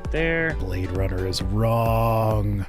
right there. Blade Runner is wrong.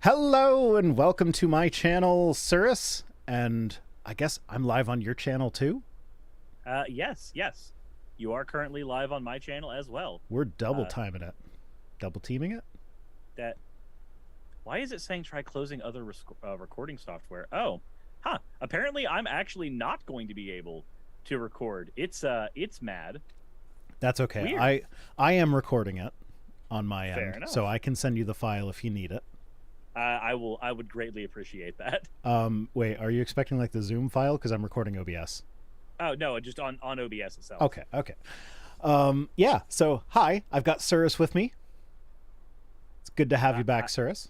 Hello and welcome to my channel, Cirrus, and I guess I'm live on your channel too? Yes. You are currently live on my channel as well. We're double timing it. Double teaming it? Why is it saying try closing other recording software? Oh, apparently I'm actually not going to be able to record. It's mad. That's okay. Weird. I am recording it on my Fair end, enough. so I can send you the file if you need it. I would greatly appreciate that. Wait, are you expecting like the Zoom file? Because I'm recording OBS. Oh, no, just on OBS itself. Okay. Yeah, so hi, I've got Cirrus with me. It's good to have you back, Cirrus.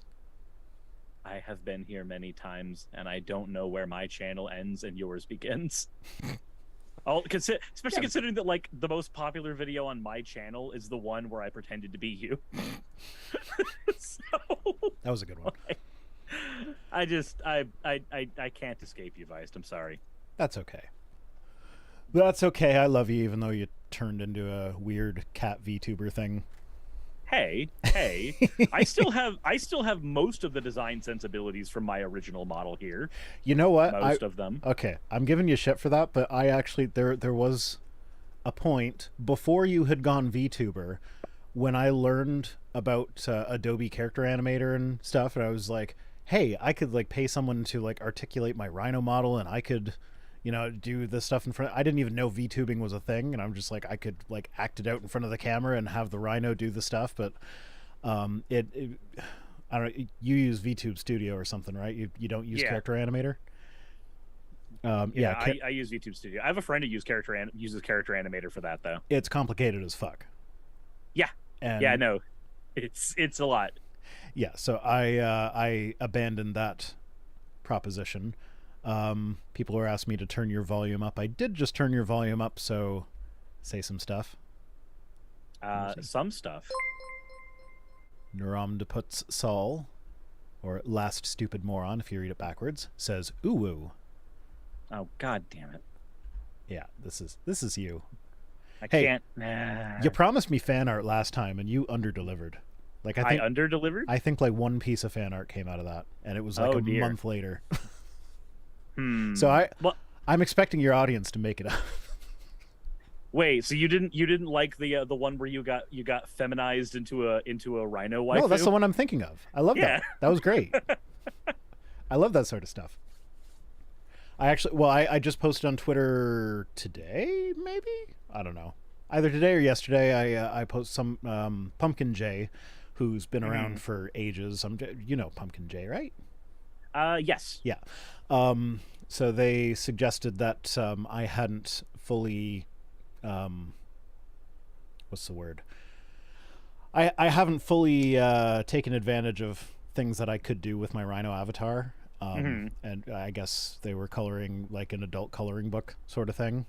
I have been here many times, and I don't know where my channel ends and yours begins. Especially considering that like the most popular video on my channel is the one where I pretended to be you. That was a good one. I can't escape you, Vice. I'm sorry. That's okay. That's okay. I love you, even though you turned into a weird cat VTuber thing. Hey, I still have most of the design sensibilities from my original model here. You know what? Most of them. Okay, I'm giving you shit for that, but I actually there was a point before you had gone VTuber when I learned about Adobe Character Animator and stuff, and I was like, hey, I could like pay someone to like articulate my Rhino model, and I could, you know, do this stuff in front. I didn't even know VTubing was a thing, and I'm just like, I could like act it out in front of the camera and have the Rhino do the stuff. But I don't know. You use VTube Studio or something, right? You don't use Character Animator. I use VTube Studio. I have a friend who uses Character Animator for that though. It's complicated as fuck. Yeah. And no, it's a lot. Yeah, so I abandoned that proposition. People were asking me to turn your volume up. I did just turn your volume up, so say some stuff. Some stuff. Naram de Puts Sol, or Last Stupid Moron, if you read it backwards, says ooh. Oh, god damn it. Yeah, this is you. I can't. Nah. You promised me fan art last time, and you underdelivered. Like I underdelivered? I think like one piece of fan art came out of that, and it was like month later. So I'm expecting your audience to make it up. Wait, so you didn't like the one where you got feminized into a rhino waifu? No, that's the one I'm thinking of. I love that. That was great. I love that sort of stuff. I just posted on Twitter today, maybe? I don't know. Either today or yesterday, I post some Pumpkin J, who's been around for ages. You know Pumpkin J, right? Yes. Yeah. So they suggested that I hadn't fully, what's the word? I haven't fully taken advantage of things that I could do with my Rhino avatar. And I guess they were coloring like an adult coloring book sort of thing.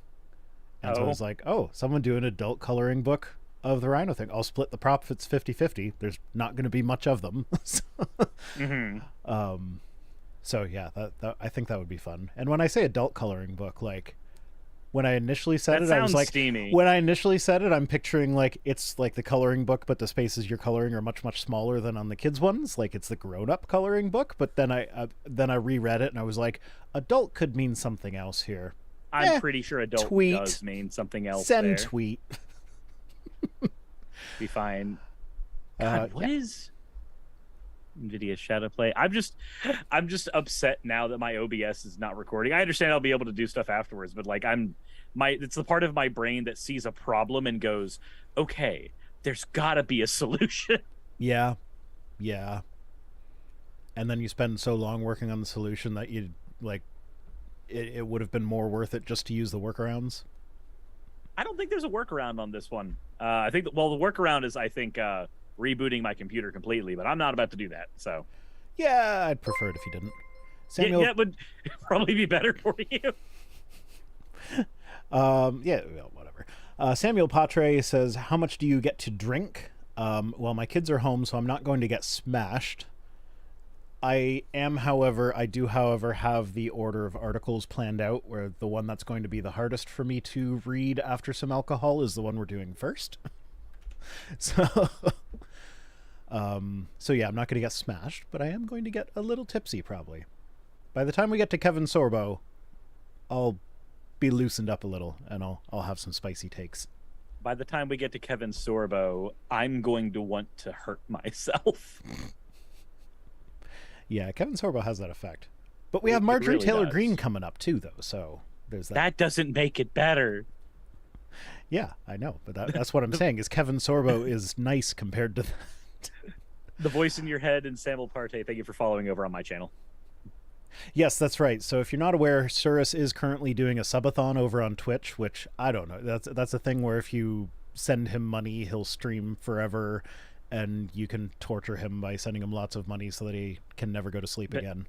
And so I was like, oh, someone do an adult coloring book of the Rhino thing. I'll split the profits 50-50. There's not going to be much of them. So yeah, that I think that would be fun. And when I say adult coloring book, like when I initially said it, I was like, steamy. When I initially said it, I'm picturing like it's like the coloring book, but the spaces you're coloring are much, much smaller than on the kids' ones. Like it's the grown-up coloring book. But then I reread it and I was like, adult could mean something else here. I'm pretty sure adult tweet. Does mean something else. Send there. tweet. Be fine. God, what is NVIDIA Shadowplay? I'm just upset now that my OBS is not recording. I understand I'll be able to do stuff afterwards, but like it's the part of my brain that sees a problem and goes, okay, there's gotta be a solution. Yeah. And then you spend so long working on the solution that you like it would have been more worth it just to use the workarounds. I don't think there's a workaround on this one. I think the workaround is rebooting my computer completely, but I'm not about to do that. So yeah, I'd prefer it if you didn't. Samuel, yeah, it would probably be better for you. Yeah, well, whatever. Samuel Patre says, how much do you get to drink? Well, my kids are home, so I'm not going to get smashed. I do, however, have the order of articles planned out, where the one that's going to be the hardest for me to read after some alcohol is the one we're doing first. So yeah, I'm not going to get smashed, but I am going to get a little tipsy probably. By the time we get to Kevin Sorbo, I'll be loosened up a little, and I'll have some spicy takes. By the time we get to Kevin Sorbo, I'm going to want to hurt myself. Yeah, Kevin Sorbo has that effect. But we have Marjorie really Taylor does. Greene coming up too, though, so there's that. That doesn't make it better. Yeah, I know, but that's what I'm saying, is Kevin Sorbo is nice compared to that. The voice in your head and Samuel Partey, thank you for following over on my channel. Yes, that's right. So if you're not aware, Surus is currently doing a subathon over on Twitch, which I don't know. That's a thing where if you send him money, he'll stream forever, and you can torture him by sending him lots of money so that he can never go to sleep again.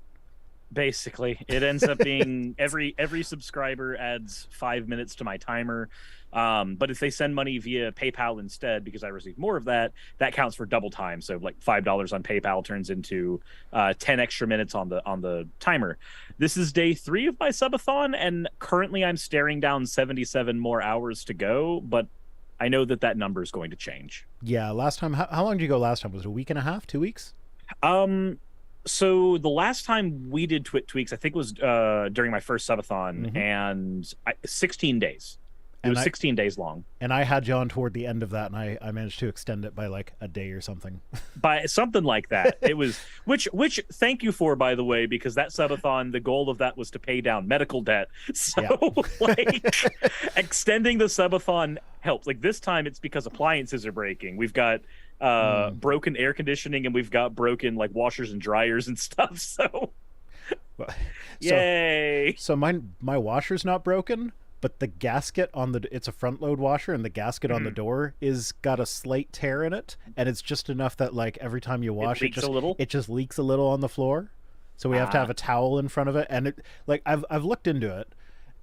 Basically, it ends up being every subscriber adds 5 minutes to my timer. But if they send money via PayPal instead, because I receive more of that, that counts for double time. So like $5 on PayPal turns into 10 extra minutes on the timer. This is day 3 of my subathon, and currently I'm staring down 77 more hours to go. But I know that number is going to change. Yeah, last time, how long did you go last time? Was it a week and a half, 2 weeks? So the last time we did Twit Tweaks, I think was during my first subathon, and 16 days. It was 16 days long. And I had you on toward the end of that, and I managed to extend it by like a day or something. By something like that. It was, which thank you for, by the way, because that subathon, the goal of that was to pay down medical debt. So like extending the subathon helps. Like this time it's because appliances are breaking. We've got broken air conditioning, and we've got broken like washers and dryers and stuff. So yay. So my washer's not broken, but the gasket on it's a front load washer, and the gasket on the door is got a slight tear in it, and it's just enough that like every time you wash it just leaks a little on the floor. So we have to have a towel in front of it, and it like I've looked into it,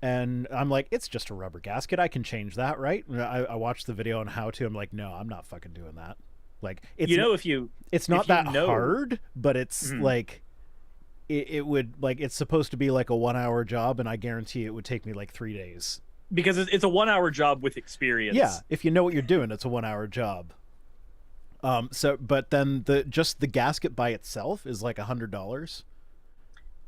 and I'm like, it's just a rubber gasket, I can change that, right? I watched the video on how to. I'm like, no, I'm not fucking doing that. Like it's not that hard, but it's like it would, like, it's supposed to be like a 1 hour job, and I guarantee it would take me like 3 days, because it's a 1 hour job with experience. Yeah, if you know what you're doing, it's a 1 hour job. But then just the gasket by itself is like $100,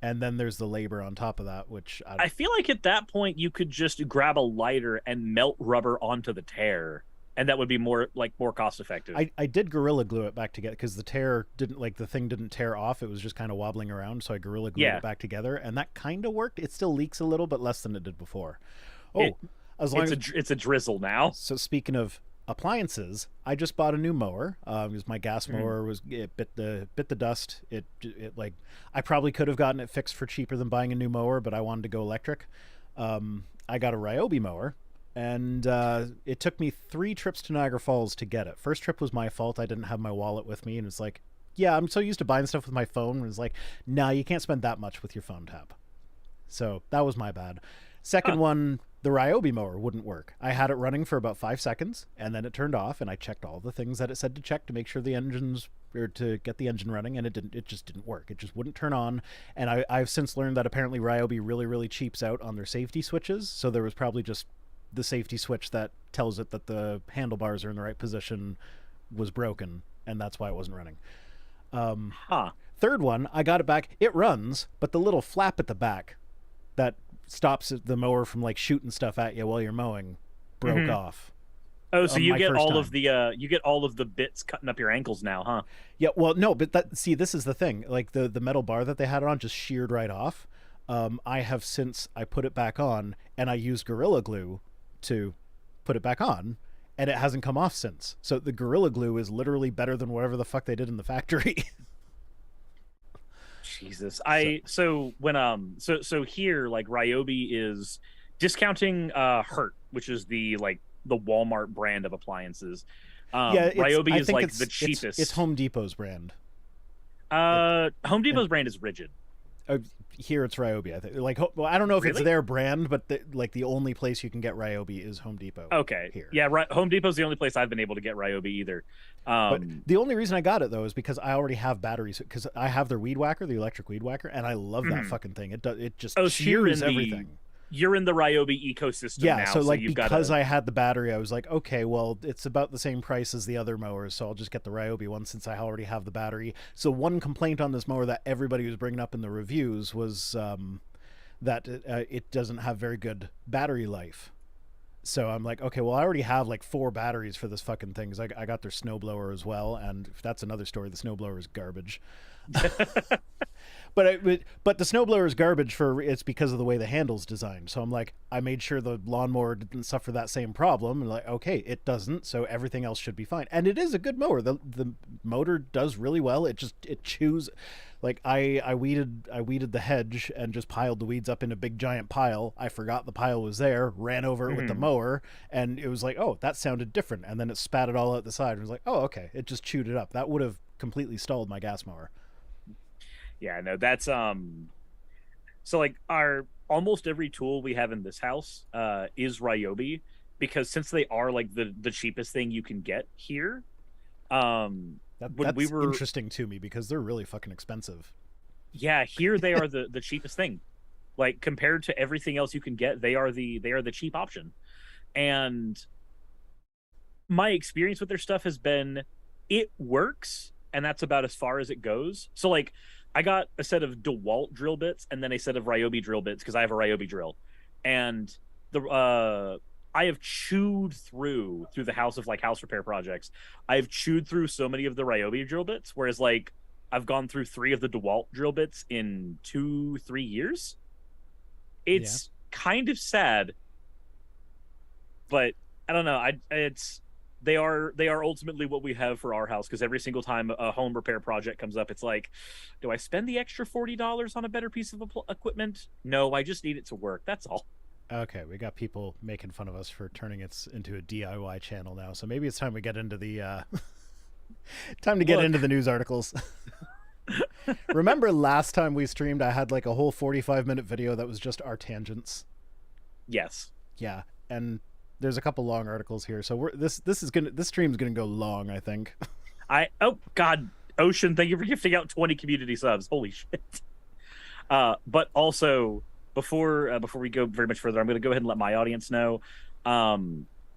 and then there's the labor on top of that, which I feel like at that point you could just grab a lighter and melt rubber onto the tear, and that would be more cost effective. I did Gorilla Glue it back together, because the thing didn't tear off. It was just kind of wobbling around, so I Gorilla Glued it back together, and that kind of worked. It still leaks a little, but less than it did before. It's a drizzle now. So speaking of appliances, I just bought a new mower because my gas Mhm. mower was it bit the dust. It like I probably could have gotten it fixed for cheaper than buying a new mower, but I wanted to go electric. I got a Ryobi mower, and it took me 3 trips to Niagara Falls to get it. First trip was my fault. I didn't have my wallet with me, and it's like, yeah, I'm so used to buying stuff with my phone. And it's like, nah, you can't spend that much with your phone tab. So that was my bad. Second Huh. one, the Ryobi mower wouldn't work. I had it running for about 5 seconds, and then it turned off, and I checked all the things that it said to check to make sure the engines or to get the engine running, and it didn't. It just didn't work. It just wouldn't turn on. And I've since learned that apparently Ryobi really cheaps out on their safety switches. So there was probably just the safety switch that tells it that the handlebars are in the right position was broken, and that's why it wasn't running. Huh. Third one, I got it back. It runs, but the little flap at the back that stops the mower from like shooting stuff at you while you're mowing broke Mhm. off. Oh, so On my first time. you get all of the bits cutting up your ankles now, huh? Yeah, well, no, but that see, this is the thing. Like the metal bar that they had it on just sheared right off. I have since I put it back on, and I used Gorilla Glue to put it back on, and it hasn't come off since. So the Gorilla Glue is literally better than whatever the fuck they did in the factory. Jesus. So here like Ryobi is discounting Hurt, which is the Walmart brand of appliances. Yeah, Ryobi I is think like it's the cheapest. It's Home Depot's brand. Home And Depot's brand is Rigid. here it's Ryobi. I think. Like, well, I don't know if it's Really? their brand, but like the only place you can get Ryobi is Home Depot. Okay. Here. Yeah, Home Depot's the only place I've been able to get Ryobi either. But the only reason I got it though is because I already have batteries. Because I have their weed whacker, the electric weed whacker, and I love that Mhm. fucking thing. It just Oh, so you're shears in everything. you're in the Ryobi ecosystem Yeah, now, so like you've because got I had the battery, I was like, okay, well, it's about the same price as the other mowers, so I'll just get the Ryobi one since I already have the battery. So one complaint on this mower that everybody was bringing up in the reviews was that it doesn't have very good battery life. So I'm like, okay, well, I already have like 4 batteries for this fucking thing. 'Cause I got their snowblower as well, and that's another story. The snowblower is garbage. But the snowblower is garbage for it's because of the way the handle's designed. So I'm like, I made sure the lawnmower didn't suffer that same problem, and like, okay, it doesn't, so everything else should be fine. And it is a good mower. The motor does really well. It chews. Like I weeded the hedge and just piled the weeds up in a big giant pile. I forgot the pile was there, ran over it with the Mhm. mower, and it was like, oh, that sounded different. And then it spat it all out the side. And was like, oh, okay, it just chewed it up. That would have completely stalled my gas mower. Yeah, no, that's so like our almost every tool we have in this house is Ryobi because since they are like the cheapest thing you can get here, when we That's were interesting to me because they're really fucking expensive. yeah, here they are the cheapest thing. Like compared to everything else you can get, they are the cheap option. And my experience with their stuff has been it works and that's about as far as it goes. So like I got a set of DeWalt drill bits and then a set of Ryobi drill bits because I have a Ryobi drill. And the I have chewed through the house of like house repair projects. I've chewed through so many of the Ryobi drill bits, whereas like I've gone through 3 of the DeWalt drill bits in 2-3 years. Yeah. It's kind of sad, but I don't know. It's they are ultimately what we have for our house because every single time a home repair project comes up, it's like, do I spend the extra $40 on a better piece of equipment? No, I just need it to work. That's all. Okay, we got people making fun of us for turning it into a DIY channel now. So maybe it's time we get into the time to get Look. into the news articles. Remember last time we streamed, I had like a whole 45-minute video that was just our tangents. Yes. Yeah, and there's a couple long articles here, so this stream's gonna go long, I think. Oh God, Ocean, thank you for gifting out 20 community subs. Holy shit. But also before we go very much further, I'm going to go ahead and let my audience know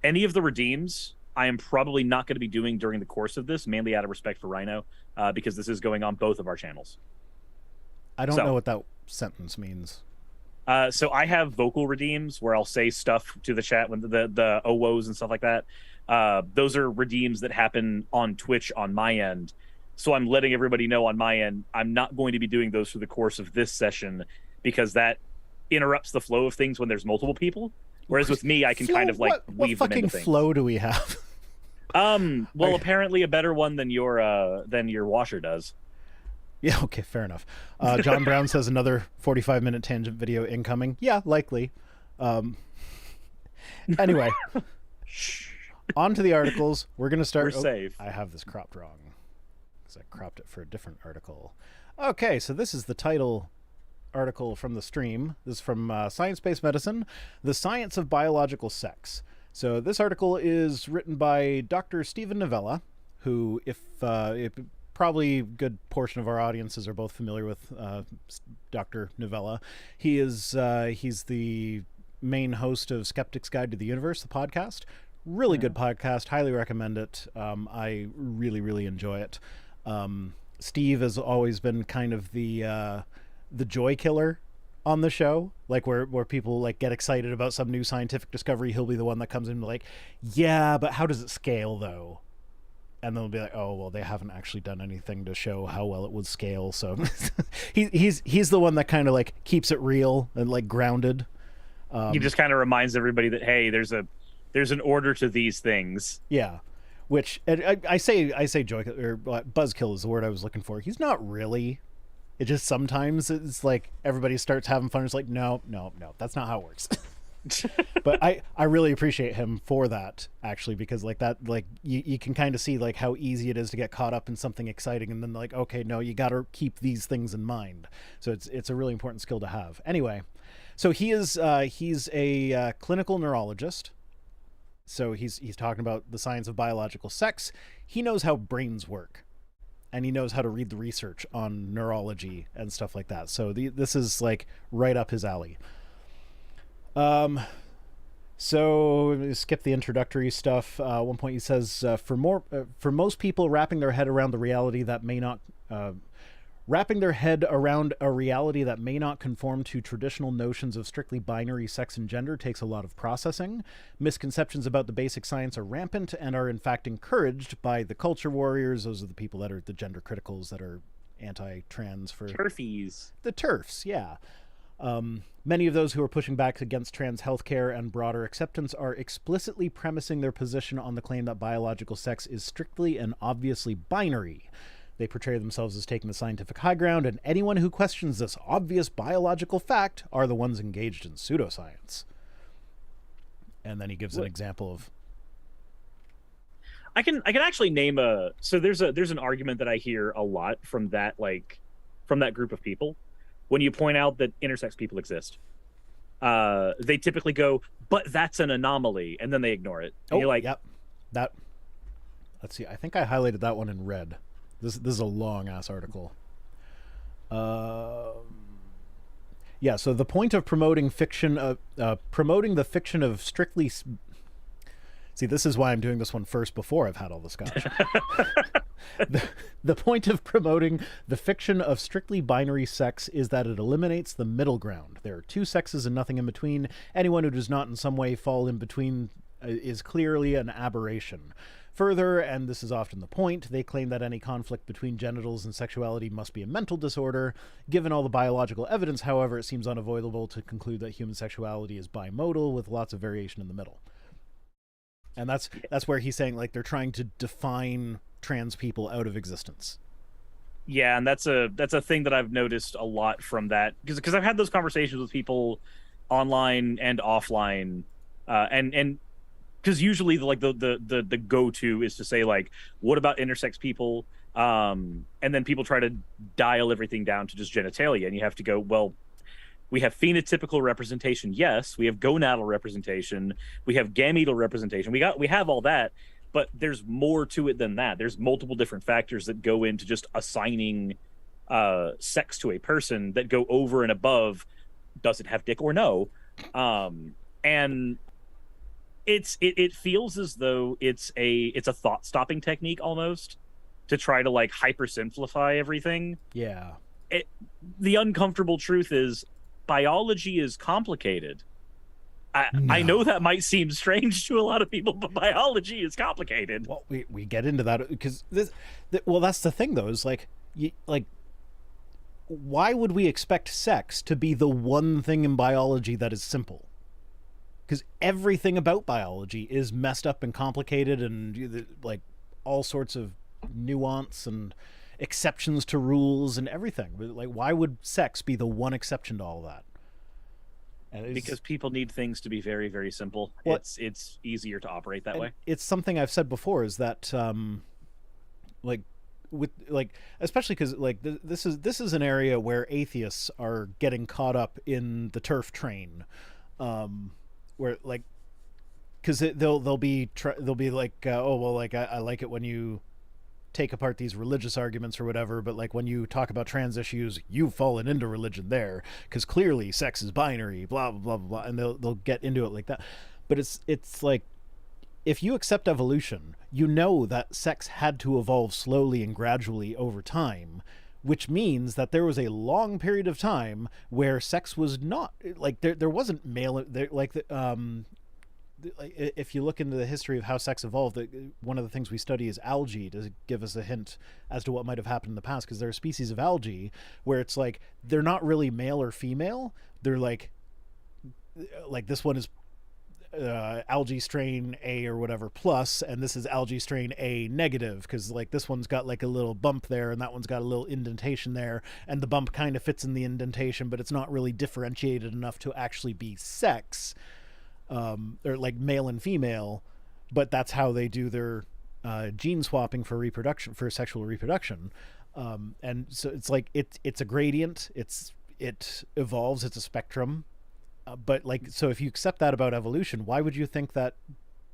any of the redeems I am probably not going to be doing during the course of this, mainly out of respect for Rhino, because this is going on both of our channels. I don't know what that sentence means. So I have vocal redeems where I'll say stuff to the chat when the OWOs and stuff like that. Those are redeems that happen on Twitch on my end. So I'm letting everybody know on my end, I'm not going to be doing those through the course of this session because that interrupts the flow of things when there's multiple people. Whereas with me, I can kind of like what weave them fucking into things. flow do we have? Well, apparently a better one than your washer does. Yeah, okay, fair enough. John Brown says another 45-minute tangent video incoming. Yeah, likely. Anyway, on to the articles. We're going to start... We're safe. I have this cropped wrong because I cropped it for a different article. Okay, so this is the title article from the stream. This is from Science-Based Medicine, The Science of Biological Sex. So this article is written by Dr. Stephen Novella, who, if probably a good portion of our audiences are both familiar with Dr. Novella. He's the main host of Skeptic's Guide to the Universe, the podcast. Really good podcast. Highly recommend it. I really, really enjoy it. Steve has always been kind of the joy killer on the show, like where people like get excited about some new scientific discovery. He'll be the one that comes in and be like, yeah, but how does it scale though? And they'll be like, oh, well, they haven't actually done anything to show how well it would scale. So he's the one that kind of like keeps it real and like grounded. He just kind of reminds everybody that, hey, there's an order to these things. Yeah. Which I say joy or buzzkill is the word I was looking for. He's not really. It just sometimes it's like everybody starts having fun. It's like, no, that's not how it works. But I really appreciate him for that, actually, because like that, like you can kind of see like how easy it is to get caught up in something exciting, and then like, okay, no, you got to keep these things in mind. So it's a really important skill to have. Anyway, so he's a clinical neurologist. So he's talking about the science of biological sex. He knows how brains work, and he knows how to read the research on neurology and stuff like that. So this is like right up his alley. So skip the introductory stuff. One point he says, for most people, wrapping their head around a reality that may not conform to traditional notions of strictly binary sex and gender takes a lot of processing. Misconceptions about the basic science are rampant and are in fact encouraged by the culture warriors. Those are the people that are the gender criticals that are anti-trans for turfies. The TERFs, yeah. Many of those who are pushing back against trans healthcare and broader acceptance are explicitly premising their position on the claim that biological sex is strictly and obviously binary. They portray themselves as taking the scientific high ground, and anyone who questions this obvious biological fact are the ones engaged in pseudoscience. And then he gives an example of... I can actually name so there's an argument that I hear a lot from that group of people. When you point out that intersex people exist, they typically go, but that's an anomaly, and then they ignore it. And you're like, yep. That. Let's see. I think I highlighted that one in red. This is a long ass article. Yeah. So the point of promoting the fiction of strictly. See, this is why I'm doing this one first before I've had all the scotch. The point of promoting the fiction of strictly binary sex is that it eliminates the middle ground. There are two sexes and nothing in between. Anyone who does not in some way fall in between is clearly an aberration. Further, and this is often the point, they claim that any conflict between genitals and sexuality must be a mental disorder. Given all the biological evidence, however, it seems unavoidable to conclude that human sexuality is bimodal with lots of variation in the middle. And that's where he's saying like they're trying to define trans people out of existence. Yeah, and that's a thing that I've noticed a lot from that, because I've had those conversations with people online and offline, and because usually the go-to is to say like, what about intersex people, and then people try to dial everything down to just genitalia, and you have to go, well, we have phenotypical representation, yes. We have gonadal representation. We have gametal representation. We have all that, but there's more to it than that. There's multiple different factors that go into just assigning sex to a person that go over and above, does it have dick or no? And it feels as though it's a thought stopping technique almost to try to like hyper simplify everything. Yeah. The uncomfortable truth is, biology is complicated. I know that might seem strange to a lot of people, but biology is complicated. Well, we get into that because that's the thing though, is like why would we expect sex to be the one thing in biology that is simple? because everything about biology is messed up and complicated, and like all sorts of nuance and exceptions to rules and everything. Like, why would sex be the one exception to all that? Because people need things to be very, very simple. Well, it's easier to operate that way. it's something I've said before, is that like with like, especially because like this is an area where atheists are getting caught up in the turf train, where like, because they'll be like, oh well, like I like it when you take apart these religious arguments or whatever, but like when you talk about trans issues, you've fallen into religion there because clearly sex is binary, blah blah blah blah, and they'll get into it like that. But it's like, if you accept evolution, you know that sex had to evolve slowly and gradually over time, which means that there was a long period of time where sex was not like, there wasn't male there, like if you look into the history of how sex evolved, one of the things we study is algae to give us a hint as to what might have happened in the past, because there are species of algae where it's like they're not really male or female. They're like this one is algae strain A or whatever plus, and this is algae strain A negative, because like this one's got like a little bump there and that one's got a little indentation there, and the bump kind of fits in the indentation, but it's not really differentiated enough to actually be sex. Or like male and female, but that's how they do their gene swapping for reproduction, for sexual reproduction. And so it's like it's a gradient. It evolves. It's a spectrum. But like, so if you accept that about evolution, why would you think that,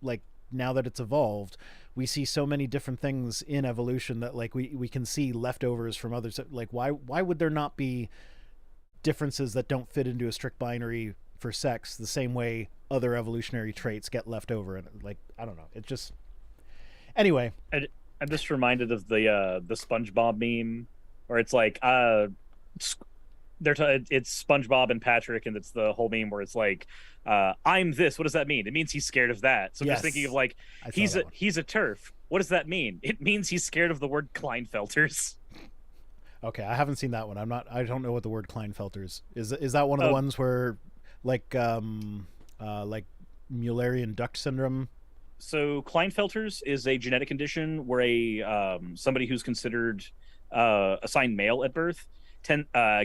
like, now that it's evolved, we see so many different things in evolution that like we can see leftovers from others? Like, why would there not be differences that don't fit into a strict binary for sex the same way other evolutionary traits get left over? And like, I don't know, it just, anyway. I'm just reminded of the SpongeBob meme where it's like it's SpongeBob and Patrick, and it's the whole meme where it's like, I'm this, what does that mean? It means he's scared of that. So I'm just thinking of like, he's a turf, what does that mean? It means he's scared of the word Kleinfelters. Okay, I haven't seen that one. I don't know what the word Kleinfelters is that one of the ones where like Mullerian duct syndrome? So Kleinfelters is a genetic condition where a somebody who's considered assigned male at birth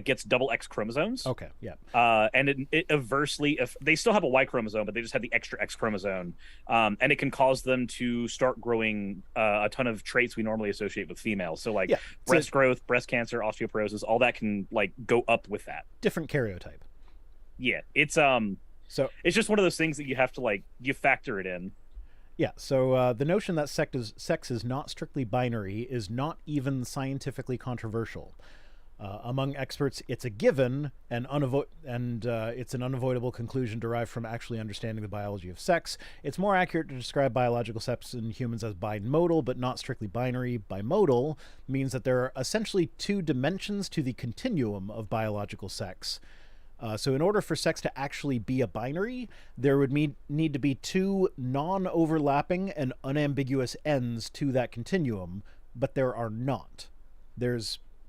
gets double X chromosomes. Okay, yeah. And it adversely, if they still have a Y chromosome, but they just have the extra X chromosome, and it can cause them to start growing a ton of traits we normally associate with females. So like breast growth, breast cancer, osteoporosis, all that can like go up with that. Different karyotype. Yeah, it's so it's just one of those things that you have to like, you factor it in. Yeah, so the notion that sex is not strictly binary is not even scientifically controversial. Among experts, it's a given, and it's an unavoidable conclusion derived from actually understanding the biology of sex. It's more accurate to describe biological sex in humans as bimodal, but not strictly binary. Bimodal means that there are essentially two dimensions to the continuum of biological sex. So in order for sex to actually be a binary, there would need to be two non-overlapping and unambiguous ends to that continuum, but there are not.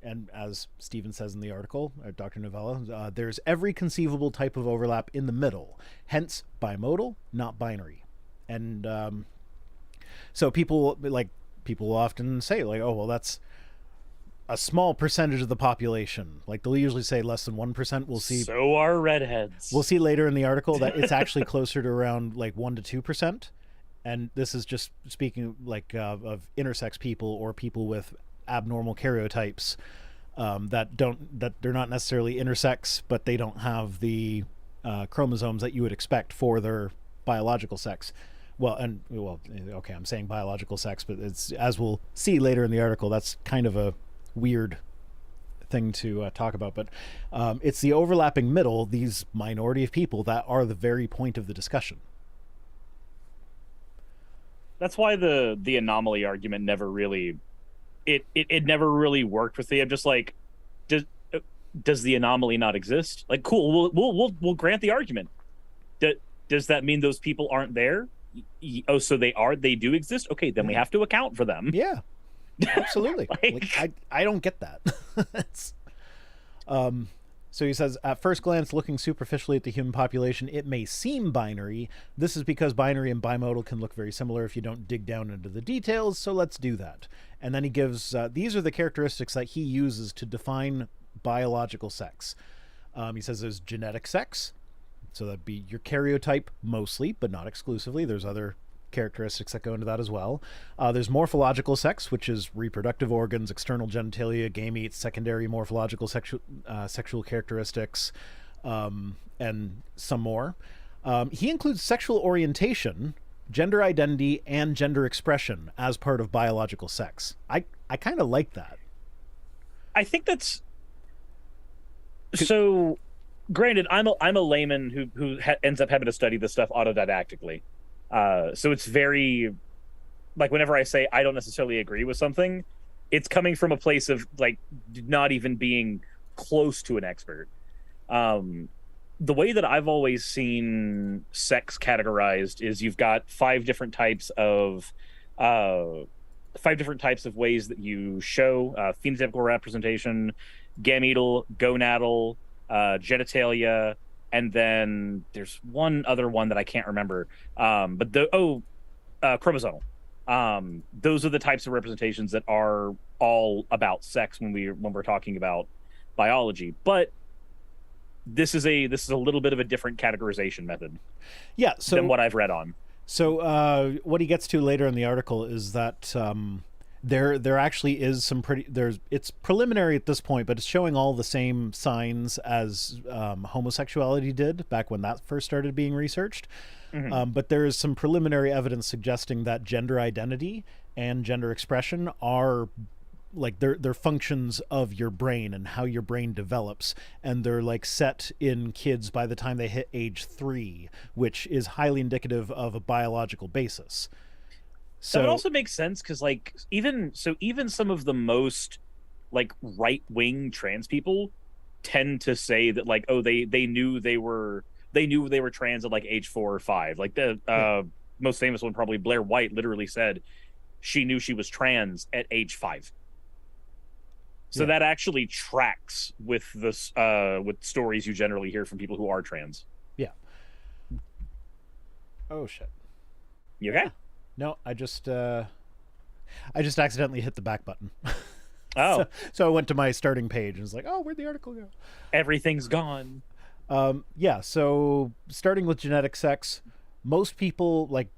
And as Stephen says in the article, or Dr. Novella, there's every conceivable type of overlap in the middle, hence bimodal, not binary. And so people often say like, oh, well, that's a small percentage of the population. Like they'll usually say less than 1%. We'll see. So are redheads. We'll see later in the article that it's actually closer to around like 1 to 2%. And this is just speaking like of intersex people or people with abnormal karyotypes that they're not necessarily intersex, but they don't have the chromosomes that you would expect for their biological sex. Okay, I'm saying biological sex, but it's, as we'll see later in the article, that's kind of a weird thing to talk about. But it's the overlapping middle, these minority of people, that are the very point of the discussion. That's why the anomaly argument never really it never really worked with me. I'm just like, does the anomaly not exist? Like, cool, we'll grant the argument. Does that mean those people aren't there? Oh, so they do exist? Okay, then we have to account for them. Yeah, absolutely. like, I don't get that. So he says, at first glance, looking superficially at the human population, it may seem binary. This is because binary and bimodal can look very similar if you don't dig down into the details, so let's do that. And then he gives, these are the characteristics that he uses to define biological sex. He says there's genetic sex, so that'd be your karyotype mostly, but not exclusively. There's other characteristics that go into that as well. There's morphological sex, which is reproductive organs, external genitalia, gametes, secondary morphological sexual characteristics, and some more. He includes sexual orientation, gender identity, and gender expression as part of biological sex. I kind of like that. I think that's so. Granted, I'm a layman who ends up having to study this stuff autodidactically. So it's very, like, whenever I say I don't necessarily agree with something, it's coming from a place of, like, not even being close to an expert. The way that I've always seen sex categorized is you've got five different types of ways that you show phenotypical representation: gametal, gonadal, genitalia, and then there's one other one that I can't remember. But chromosomal. Those are the types of representations that are all about sex when we're talking about biology. But this is a little bit of a different categorization method. Yeah, than what I've read on. So what he gets to later in the article is that there actually is some it's preliminary at this point, but it's showing all the same signs as homosexuality did back when that first started being researched. Mm-hmm. But there is some preliminary evidence suggesting that gender identity and gender expression are, like, they're functions of your brain and how your brain develops, and they're, like, set in kids by the time they hit age 3, which is highly indicative of a biological basis. So that would also make sense because, like, even some of the most, like, right-wing trans people tend to say that, like, oh, they knew they were trans at, like, age 4 or 5. Like, the most famous one, probably Blair White, literally said she knew she was trans at age 5. So that actually tracks with this with stories you generally hear from people who are trans. Yeah. Oh shit. You okay? No, I just accidentally hit the back button. Oh. So I went to my starting page and was like, oh, where'd the article go? Everything's gone. Yeah, so starting with genetic sex, most people, like,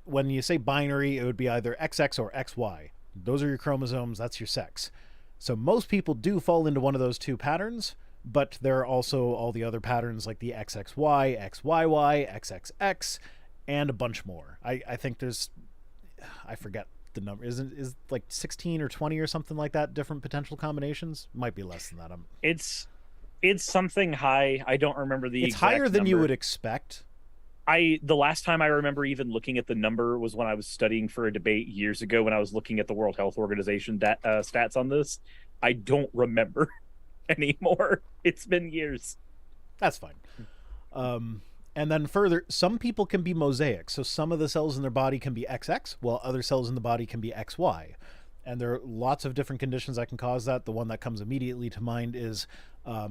when you say binary, it would be either XX or XY. Those are your chromosomes, that's your sex. So most people do fall into one of those two patterns, but there are also all the other patterns like the XXY, XYY, XXX, and a bunch more. I think there's, I forget the number, is like 16 or 20 or something like that, different potential combinations. Might be less than that. It's something high. I don't remember the exact number. It's higher than you would expect. The last time I remember even looking at the number was when I was studying for a debate years ago, when I was looking at the World Health Organization stats on this. I don't remember anymore. It's been years. That's fine. And then further, some people can be mosaic. So some of the cells in their body can be XX, while other cells in the body can be XY. And there are lots of different conditions that can cause that. The one that comes immediately to mind is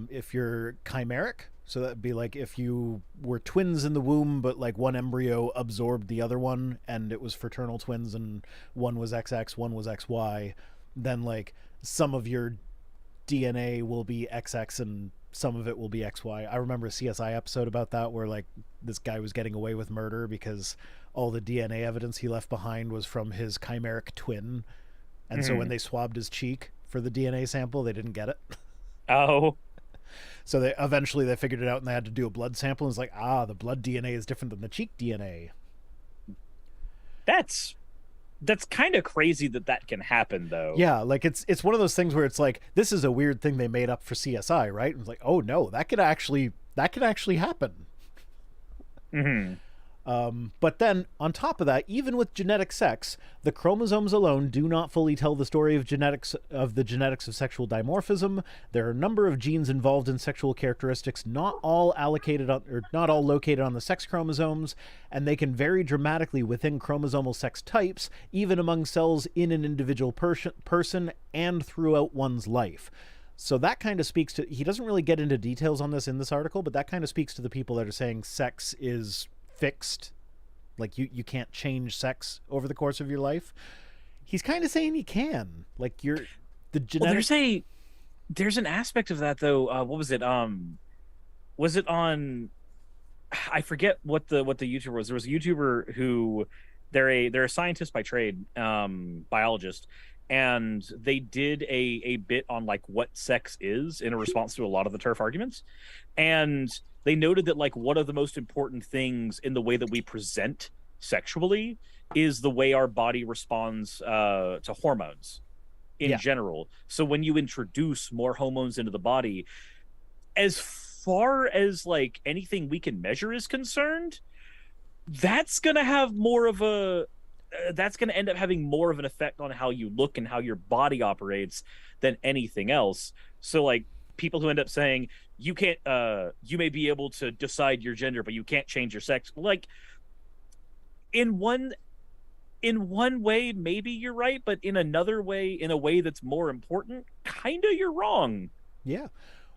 if you're chimeric. So that'd be like if you were twins in the womb, but, like, one embryo absorbed the other one and it was fraternal twins and one was XX, one was XY, then, like, some of your DNA will be XX and some of it will be XY. I remember a CSI episode about that where, like, this guy was getting away with murder because all the DNA evidence he left behind was from his chimeric twin. And so when they swabbed his cheek for the DNA sample, they didn't get it. Oh. So they eventually figured it out and they had to do a blood sample. And it's like, the blood DNA is different than the cheek DNA. That's kind of crazy that can happen, though. Yeah, like it's one of those things where it's like, this is a weird thing they made up for CSI, right? And it's like, oh no, that could actually happen. Mm-hmm. But then on top of that, even with genetic sex, the chromosomes alone do not fully tell the story of the genetics of sexual dimorphism. There are a number of genes involved in sexual characteristics, not all located on the sex chromosomes, and they can vary dramatically within chromosomal sex types, even among cells in an individual person and throughout one's life. So that kind of speaks to, he doesn't really get into details on this in this article, but that kind of speaks to the people that are saying sex is fixed. Like you can't change sex over the course of your life. He's kind of saying you can. Like you're the genetic. Well, there's an aspect of that though. What was it? Was it on? I forget what the YouTuber was. There was a YouTuber who they're a scientist by trade, biologist, and they did a bit on like what sex is in a response to a lot of the turf arguments, and they noted that like one of the most important things in the way that we present sexually is the way our body responds to hormones in general. So when you introduce more hormones into the body, as far as like anything we can measure is concerned, that's going to have more of a that's going to end up having more of an effect on how you look and how your body operates than anything else. So like people who end up saying you can't you may be able to decide your gender but you can't change your sex, like in one way maybe you're right, but in another way, in a way that's more important, kind of you're wrong. Yeah.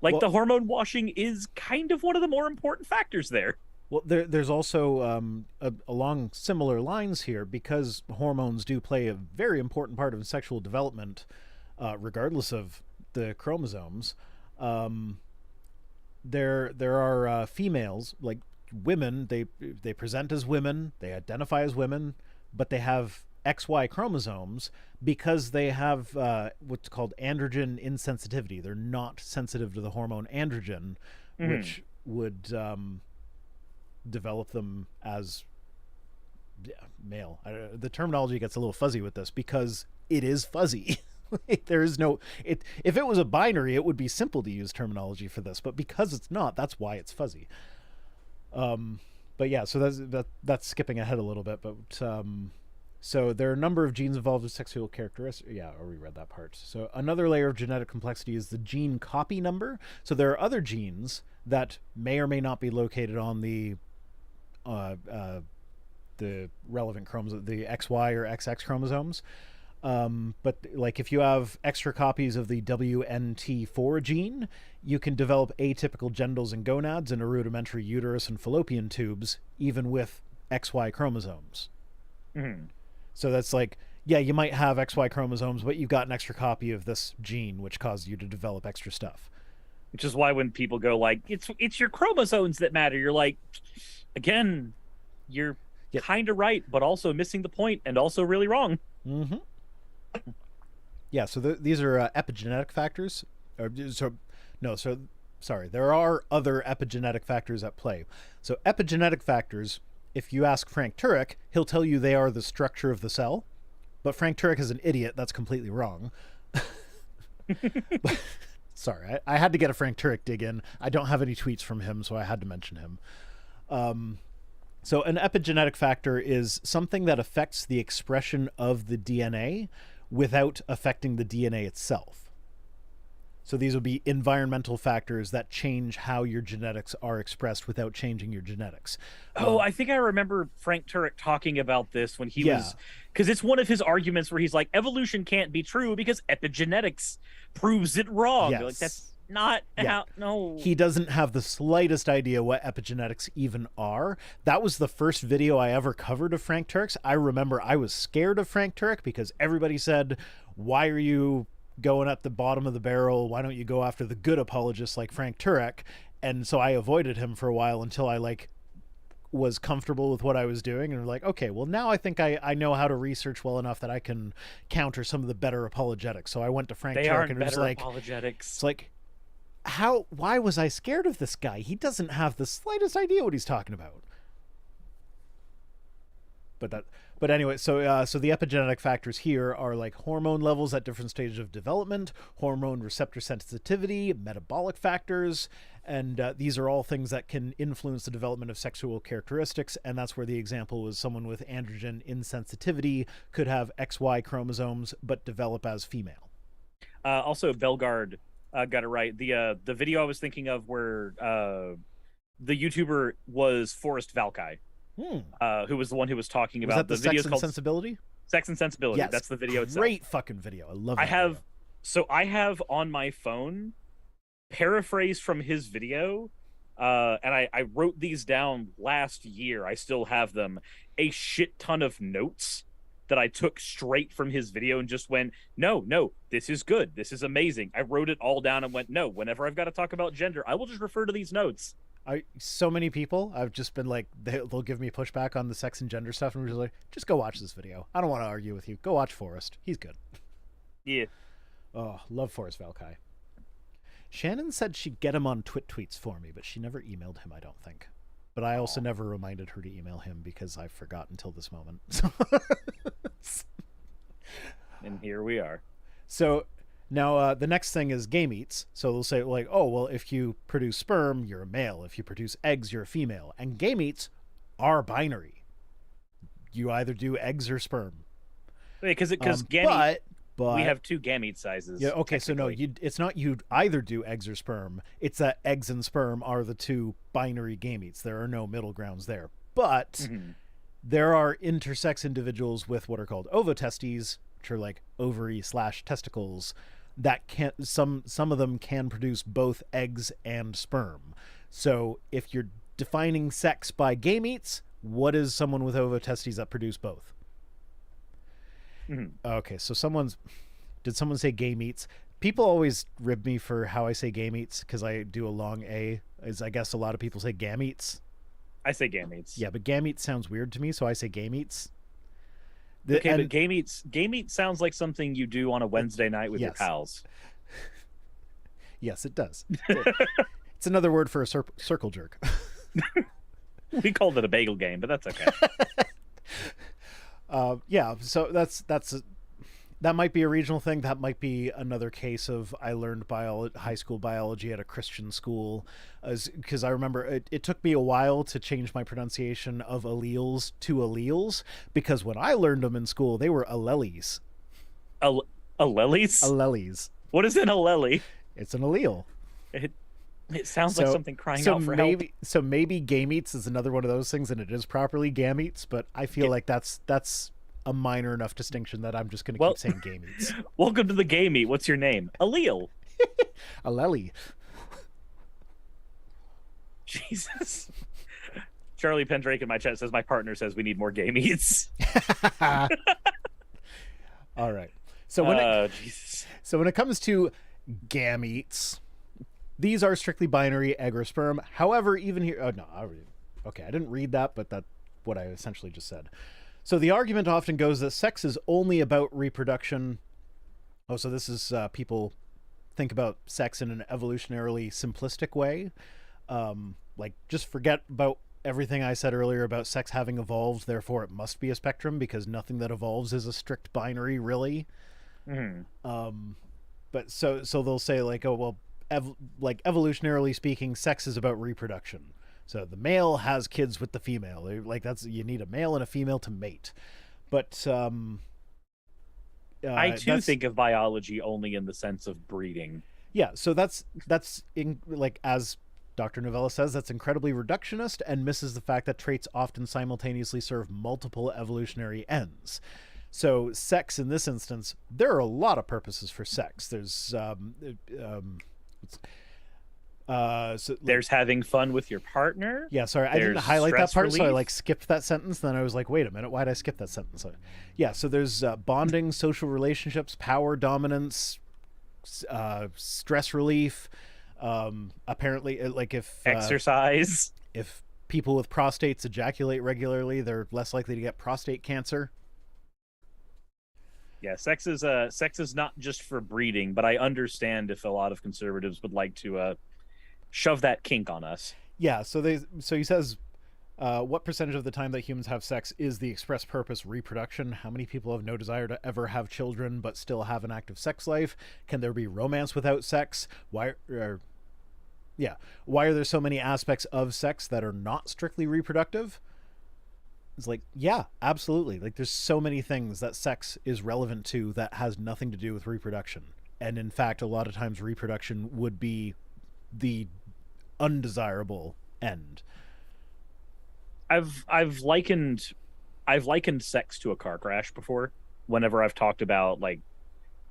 Like well, the hormone washing is kind of one of the more important factors there. Well, there's also along similar lines here, because hormones do play a very important part of sexual development, regardless of the chromosomes. There are females, like women. They present as women, they identify as women, but they have XY chromosomes because they have what's called androgen insensitivity. They're not sensitive to the hormone androgen, which would develop them as male. The terminology gets a little fuzzy with this because it is fuzzy. There is no it. If it was a binary, it would be simple to use terminology for this, but because it's not, that's why it's fuzzy. But yeah, so that's skipping ahead a little bit, but so there are a number of genes involved with sexual characteristics. Yeah, I already read that part. So another layer of genetic complexity is the gene copy number. So there are other genes that may or may not be located on the relevant chromosome, the XY or XX chromosomes. But like if you have extra copies of the WNT4 gene, you can develop atypical genitals and gonads and a rudimentary uterus and fallopian tubes, even with XY chromosomes. So that's like, yeah, you might have XY chromosomes, but you've got an extra copy of this gene, which causes you to develop extra stuff. Which is why when people go like, it's your chromosomes that matter, you're like, again, you're kind of right, but also missing the point and also really wrong. Yeah, so these are epigenetic factors. Sorry, there are other epigenetic factors at play. So epigenetic factors, if you ask Frank Turek, he'll tell you they are the structure of the cell. But Frank Turek is an idiot. That's completely wrong. Sorry, I had to get a Frank Turek dig in. I don't have any tweets from him, so I had to mention him. So an epigenetic factor is something that affects the expression of the DNA without affecting the DNA itself. So these would be environmental factors that change how your genetics are expressed without changing your genetics. Oh, I think I remember Frank Turek talking about this when he was, because it's one of his arguments where he's like, evolution can't be true because epigenetics proves it wrong. Yes. Like, that's not how, no. He doesn't have the slightest idea what epigenetics even are. That was the first video I ever covered of Frank Turek's. I remember I was scared of Frank Turek because everybody said, why are you going at the bottom of the barrel? Why don't you go after the good apologists like Frank Turek? And so I avoided him for a while until I was comfortable with what I was doing and like, okay, well now I think I know how to research well enough that I can counter some of the better apologetics. So I went to Frank Turek and it was like, apologetics. It's like, why was I scared of this guy? He doesn't have the slightest idea what he's talking about. But anyway, so the epigenetic factors here are like hormone levels at different stages of development, hormone receptor sensitivity, metabolic factors, and these are all things that can influence the development of sexual characteristics. And that's where the example was someone with androgen insensitivity could have XY chromosomes but develop as female. Also, Belgard got it right. The video I was thinking of where the YouTuber was Forrest Valkai. Who was the one who was talking about the video Sex and Sensibility? Sex and Sensibility. Yes, that's the video itself. Great fucking video. I love it. So I have on my phone paraphrase from his video, and I wrote these down last year. I still have them. A shit ton of notes that I took straight from his video and just went, no, no, this is good. This is amazing. I wrote it all down and went, no, whenever I've got to talk about gender, I will just refer to these notes. So many people I've just been like they'll give me pushback on the sex and gender stuff, and we're just like, just go watch this video. I don't want to argue with you. Go watch Forrest. He's good. Yeah. Oh, love Forrest Valkai. Shannon said she'd get him on Twit tweets for me, but she never emailed him, I don't think. But I also never reminded her to email him because I forgot until this moment. And here we are. So now the next thing is game eats. So they'll say like, oh, well, if you produce sperm, you're a male. If you produce eggs, you're a female. And game eats are binary. You either do eggs or sperm. Because gamete, but we have two gamete sizes. Yeah. Okay. So no, it's not you either do eggs or sperm. It's that eggs and sperm are the two binary gametes. There are no middle grounds there. But there are intersex individuals with what are called ovotestes, which are like ovary/testicles, that can some of them can produce both eggs and sperm. So if you're defining sex by gametes, what is someone with ovotestes that produce both? Okay, so did someone say gametes? People always rib me for how I say gametes because I do a long A. As I guess a lot of people say gametes. I say gametes. Yeah, but gametes sounds weird to me, so I say gametes. But gamete sounds like something you do on a Wednesday night with your pals. Yes, it does. It's another word for a circle jerk. We called it a bagel game, but that's okay. Yeah, so that might be a regional thing. That might be another case of I learned high school biology at a Christian school, because I remember it took me a while to change my pronunciation of alleles to alleles, because when I learned them in school, they were alleles. Alleles? Alleles. What is an allele? It's an allele. It sounds like something crying out for help. So maybe gametes is another one of those things, and it is properly gametes, but I feel like that's a minor enough distinction that I'm just going to keep saying gametes. Welcome to the gamete. What's your name? Allele. Allele. Jesus. Charlie Pendrake in my chat says my partner says we need more gametes. All right. So when it comes to gametes, these are strictly binary, egg or sperm. However, even here, I didn't read that, but that's what I essentially just said. So the argument often goes that sex is only about reproduction. Oh, so this is people think about sex in an evolutionarily simplistic way. Like, just forget about everything I said earlier about sex having evolved, therefore it must be a spectrum, because nothing that evolves is a strict binary, really. But so they'll say like, oh, well, like evolutionarily speaking, sex is about reproduction. So the male has kids with the female. Like you need a male and a female to mate. But I too think of biology only in the sense of breeding. Yeah, so that's in, like, as Dr. Novella says, that's incredibly reductionist and misses the fact that traits often simultaneously serve multiple evolutionary ends. So sex in this instance, there are a lot of purposes for sex. There's there's having fun with your partner. Yeah, sorry, I didn't highlight that part, so I skipped that sentence. Then I was like, wait a minute, why did I skip that sentence? Yeah, so there's bonding, social relationships, power, dominance, stress relief. Apparently, like if exercise, if people with prostates ejaculate regularly, they're less likely to get prostate cancer. Yeah, sex is not just for breeding, but I understand if a lot of conservatives would like to shove that kink on us. Yeah, so he says, what percentage of the time that humans have sex is the express purpose reproduction? How many people have no desire to ever have children but still have an active sex life? Can there be romance without sex? Why are there so many aspects of sex that are not strictly reproductive? It's like, yeah, absolutely. Like, there's so many things that sex is relevant to that has nothing to do with reproduction. And in fact, a lot of times reproduction would be the undesirable end. I've likened sex to a car crash before, whenever I've talked about like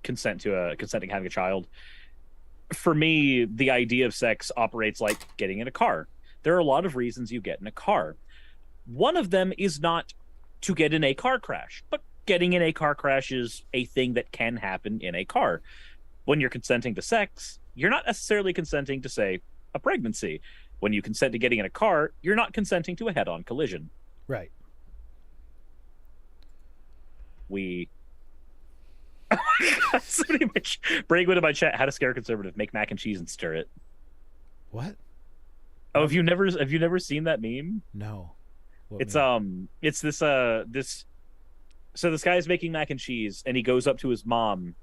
consenting having a child. For me, the idea of sex operates like getting in a car. There are a lot of reasons you get in a car. One of them is not to get in a car crash, but getting in a car crash is a thing that can happen in a car. When you're consenting to sex, you're not necessarily consenting to, say, a pregnancy. When you consent to getting in a car, you're not consenting to a head-on collision. Right. Somebody Bragwood in my chat, how to scare a conservative, make mac and cheese and stir it. What? Oh, have you never seen that meme? No. It's this so this guy's making mac and cheese and he goes up to his mom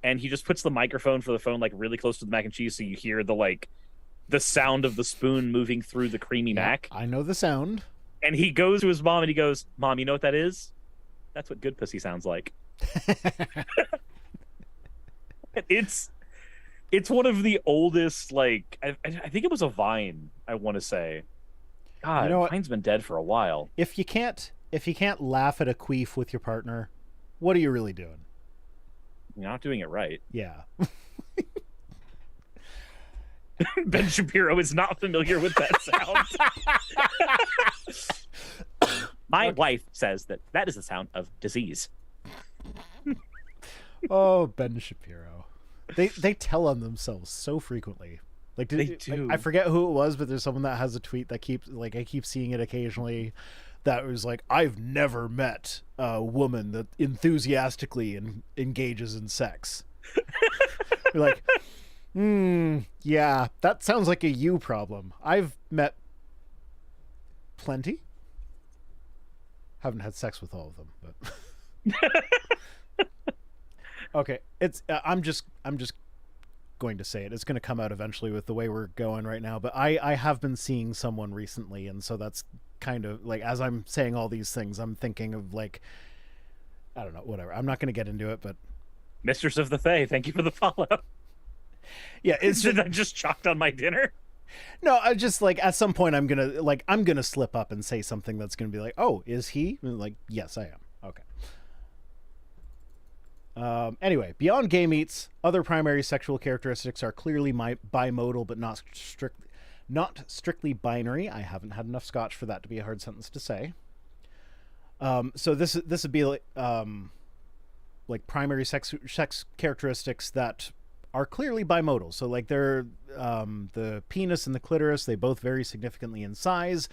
and he just puts the microphone for the phone like really close to the mac and cheese so you hear the sound of the spoon moving through the creamy mac. I know the sound. And he goes to his mom and he goes, "Mom, you know what that is? That's what good pussy sounds like." It's one of the oldest, like I think it was a Vine, I want to say. God, Vine's been dead for a while. If you can't laugh at a queef with your partner, what are you really doing? You're not doing it right. Yeah. Ben Shapiro is not familiar with that sound. My wife says that is the sound of disease. Oh, Ben Shapiro. They tell on themselves so frequently. Like they do. I forget who it was, but there's someone that has a tweet that I keep seeing it occasionally. That was like, "I've never met a woman that enthusiastically engages in sex." You're like, yeah, that sounds like a you problem. I've met plenty. Haven't had sex with all of them, but okay. It's I'm just going to say it. It's going to come out eventually with the way we're going right now. But I have been seeing someone recently, and so that's kind of like, as I'm saying all these things, I'm thinking of like, I don't know, whatever. I'm not going to get into it, but Mistress of the Fae, thank you for the follow. Yeah, it's Did I just chalked on my dinner? No, I just like at some point I'm gonna slip up and say something that's gonna be like, "Oh, is he?" And like, yes, I am. Okay. Anyway, beyond gay meats, other primary sexual characteristics are clearly bimodal, but not strictly binary. I haven't had enough scotch for that to be a hard sentence to say. So this would be like primary sex characteristics that are clearly bimodal. So like they're the penis and the clitoris, they both vary significantly in size.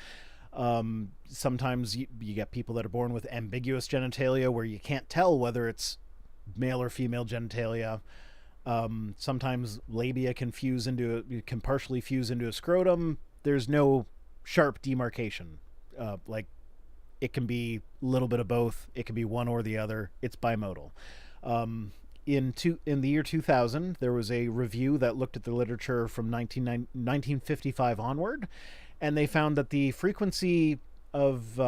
Sometimes you get people that are born with ambiguous genitalia where you can't tell whether it's male or female genitalia. Sometimes labia can partially fuse into a scrotum. There's no sharp demarcation. Like it can be a little bit of both. It can be one or the other. It's bimodal. In the year 2000, there was a review that looked at the literature from 1955 onward, and they found that the frequency of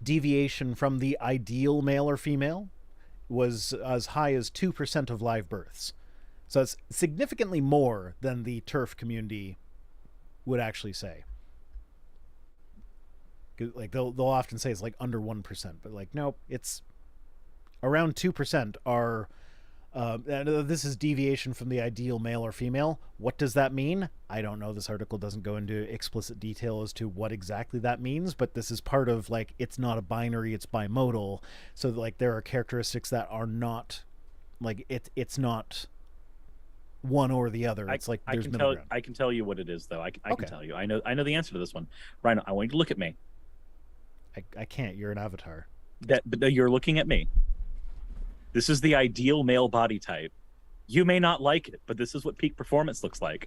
deviation from the ideal male or female was as high as 2% of live births. So it's significantly more than the TERF community would actually say. Like they'll often say it's like under 1%, but like nope, it's around 2% are. This is deviation from the ideal male or female. What does that mean? I don't know. This article doesn't go into explicit detail as to what exactly that means, but this is part of like, it's not a binary, it's bimodal. So like there are characteristics that are not like it's not one or the other. It's like there's middle ground. I can tell you what it is though. I can tell you. I know the answer to this one. Rhino, I want you to look at me. I can't. You're an avatar. But you're looking at me. This is the ideal male body type. You may not like it, but this is what peak performance looks like.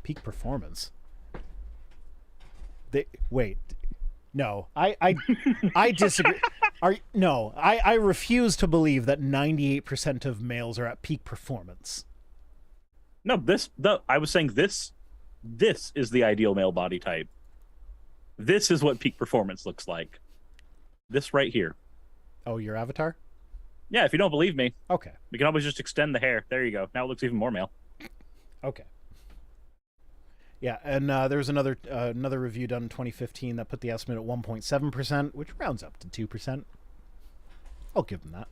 Peak performance? Wait. No. I disagree. I refuse to believe that 98% of males are at peak performance. No, I was saying this is the ideal male body type. This is what peak performance looks like. This right here. Oh, your avatar? Yeah, if you don't believe me. Okay. We can always just extend the hair. There you go. Now it looks even more male. Okay. Yeah, and there was another review done in 2015 that put the estimate at 1.7%, which rounds up to 2%. I'll give them that.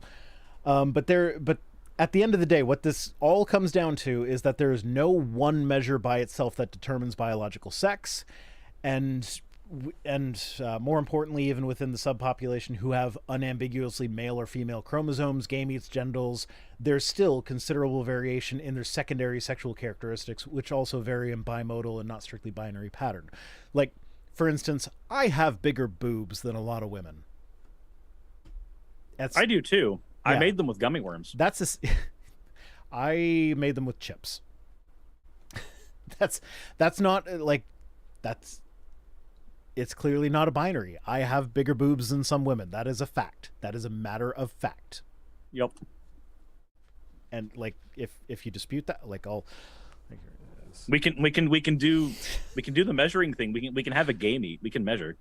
But at the end of the day, what this all comes down to is that there is no one measure by itself that determines biological sex, and more importantly, even within the subpopulation who have unambiguously male or female chromosomes, gametes, genitals, there's still considerable variation in their secondary sexual characteristics, which also vary in bimodal and not strictly binary pattern. Like, for instance, I have bigger boobs than a lot of women. I do too. Yeah. I made them with gummy worms. I made them with chips. That's not like that's. It's clearly not a binary. I have bigger boobs than some women. That is a fact. That is a matter of fact. Yep. And like, if you dispute that, like, I'll. We can do the measuring thing. We can have a gay meet. We can measure.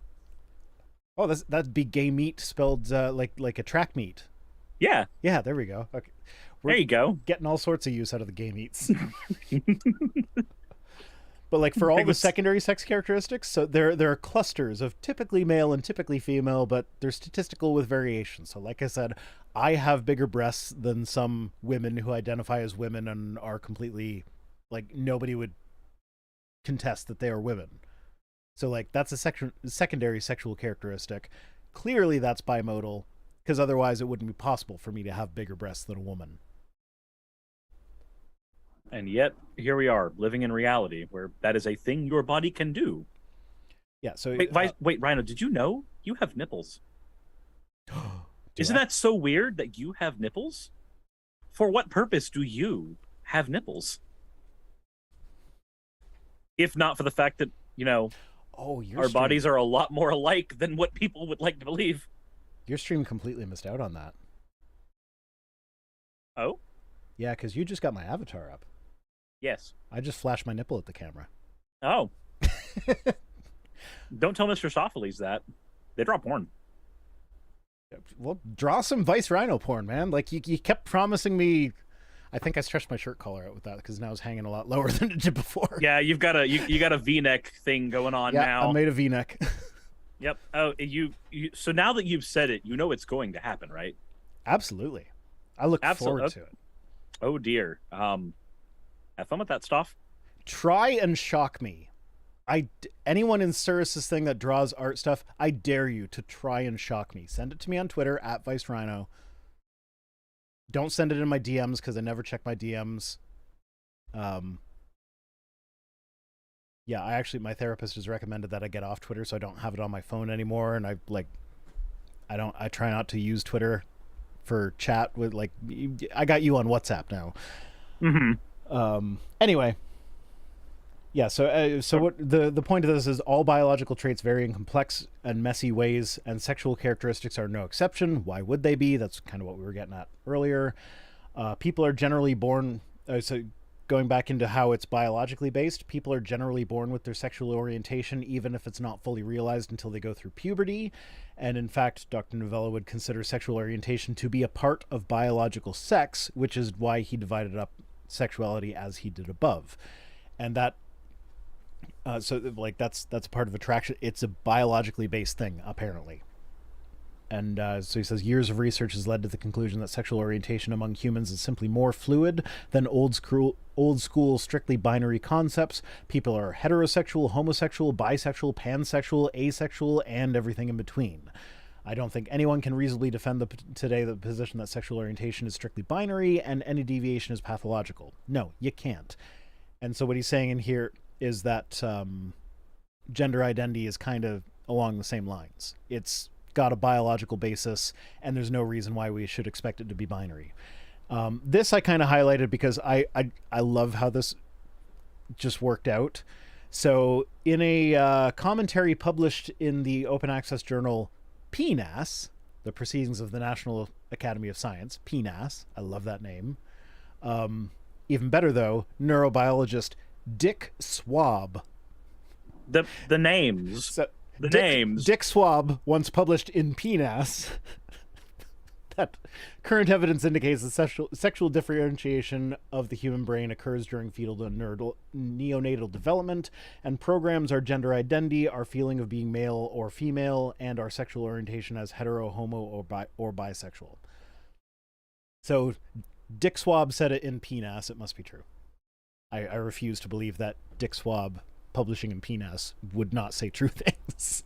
Oh, that'd be gay meat spelled like a track meet. Yeah. Yeah. There we go. Okay. There you go. Getting all sorts of use out of the gay meats. But like for all the secondary sex characteristics, so there are clusters of typically male and typically female, but they're statistical with variation. So like I said, I have bigger breasts than some women who identify as women and are completely like nobody would contest that they are women. So like that's a secondary sexual characteristic. Clearly that's bimodal, because otherwise it wouldn't be possible for me to have bigger breasts than a woman. And yet, here we are, living in reality, where that is a thing your body can do. Yeah, so... Wait, Rhino, did you know you have nipples? Isn't that so weird that you have nipples? For what purpose do you have nipples? If not for the fact that, our bodies are a lot more alike than what people would like to believe. Your stream completely missed out on that. Oh? Yeah, because you just got my avatar up. Yes. I just flashed my nipple at the camera. Oh. Don't tell Mr. Sophiles that. They draw porn. Well, draw some Vice Rhino porn, man. Like, you kept promising me... I think I stretched my shirt collar out with that, because now it's hanging a lot lower than it did before. Yeah, you've got a V-neck thing going on now. Yeah, I made a V-neck. Yep. Oh, so now that you've said it, you know it's going to happen, right? Absolutely. I look forward to it. Oh, dear. Have fun with that stuff. Try and shock me. Anyone in Cirrus's thing that draws art stuff, I dare you to try and shock me. Send it to me on Twitter at ViceRhino. Don't send it in my DMs, because I never check my DMs. Yeah, my therapist has recommended that I get off Twitter so I don't have it on my phone anymore, and I try not to use Twitter for chat with, like, I got you on WhatsApp now. Mm-hmm. Anyway. Yeah, so what the point of this is, all biological traits vary in complex and messy ways, and sexual characteristics are no exception. Why would they be? That's kind of what we were getting at earlier. People are generally born... so going back into how it's biologically based, people are generally born with their sexual orientation, even if it's not fully realized until they go through puberty. And in fact, Dr. Novella would consider sexual orientation to be a part of biological sex, which is why he divided up sexuality as he did above. And that... so like that's a part of attraction. It's a biologically based thing, apparently. And so he says years of research has led to the conclusion that sexual orientation among humans is simply more fluid than old school strictly binary concepts. People are heterosexual, homosexual, bisexual, pansexual, asexual, and everything in between. I don't think anyone can reasonably defend today the position that sexual orientation is strictly binary and any deviation is pathological. No, you can't. And so what he's saying in here is that gender identity is kind of along the same lines. It's got a biological basis, and there's no reason why we should expect it to be binary. This I kind of highlighted because I love how this just worked out. So in a commentary published in the open access journal PNAS, the Proceedings of the National Academy of Science, PNAS, I love that name. Even better though, neurobiologist Dick Swab. The names. Names. Dick Swab once published in PNAS that current evidence indicates that sexual differentiation of the human brain occurs during fetal to neonatal development, and programs our gender identity, our feeling of being male or female, and our sexual orientation as hetero, homo, or bisexual. So Dick Swab said it in PNAS. It must be true. I refuse to believe that Dick Swab publishing in PNAS would not say true things.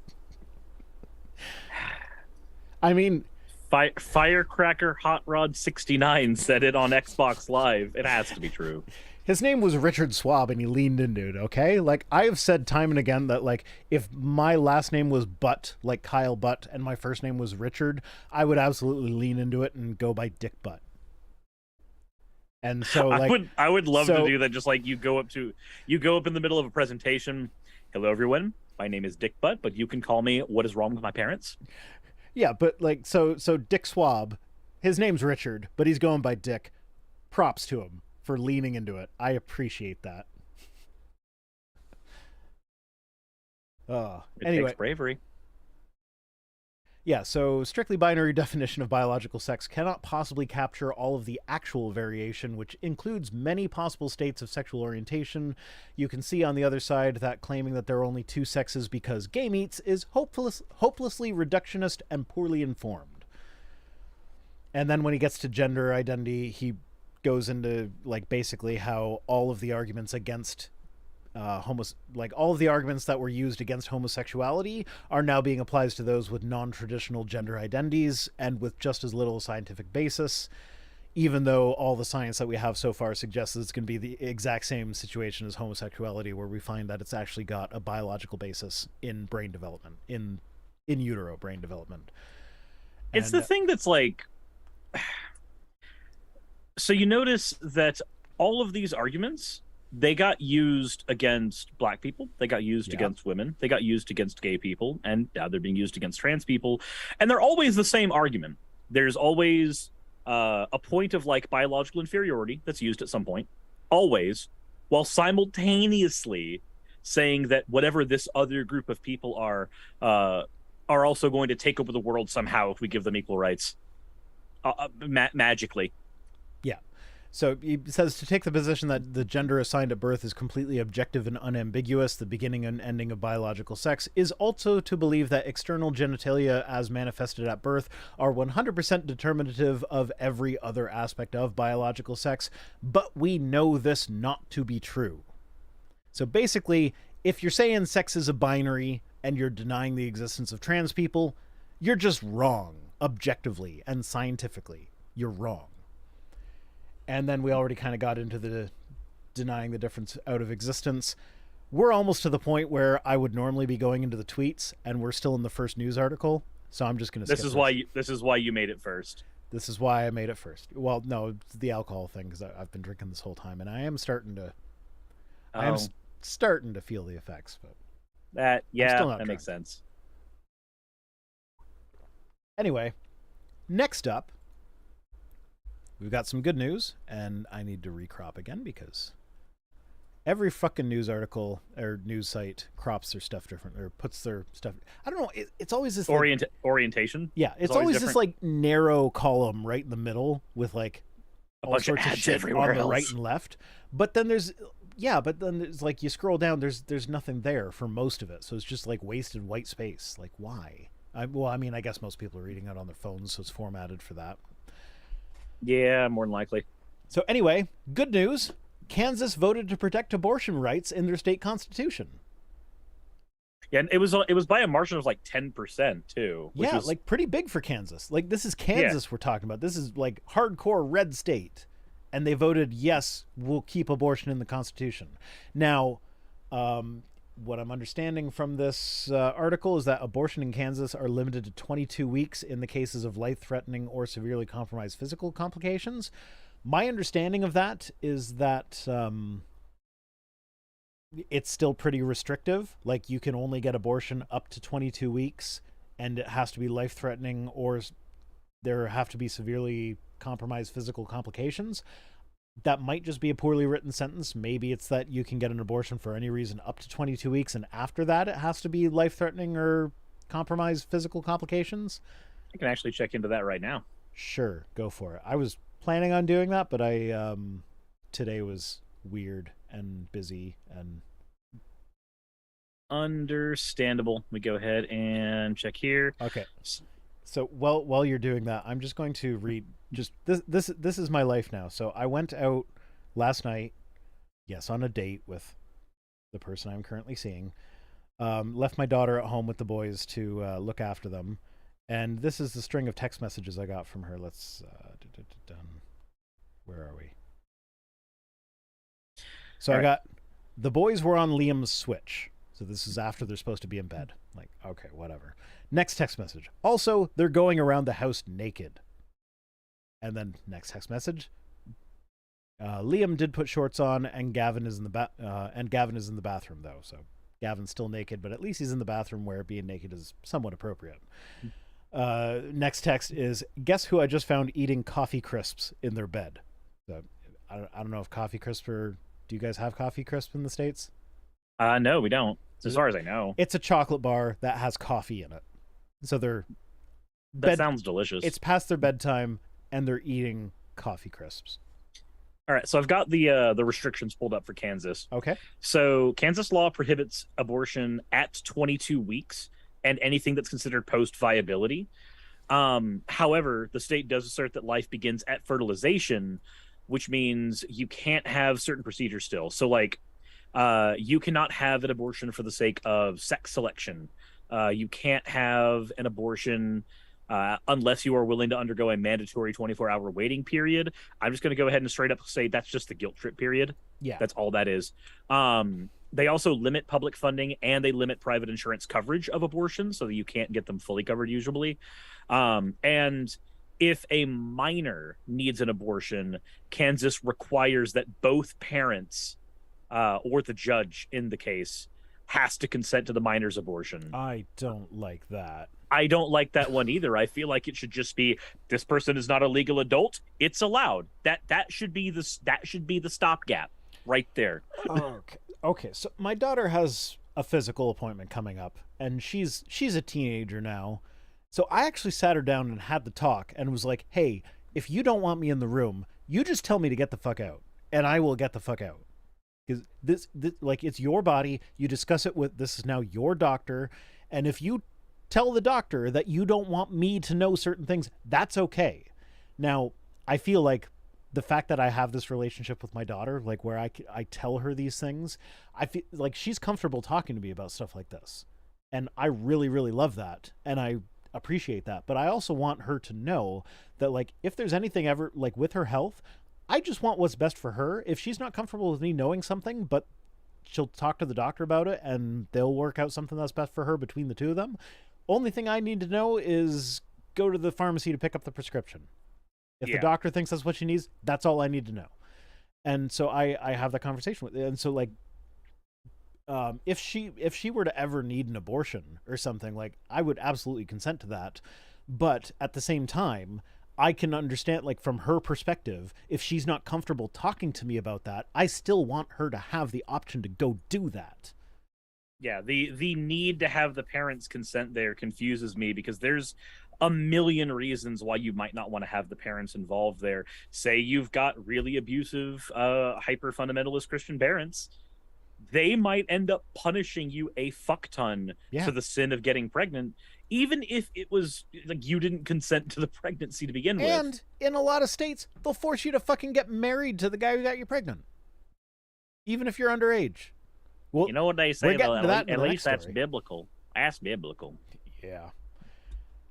I mean, Firecracker Hot Rod 69 said it on Xbox Live. It has to be true. his name was Richard Swab and he leaned into it, okay? Like, I have said time and again that, like, if my last name was Butt, like Kyle Butt, and my first name was Richard, I would absolutely lean into it and go by Dick Butt. And so, like, I would love to do that. Just like you go up in the middle of a presentation. Hello, everyone. My name is Dick Butt, but you can call me What Is Wrong with My Parents? Yeah, but like, so Dick Swab, his name's Richard, but he's going by Dick. Props to him for leaning into it. I appreciate that. It Anyway, takes bravery. yeah, so strictly binary definition of biological sex cannot possibly capture all of the actual variation, which includes many possible states of sexual orientation. You can see on the other side that claiming that there are only two sexes because gay meets is hopelessly reductionist and poorly informed. And then when he gets to gender identity, he goes into, like, basically how all of the arguments against all of the arguments that were used against homosexuality are now being applied to those with non-traditional gender identities and with just as little scientific basis, even though all the science that we have so far suggests that it's going to be the exact same situation as homosexuality, where we find that it's actually got a biological basis in brain development, in utero brain development. It's the thing that's like, so you notice that all of these arguments, they got used against black people, they got used against women, they got used against gay people, and now they're being used against trans people. And they're always the same argument. There's always a point of, like, biological inferiority that's used at some point, always, while simultaneously saying that whatever this other group of people are also going to take over the world somehow if we give them equal rights, magically. Yeah. So he says to take the position that the gender assigned at birth is completely objective and unambiguous, the beginning and ending of biological sex, is also to believe that external genitalia as manifested at birth are 100% determinative of every other aspect of biological sex, but we know this not to be true. So basically, if you're saying sex is a binary and you're denying the existence of trans people, you're just wrong, objectively and scientifically. You're wrong. And then we already kind of got into the denying the difference out of existence. We're almost to the point where I would normally be going into the tweets, and we're still in the first news article. So I'm just going to. This is why you made it first. This is why I made it first. Well, no, it's the alcohol thing, because I've been drinking this whole time, and I am starting to. I am starting to feel the effects, but that makes sense. Anyway, next up, we've got some good news, and I need to recrop again because every fucking news article or news site crops their stuff different or puts their stuff. I don't know. It's always this orientation. Yeah, it's always this like narrow column right in the middle with like all sorts of shit on the right and left. But then there's like you scroll down, there's nothing there for most of it, so it's just like wasted white space. Like, why? I mean, I guess most people are reading it on their phones, so it's formatted for that. Yeah, more than likely. So anyway, good news. Kansas voted to protect abortion rights in their state constitution. Yeah, and it was by a margin of like 10% too. Yeah, was... like pretty big for Kansas. Like, this is Kansas we're talking about. This is like hardcore red state. And they voted, yes, we'll keep abortion in the Constitution. Now, what I'm understanding from this article is that abortion in Kansas are limited to 22 weeks in the cases of life-threatening or severely compromised physical complications. My understanding of that is that it's still pretty restrictive. Like, you can only get abortion up to 22 weeks, and it has to be life-threatening or there have to be severely compromised physical complications. That might just be a poorly written sentence. Maybe it's that you can get an abortion for any reason up to 22 weeks, and after that it has to be life-threatening or compromised physical complications. I can actually check into that right now. Sure, go for it. I was planning on doing that, but I today was weird and busy and understandable. We go ahead and check here. Okay. So while you're doing that, I'm just going to read just this is my life now. So I went out last night, yes, on a date with the person I'm currently seeing. Left my daughter at home with the boys to look after them, and this is the string of text messages I got from her. Let's done. Where are we? So I got the boys were on Liam's Switch. So this is after they're supposed to be in bed. Like, okay, whatever. Next text message. Also, they're going around the house naked. And then next text message. Liam did put shorts on, and Gavin is in the bathroom though. So Gavin's still naked, but at least he's in the bathroom where being naked is somewhat appropriate. Next text is, guess who I just found eating coffee crisps in their bed. So I don't know if coffee crisps are. Do you guys have coffee crisp in the States? No, we don't. As far as I know. It's a chocolate bar that has coffee in it. So that sounds delicious. It's past their bedtime and they're eating coffee crisps. All right, so I've got the restrictions pulled up for Kansas. Okay. So Kansas law prohibits abortion at 22 weeks and anything that's considered post-viability. However, the state does assert that life begins at fertilization, which means you can't have certain procedures still. So like you cannot have an abortion for the sake of sex selection. You can't have an abortion unless you are willing to undergo a mandatory 24-hour waiting period. I'm just going to go ahead and straight up say that's just the guilt trip period. Yeah. That's all that is. They also limit public funding and they limit private insurance coverage of abortions so that you can't get them fully covered usually. And if a minor needs an abortion, Kansas requires that both parents or the judge in the case has to consent to the minor's abortion. I don't like that. I don't like that one either. I feel like it should just be, this person is not a legal adult. It's allowed. That should be the stopgap right there. Okay. So my daughter has a physical appointment coming up, and she's a teenager now. So I actually sat her down and had the talk and was like, "Hey, if you don't want me in the room, you just tell me to get the fuck out, and I will get the fuck out." Because this like, it's your body. You discuss it with, this is now your doctor, and if you tell the doctor that you don't want me to know certain things, that's okay. Now, I feel like the fact that I have this relationship with my daughter, like where I tell her these things, I feel like she's comfortable talking to me about stuff like this. And I really, really love that. And I appreciate that. But I also want her to know that, like, if there's anything ever, like, with her health, I just want what's best for her. If she's not comfortable with me knowing something, but she'll talk to the doctor about it and they'll work out something that's best for her between the two of them. Only thing I need to know is go to the pharmacy to pick up the prescription. If the doctor thinks that's what she needs, that's all I need to know. And so I have that conversation with, and so, like, if she were to ever need an abortion or something, like, I would absolutely consent to that. But at the same time, I can understand, like, from her perspective, if she's not comfortable talking to me about that, I still want her to have the option to go do that. Yeah, the need to have the parents' consent there confuses me, because there's a million reasons why you might not want to have the parents involved there. Say you've got really abusive, hyper fundamentalist Christian parents. They might end up punishing you a fuck ton for the sin of getting pregnant, even if it was like you didn't consent to the pregnancy to begin with. And in a lot of states, they'll force you to fucking get married to the guy who got you pregnant, even if you're underage. Well, you know what they say, though, at least that's story. biblical. That's biblical.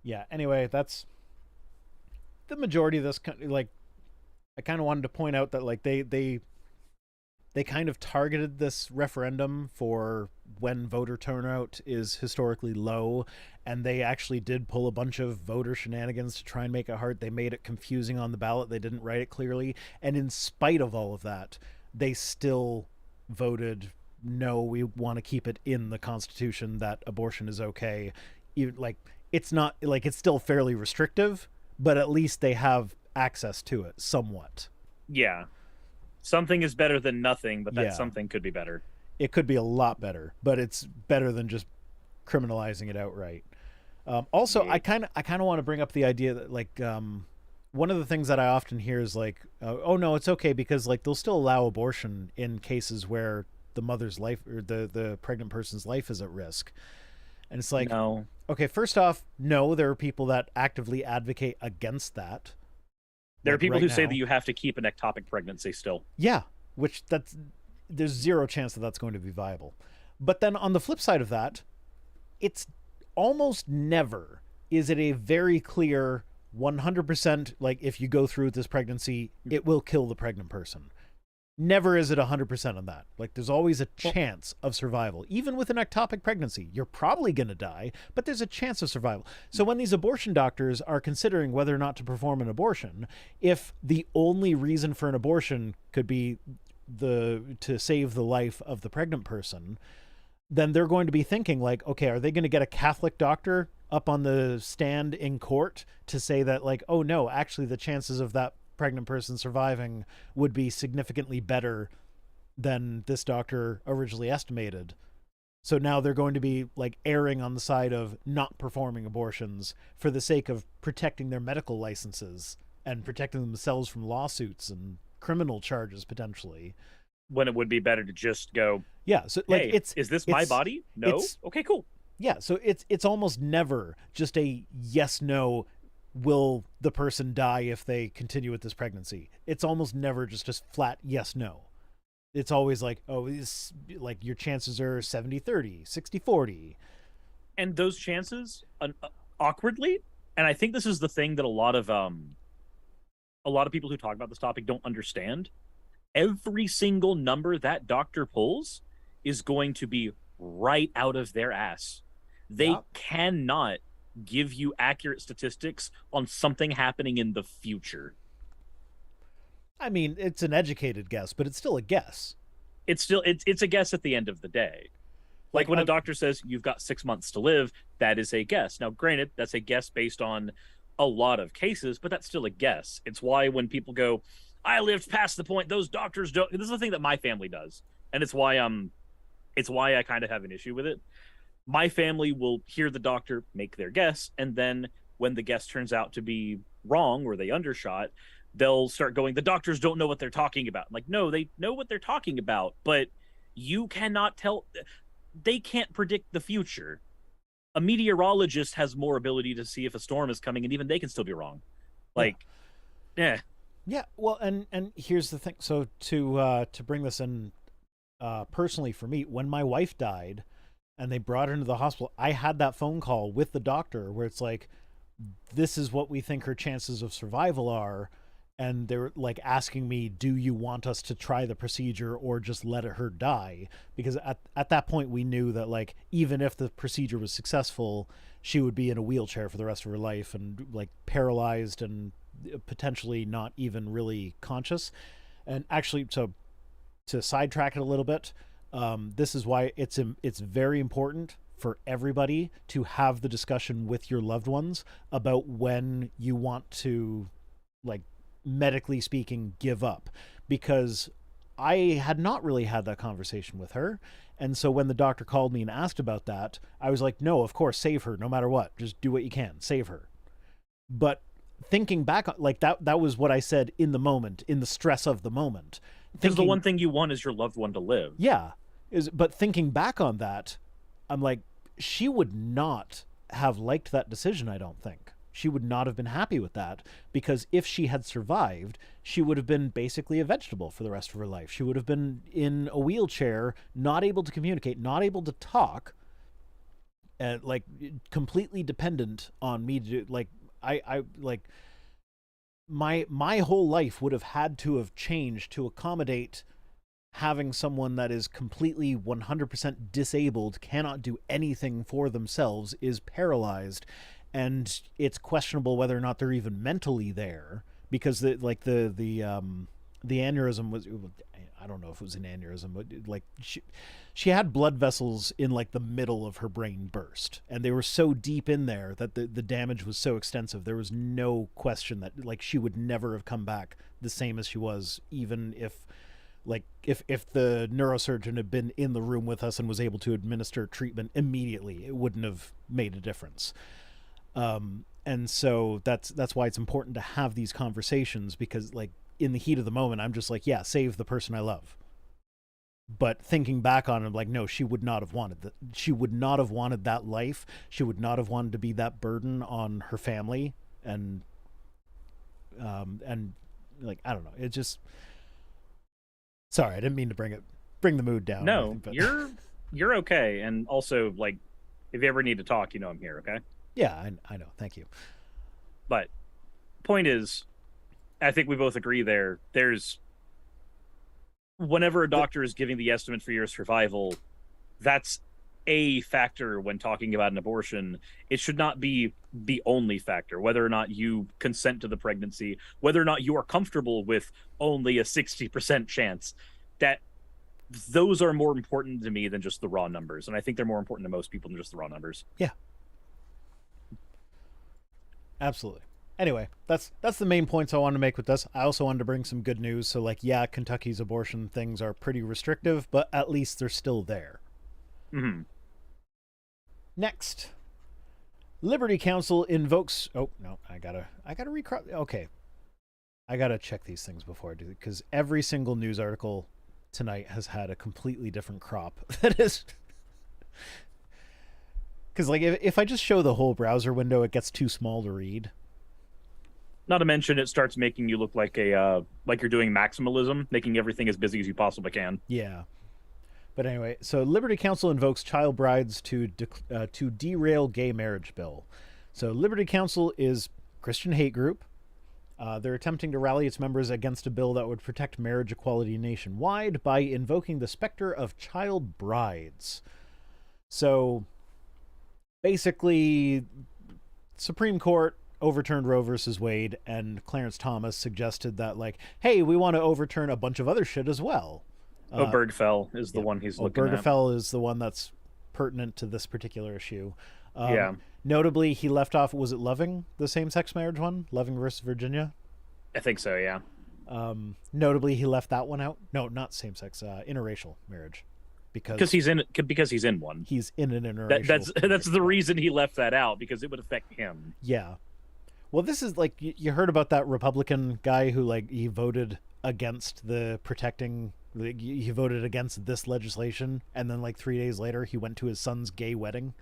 Yeah. Anyway, that's the majority of this. Like, I kind of wanted to point out that, like, they kind of targeted this referendum for when voter turnout is historically low, and they actually did pull a bunch of voter shenanigans to try and make it hard. They made it confusing on the ballot. They didn't write it clearly, and in spite of all of that, they still voted no. We want to keep it in the Constitution that abortion is okay. Even, like, it's not, like, it's still fairly restrictive, but at least they have access to it somewhat. Yeah. Something is better than nothing, but that something could be better. It could be a lot better, but it's better than just criminalizing it outright. Also, I kind of want to bring up the idea that, like, one of the things that I often hear is, like, oh no, it's okay because, like, they'll still allow abortion in cases where the mother's life or the pregnant person's life is at risk. And it's like, No. okay, first off, no, there are people that actively advocate against that. There are Like people right who say that now. you have to keep an ectopic pregnancy still. Yeah, which that's there's zero chance that that's going to be viable. But then on the flip side of that, it's almost never is it a very clear 100% like if you go through with this pregnancy, it will kill the pregnant person. Never is it 100% on that. Like there's always a chance of survival. Even with an ectopic pregnancy, you're probably going to die, but there's a chance of survival. So when these abortion doctors are considering whether or not to perform an abortion, if the only reason for an abortion could be to save the life of the pregnant person, then they're going to be thinking like, okay, are they going to get a Catholic doctor up on the stand in court to say that like, oh no, actually the chances of that pregnant person surviving would be significantly better than this doctor originally estimated. So now they're going to be like erring on the side of not performing abortions for the sake of protecting their medical licenses and protecting themselves from lawsuits and criminal charges potentially. When it would be better to just go, Yeah, so like hey, is this my body? No. Okay, cool. Yeah, so it's almost never just a yes no, will the person die if they continue with this pregnancy. It's almost never just a flat yes no. It's always like, oh, it's like your chances are 70-30, 60-40. And those chances awkwardly, and I think this is the thing that a lot of people who talk about this topic don't understand. Every single number that doctor pulls is going to be right out of their ass. They cannot give you accurate statistics on something happening in the future. I mean, it's an educated guess, but it's still a guess. It's a guess at the end of the day. Like when a doctor says you've got 6 months to live, that is a guess. Now, granted, that's a guess based on a lot of cases, but that's still a guess. It's why when people go, I lived past the point, those doctors don't. This is the thing that my family does, and it's why I kind of have an issue with it. My family will hear the doctor make their guess, and then when the guess turns out to be wrong or they undershot, they'll start going, the doctors don't know what they're talking about. I'm like, no, they know what they're talking about, but you cannot tell. They can't predict the future. A meteorologist has more ability to see if a storm is coming, and even they can still be wrong. Like, yeah. Yeah, well, and here's the thing. So to bring this in personally for me, when my wife died and they brought her into the hospital, I had that phone call with the doctor where it's like, this is what we think her chances of survival are. And they're like asking me, do you want us to try the procedure or just let her die? Because at that point we knew that like, even if the procedure was successful, she would be in a wheelchair for the rest of her life and like paralyzed and potentially not even really conscious. And actually, so to sidetrack it a little bit, this is why it's very important for everybody to have the discussion with your loved ones about when you want to, like, medically speaking, give up. Because I had not really had that conversation with her. And so when the doctor called me and asked about that, I was like, no, of course, save her no matter what. Just do what you can, save her. But thinking back, like that was what I said in the moment, in the stress of the moment. Because the one thing you want is your loved one to live. Yeah. But thinking back on that, I'm like, she would not have liked that decision, I don't think. She would not have been happy with that, because if she had survived, she would have been basically a vegetable for the rest of her life. She would have been in a wheelchair, not able to communicate, not able to talk, and like completely dependent on me to do, like, I like my whole life would have had to have changed to accommodate having someone that is completely 100% disabled, cannot do anything for themselves, is paralyzed, and it's questionable whether or not they're even mentally there, because the aneurysm was, I don't know if it was an aneurysm, but like she had blood vessels in like the middle of her brain burst, and they were so deep in there that the damage was so extensive. There was no question that like she would never have come back the same as she was, even if like if the neurosurgeon had been in the room with us and was able to administer treatment immediately, it wouldn't have made a difference. And so that's why it's important to have these conversations, because like in the heat of the moment, I'm just like, yeah, save the person I love. But thinking back on it, like, no, she would not have wanted that. She would not have wanted that life. She would not have wanted to be that burden on her family. And like, I don't know. It just, sorry, I didn't mean to bring the mood down. No, Anything, but you're okay. And also, like, if you ever need to talk, you know I'm here. Okay. yeah, I know. Thank you. But point is, I think we both agree there. There's whenever a doctor is giving the estimate for your survival, that's a factor when talking about an abortion. It should not be the only factor. Whether or not you consent to the pregnancy, whether or not you are comfortable with only a 60% chance, that those are more important to me than just the raw numbers. And I think they're more important to most people than just the raw numbers. Yeah, absolutely. Anyway, that's the main points I wanted to make with this. I also wanted to bring some good news. So, like, yeah, Kentucky's abortion things are pretty restrictive, but at least they're still there. Mm-hmm. Next, Liberty Counsel invokes. Oh no, I gotta Okay, I gotta check these things before I do it, because every single news article tonight has had a completely different crop. That is, because like if I just show the whole browser window, it gets too small to read. Not to mention, it starts making you look like like you're doing maximalism, making everything as busy as you possibly can. Yeah. But anyway, so Liberty Counsel invokes child brides to derail gay marriage bill. So Liberty Counsel is Christian hate group. They're attempting to rally its members against a bill that would protect marriage equality nationwide by invoking the specter of child brides. So basically, Supreme Court overturned Roe versus Wade, and Clarence Thomas suggested that, like, hey, we want to overturn a bunch of other shit as well. Bergfell is the one he's looking at. Bergfell is the one that's pertinent to this particular issue. Yeah. Notably, he left off, was it Loving, the same-sex marriage one? Loving versus Virginia? I think so, yeah. Notably, he left that one out. No, not same-sex, interracial marriage. Because he's in one. He's in an interracial. That's the reason he left that out, because it would affect him. Yeah. Well, this is like, you heard about that Republican guy who, like, he voted against he voted against this legislation, and then like 3 days later he went to his son's gay wedding,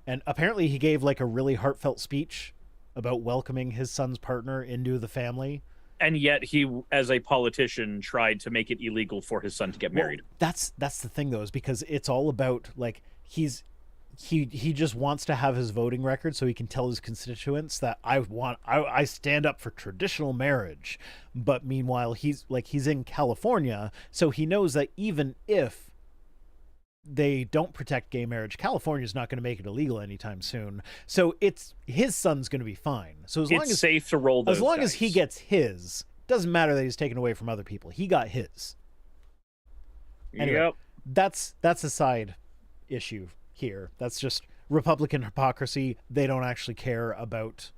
and apparently he gave like a really heartfelt speech about welcoming his son's partner into the family, and yet he, as a politician, tried to make it illegal for his son to get married. That's the thing, though, is because it's all about, like, he just wants to have his voting record so he can tell his constituents that I stand up for traditional marriage. But meanwhile, he's in California, so he knows that even if they don't protect gay marriage, California's not going to make it illegal anytime soon. So his son's going to be fine. So as long as safe to roll those as long dice. as he gets his, doesn't matter that he's taken away from other people. He got his. Anyway, yep. That's a side issue here. That's just Republican hypocrisy. They don't actually care about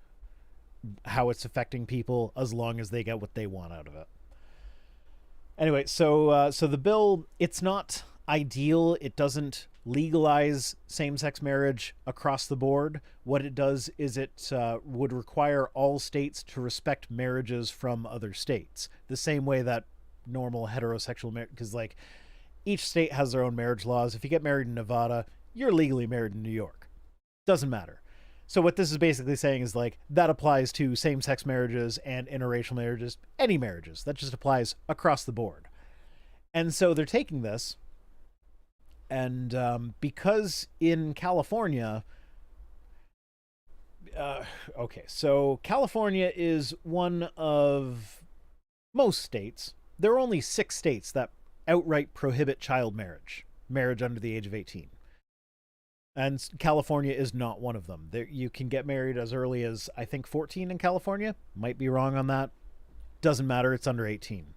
how it's affecting people as long as they get what they want out of it. Anyway, so the bill, it's not ideal. It doesn't legalize same-sex marriage across the board. What it does is it would require all states to respect marriages from other states, the same way that normal heterosexual marriage, because like each state has their own marriage laws. If you get married in Nevada, you're legally married in New York. Doesn't matter. So what this is basically saying is, like, that applies to same-sex marriages and interracial marriages, any marriages. That just applies across the board. And so they're taking this, and because in California, so California is one of most states. There are only 6 states that outright prohibit child marriage under the age of 18. And California is not one of them. You can get married as early as, I think, 14 in California. Might be wrong on that. Doesn't matter. It's under 18.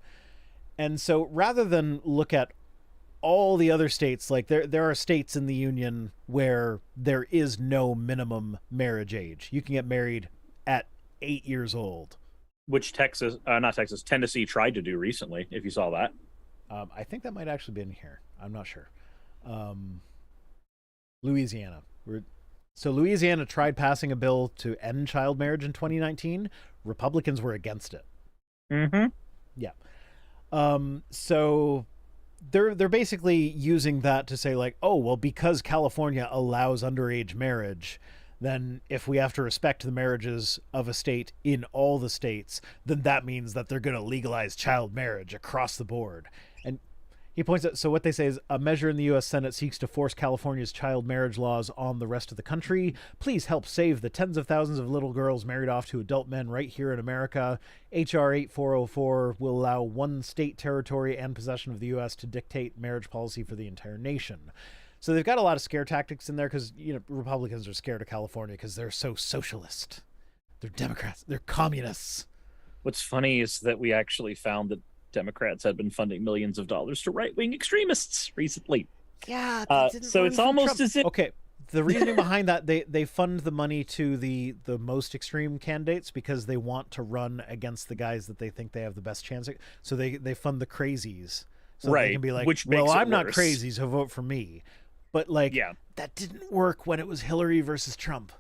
And so rather than look at all the other states, like there are states in the union where there is no minimum marriage age. You can get married at 8 years old. Which Tennessee tried to do recently, if you saw that. I think that might actually be in here. I'm not sure. Louisiana. So Louisiana tried passing a bill to end child marriage in 2019. Republicans were against it. Mm-hmm. Yeah. So they're basically using that to say like, oh well, because California allows underage marriage, then if we have to respect the marriages of a state in all the states, then that means that they're going to legalize child marriage across the board. And he points out, so what they say is a measure in the U.S. Senate seeks to force California's child marriage laws on the rest of the country. Please help save the tens of thousands of little girls married off to adult men right here in America. H.R. 8404 will allow one state, territory, and possession of the U.S. to dictate marriage policy for the entire nation. So they've got a lot of scare tactics in there because, you know, Republicans are scared of California because they're so socialist. They're Democrats. They're communists. What's funny is that we actually found that Democrats had been funding millions of dollars to right-wing extremists recently. Yeah, so it's almost Trump. as if okay. The reasoning behind that, they fund the money to the most extreme candidates because they want to run against the guys that they think they have the best chance. So they fund the crazies, so right, they can be like, which well, makes I'm not worse. crazy, so vote for me. But like, Yeah. that didn't work when it was Hillary versus Trump.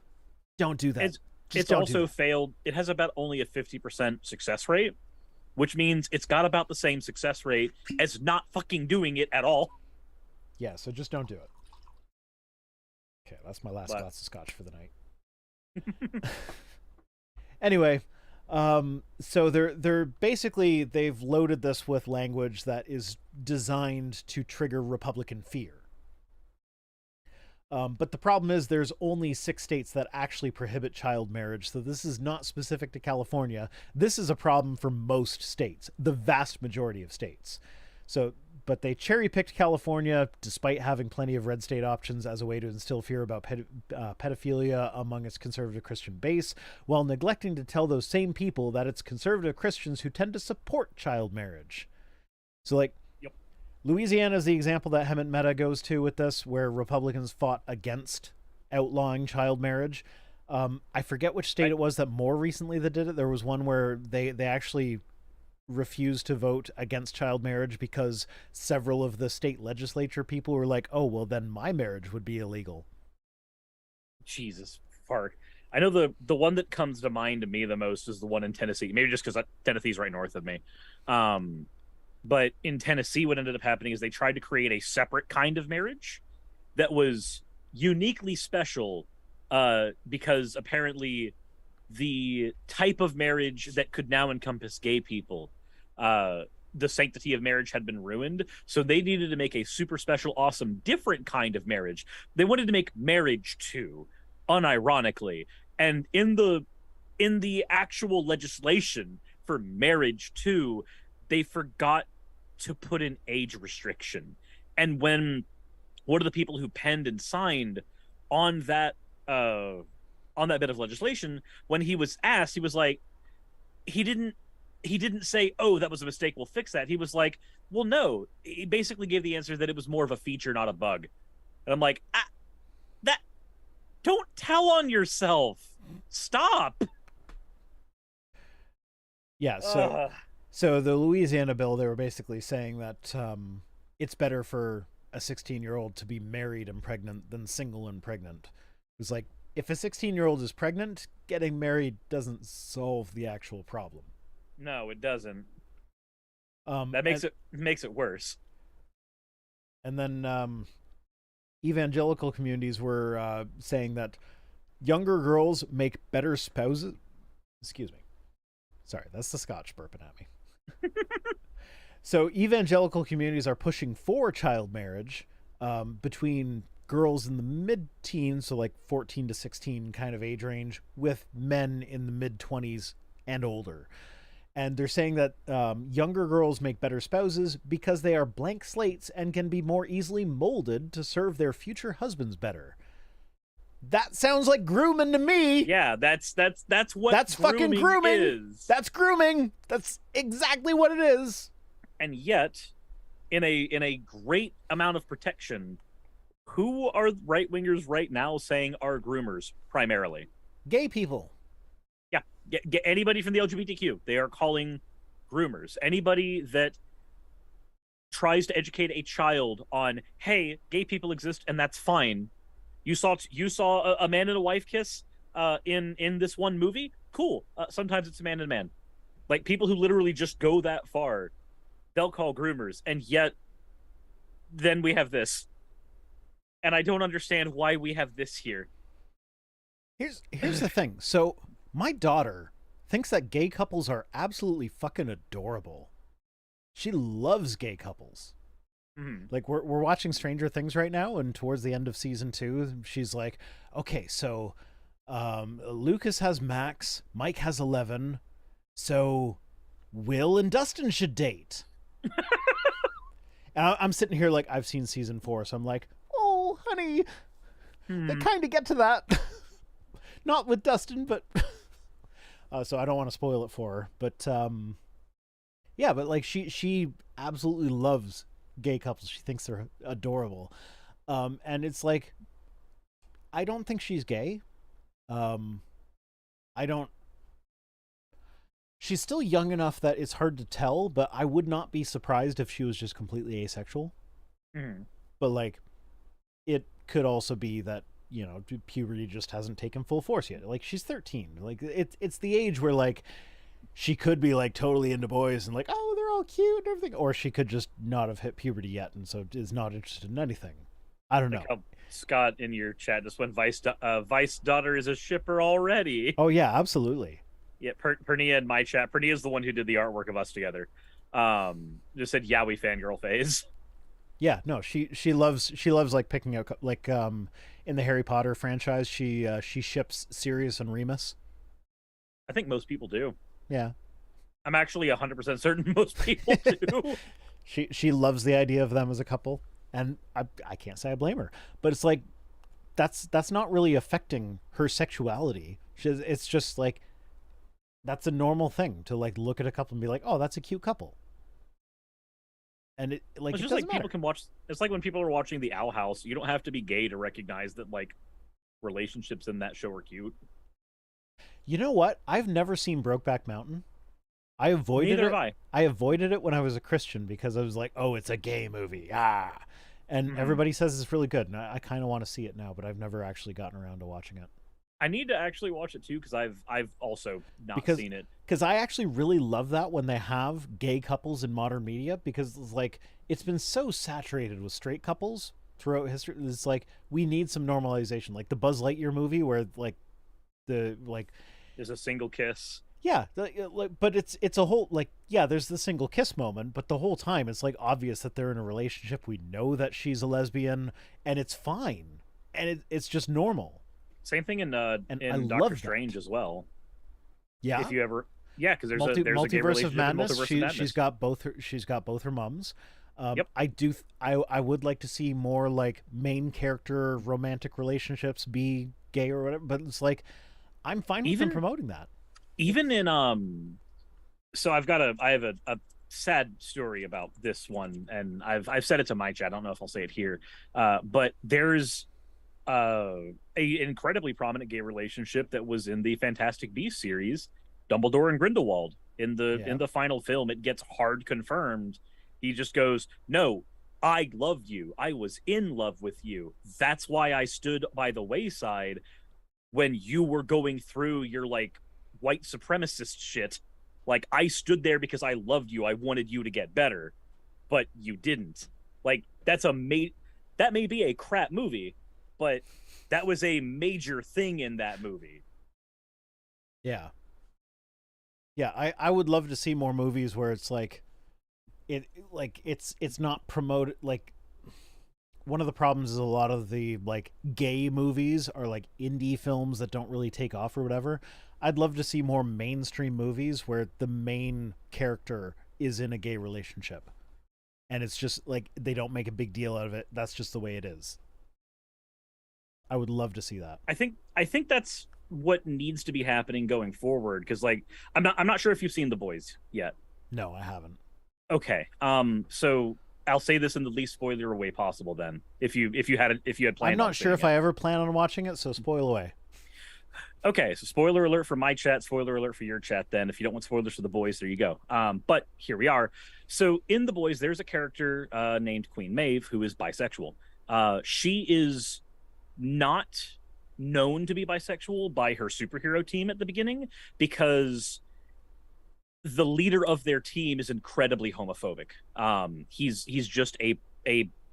Don't do that. It's also failed. It has about only a 50% success rate, which means it's got about the same success rate as not fucking doing it at all. Yeah, so just don't do it. Okay, that's my last glass of scotch for the night. Anyway, so they're basically, they've loaded this with language that is designed to trigger Republican fear. But the problem is there's only 6 states that actually prohibit child marriage, so this is not specific to California. This is a problem for most states, the vast majority of states. So, but they cherry-picked California, despite having plenty of red state options, as a way to instill fear about pedophilia among its conservative Christian base, while neglecting to tell those same people that it's conservative Christians who tend to support child marriage. So, like, Louisiana is the example that Hemant Mehta goes to with this, where Republicans fought against outlawing child marriage. I forget which state it was that more recently that did it. There was one where they actually refused to vote against child marriage because several of the state legislature people were like, oh, well, then my marriage would be illegal. Jesus, fart. I know the one that comes to mind to me the most is the one in Tennessee. Maybe just because Tennessee's right north of me. But in Tennessee, what ended up happening is they tried to create a separate kind of marriage that was uniquely special because apparently the type of marriage that could now encompass gay people, the sanctity of marriage had been ruined. So they needed to make a super special, awesome, different kind of marriage. They wanted to make marriage too, unironically. And in the actual legislation for marriage too, they forgot to put an age restriction. And when one of the people who penned and signed on that bit of legislation, when he was asked, he was like, he didn't say, oh, that was a mistake, we'll fix that. He was like, well, no. He basically gave the answer that it was more of a feature, not a bug. And I'm like, don't tell on yourself. Stop. Yeah, so the Louisiana bill, they were basically saying that it's better for a 16-year-old to be married and pregnant than single and pregnant. It was like, if a 16-year-old is pregnant, getting married doesn't solve the actual problem. No, it doesn't. That makes it worse. And then evangelical communities were saying that younger girls make better spouses. Excuse me. Sorry, that's the scotch burping at me. So evangelical communities are pushing for child marriage between girls in the mid-teens, so like 14 to 16 kind of age range, with men in the mid-20s and older. And they're saying that younger girls make better spouses because they are blank slates and can be more easily molded to serve their future husbands better. That sounds like grooming to me. Yeah, that's what that's fucking grooming is. That's grooming. That's exactly what it is. And yet, in a great amount of protection, who are right wingers right now saying are groomers primarily? Gay people. Yeah, get anybody from the LGBTQ. They are calling groomers. Anybody that tries to educate a child on, hey, gay people exist and that's fine. You saw a man and a wife kiss in this one movie. Cool. Sometimes it's a man and a man. Like, people who literally just go that far they'll call groomers, and yet then we have this, and I don't understand why we have this here. Here's the thing. So my daughter thinks that gay couples are absolutely fucking adorable. She loves gay couples. Like we're watching Stranger Things right now, and towards the end of season 2, she's like, "Okay, so Lucas has Max, Mike has 11, so Will and Dustin should date." And I'm sitting here like I've seen season 4, so I'm like, "Oh, honey, they kind of get to that." Not with Dustin, but so I don't want to spoil it for her. But yeah, but like she absolutely loves gay couples. She thinks they're adorable. And it's like, I don't think she's gay. I don't. She's still young enough that it's hard to tell, but I would not be surprised if she was just completely asexual. But like, it could also be that, you know, puberty just hasn't taken full force yet. Like, she's 13. Like, it's the age where like she could be like totally into boys and like, oh, they're all cute and everything, or she could just not have hit puberty yet and so is not interested in anything. I don't know. Scott in your chat just went, Vice daughter is a shipper already. Oh yeah, absolutely. Yeah, Pernia in my chat. Pernia is the one who did the artwork of us together. Just said, yeah, we fangirl phase. Yeah, no, she loves like picking out like in the Harry Potter franchise, she ships Sirius and Remus. I think most people do. Yeah. I'm actually 100% certain most people do. She loves the idea of them as a couple, and I can't say I blame her, but it's like that's not really affecting her sexuality. It's just like that's a normal thing to like look at a couple and be like, oh, that's a cute couple. And it like it's just like people can watch. It's like when people are watching the Owl House. You don't have to be gay to recognize that like relationships in that show are cute. You know what? I've never seen Brokeback Mountain. I avoided Neither it. have I. I avoided it when I was a Christian because I was like, oh, it's a gay movie. And everybody says it's really good, and I kind of want to see it now, but I've never actually gotten around to watching it. I need to actually watch it too because I've also not seen it. Because I actually really love that when they have gay couples in modern media, because it's like it's been so saturated with straight couples throughout history. It's like we need some normalization, like the Buzz Lightyear movie where like there's a single kiss. Yeah, but it's a whole like yeah, there's the single kiss moment, but the whole time it's like obvious that they're in a relationship. We know that she's a lesbian, and it's fine, and it's just normal. Same thing in Doctor Strange as well. Yeah, if you ever because there's Multiverse of Madness. Madness. She's got both her mums. Yep. I would like to see more like main character romantic relationships be gay or whatever, but it's like I'm fine with them promoting that. Even in so I have a sad story about this one, and I've said it to my chat. I don't know if I'll say it here, but there's a incredibly prominent gay relationship that was in the Fantastic Beasts series, Dumbledore and Grindelwald. In the final film, it gets hard confirmed. He just goes, "No, I loved you. I was in love with you. That's why I stood by the wayside when you were going through your like white supremacist shit. Like I stood there because I loved you. I wanted you to get better, but you didn't." Like that may be a crap movie, but that was a major thing in that movie. Yeah. I would love to see more movies where it's like it's not promoted. Like one of the problems is a lot of the like gay movies are like indie films that don't really take off or whatever. I'd love to see more mainstream movies where the main character is in a gay relationship, and it's just like they don't make a big deal out of it. That's just the way it is. I would love to see that. I think that's what needs to be happening going forward, because like I'm not sure if you've seen The Boys yet. No, I haven't. Okay. So I'll say this in the least spoiler way possible then. If you had planned. I'm not sure if I ever plan on watching it, so spoil away. Okay, so spoiler alert for my chat, spoiler alert for your chat then. If you don't want spoilers for The Boys, there you go. But here we are. So in The Boys, there's a character named Queen Maeve who is bisexual. She is not known to be bisexual by her superhero team at the beginning, because the leader of their team is incredibly homophobic. He's just a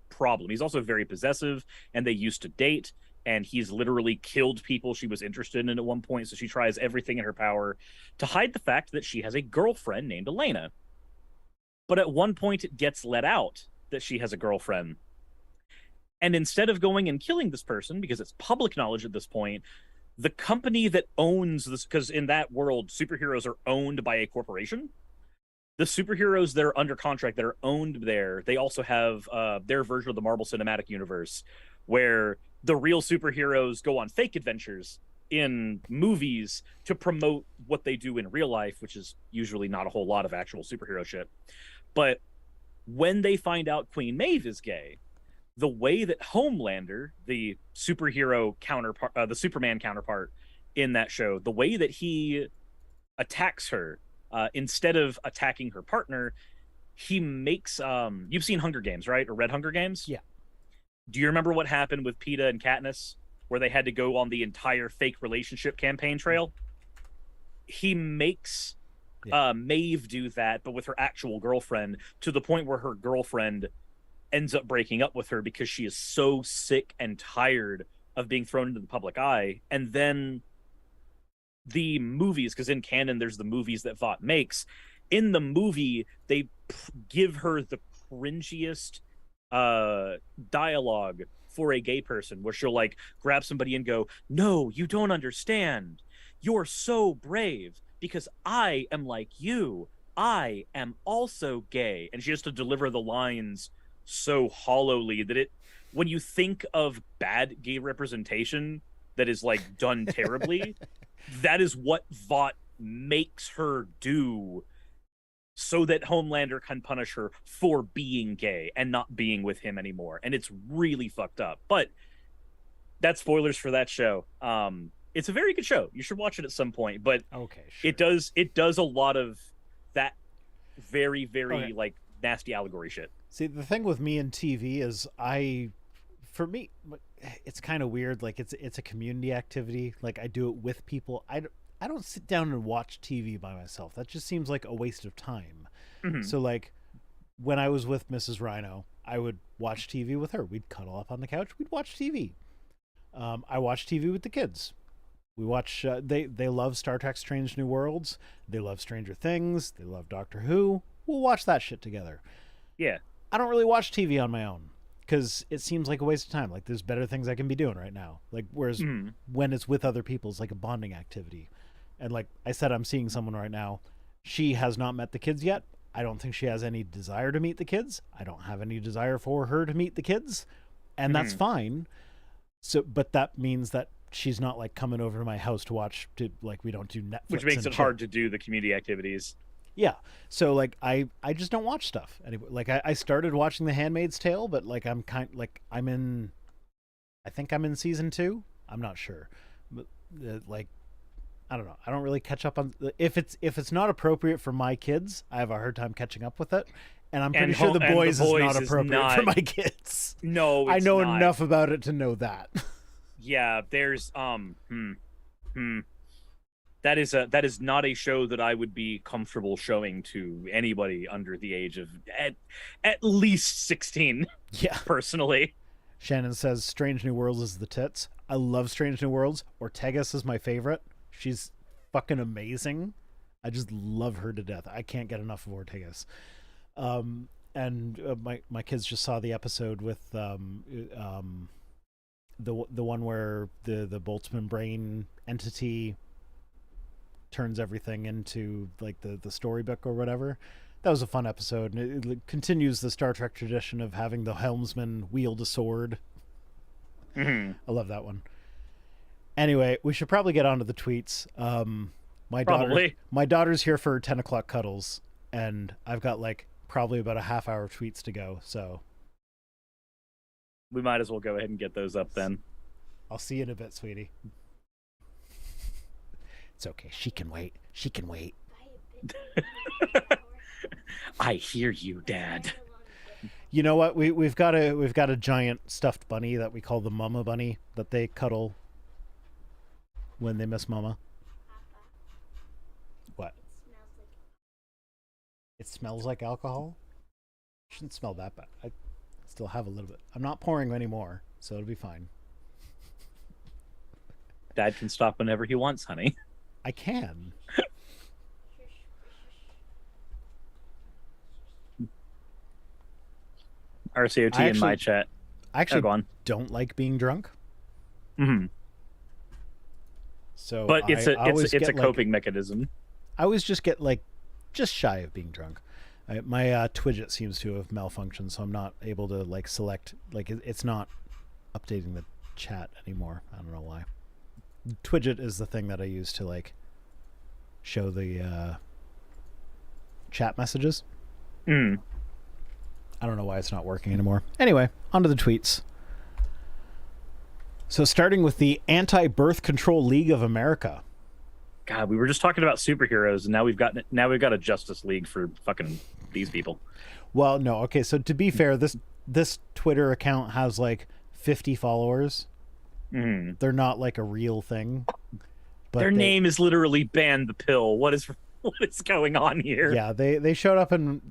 problem. He's also very possessive, and they used to date. And he's literally killed people she was interested in at one point. So she tries everything in her power to hide the fact that she has a girlfriend named Elena. But at one point, it gets let out that she has a girlfriend. And instead of going and killing this person, because it's public knowledge at this point, the company that owns this, because in that world, superheroes are owned by a corporation. The superheroes that are under contract that are owned there, they also have their version of the Marvel Cinematic Universe, where the real superheroes go on fake adventures in movies to promote what they do in real life, which is usually not a whole lot of actual superhero shit. But when they find out Queen Maeve is gay, the way that Homelander, the superhero counterpart, the Superman counterpart in that show, the way that he attacks her, instead of attacking her partner, he makes you've seen Hunger Games, right? Or read Hunger Games? Yeah. Do you remember what happened with Peeta and Katniss, where they had to go on the entire fake relationship campaign trail? He makes Maeve do that, but with her actual girlfriend, to the point where her girlfriend ends up breaking up with her because she is so sick and tired of being thrown into the public eye. And then the movies, because in canon there's the movies that Vought makes. In the movie, they give her the cringiest dialogue for a gay person, where she'll like grab somebody and go, "No, you don't understand. You're so brave because I am like you. I am also gay." And she has to deliver the lines so hollowly that it, when you think of bad gay representation that is like done terribly, that is what Vought makes her do, so that Homelander can punish her for being gay and not being with him anymore. And it's really fucked up. But that's spoilers for that show. It's a very good show. You should watch it at some point. But okay, sure. It does a lot of that very, very like nasty allegory shit. See, the thing with me and TV is for me, it's kind of weird. Like it's a community activity. Like I do it with people. I don't sit down and watch TV by myself. That just seems like a waste of time. Mm-hmm. So like when I was with Mrs. Rhino, I would watch TV with her. We'd cuddle up on the couch. We'd watch TV. I watch TV with the kids. We watch. They love Star Trek: Strange New Worlds. They love Stranger Things. They love Doctor Who. We'll watch that shit together. Yeah. I don't really watch TV on my own because it seems like a waste of time. Like there's better things I can be doing right now. Like whereas when it's with other people, it's like a bonding activity. And like I said, I'm seeing someone right now. She has not met the kids yet. I don't think she has any desire to meet the kids. I don't have any desire for her to meet the kids. And that's fine. So, but that means that she's not like coming over to my house to watch, like we don't do Netflix. Which makes it hard to do the community activities. Yeah. So like I just don't watch stuff anyway. Like I started watching The Handmaid's Tale, but like I think I'm in season 2. I'm not sure. But like I don't know. I don't really catch up on if it's not appropriate for my kids, I have a hard time catching up with it. And I'm pretty sure The Boys is not appropriate for my kids. No, I know enough about it to know that. Yeah, there's that is not a show that I would be comfortable showing to anybody under the age of at least 16. Yeah. Personally. Shannon says Strange New Worlds is the tits. I love Strange New Worlds. Ortegas is my favorite. She's fucking amazing. I just love her to death. I can't get enough of Ortegas. And my kids just saw the episode with the one where the Boltzmann brain entity turns everything into like the storybook or whatever. That was a fun episode, and it continues the Star Trek tradition of having the helmsman wield a sword. I love that one. Anyway, we should probably get on to the tweets. My daughter's here for 10 o'clock cuddles, and I've got like probably about a half hour of tweets to go, so we might as well go ahead and get those up then. I'll see you in a bit, sweetie. It's okay. She can wait. She can wait. I hear you, Dad. You know what? We've got a giant stuffed bunny that we call the Mama Bunny that they cuddle when they miss Mama. It smells like alcohol. Shouldn't smell that bad. I still have a little bit. I'm not pouring anymore, so it'll be fine. Dad can stop whenever he wants, honey. I can. RCOT in my chat. I actually go on. don't like being drunk. Mm-hmm. So, but it's a coping like, mechanism. I always just get like just shy of being drunk. My Twidget seems to have malfunctioned, so I'm not able to like select. Like it's not updating the chat anymore. I don't know why. Twidget is the thing that I use to like show the chat messages. Mm. I don't know why it's not working anymore. Anyway, onto the tweets. So starting with the Anti-Birth Control League of America. God, we were just talking about superheroes, and now we've got a Justice League for fucking these people. Well, no, okay. So to be fair, this Twitter account has like 50 followers. Mm. They're not like a real thing. But their name is literally Ban the Pill. What is going on here? Yeah, they showed up in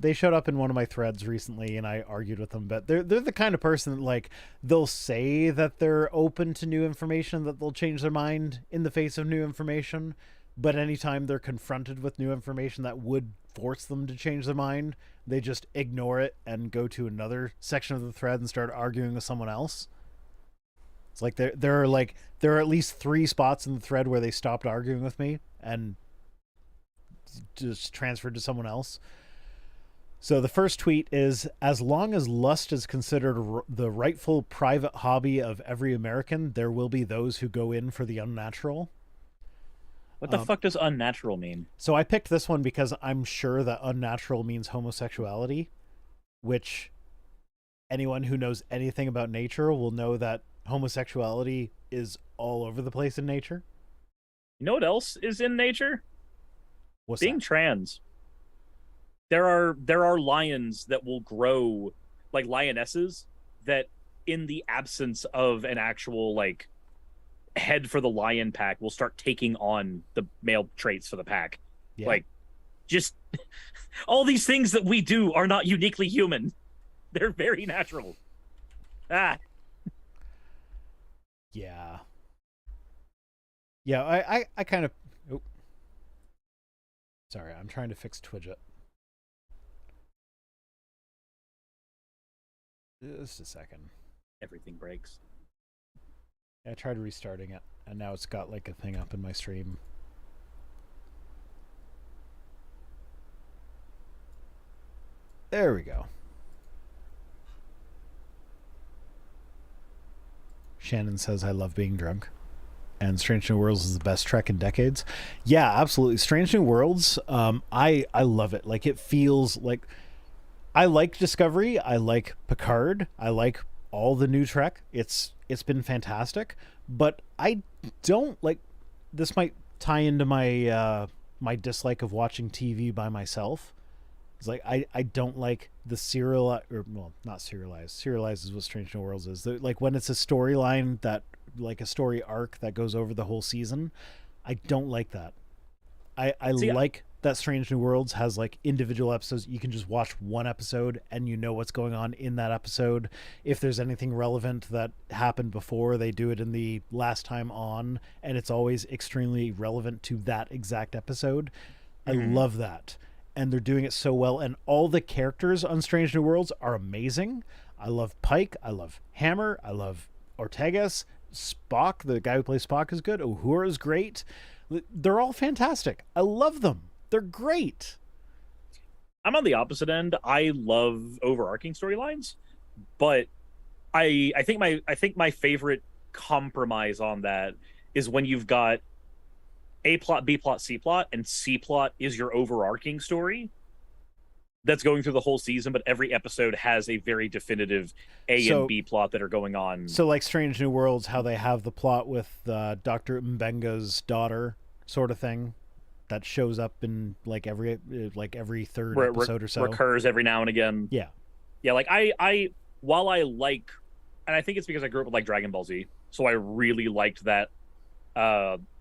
one of my threads recently, and I argued with them. But they're the kind of person that like they'll say that they're open to new information, that they'll change their mind in the face of new information. But anytime they're confronted with new information that would force them to change their mind, they just ignore it and go to another section of the thread and start arguing with someone else. It's like there are at least 3 spots in the thread where they stopped arguing with me and just transferred to someone else. So the first tweet is, as long as lust is considered the rightful private hobby of every American, there will be those who go in for the unnatural. What the fuck does unnatural mean? So I picked this one because I'm sure that unnatural means homosexuality, which anyone who knows anything about nature will know that homosexuality is all over the place in nature. You know what else is in nature? What's being that? Trans. There are lions that will grow, like lionesses, that in the absence of an actual like head for the lion pack will start taking on the male traits for the pack. Yeah. Like, just all these things that we do are not uniquely human. They're very natural. Yeah. I kind of sorry, I'm trying to fix Twidget. Just a second. Everything breaks. I tried restarting it, and now it's got like a thing up in my stream. There we go. Shannon says, I love being drunk. And Strange New Worlds is the best Trek in decades. Yeah, absolutely. Strange New Worlds, I love it. Like, it feels like... I like Discovery. I like Picard. I like all the new Trek. It's been fantastic. But I don't like... This might tie into my my dislike of watching TV by myself. It's like, I don't like the not serialized. Serialized is what Strange New Worlds is. Like, when it's a storyline that... like a story arc that goes over the whole season, I don't like that. I like that Strange New Worlds has like individual episodes. You can just watch one episode and you know what's going on in that episode. If there's anything relevant that happened before, they do it in the last time on, and it's always extremely relevant to that exact episode. Mm-hmm. I love that. And they're doing it so well, and all the characters on Strange New Worlds are amazing. I love Pike, I love Hammer, I love Ortegas. Spock, the guy who plays Spock, is good. Uhura is great. They're all fantastic. I love them. They're great. I'm on the opposite end. I love overarching storylines, but I think my favorite compromise on that is when you've got A plot, B plot, C plot, and C plot is your overarching story that's going through the whole season, but every episode has a very definitive and B plot that are going on. So like Strange New Worlds, how they have the plot with Dr. Mbenga's daughter sort of thing that shows up in like every third episode or so. Recurs every now and again. Yeah. Yeah, like I while I like, and I think it's because I grew up with like Dragon Ball Z, so I really liked that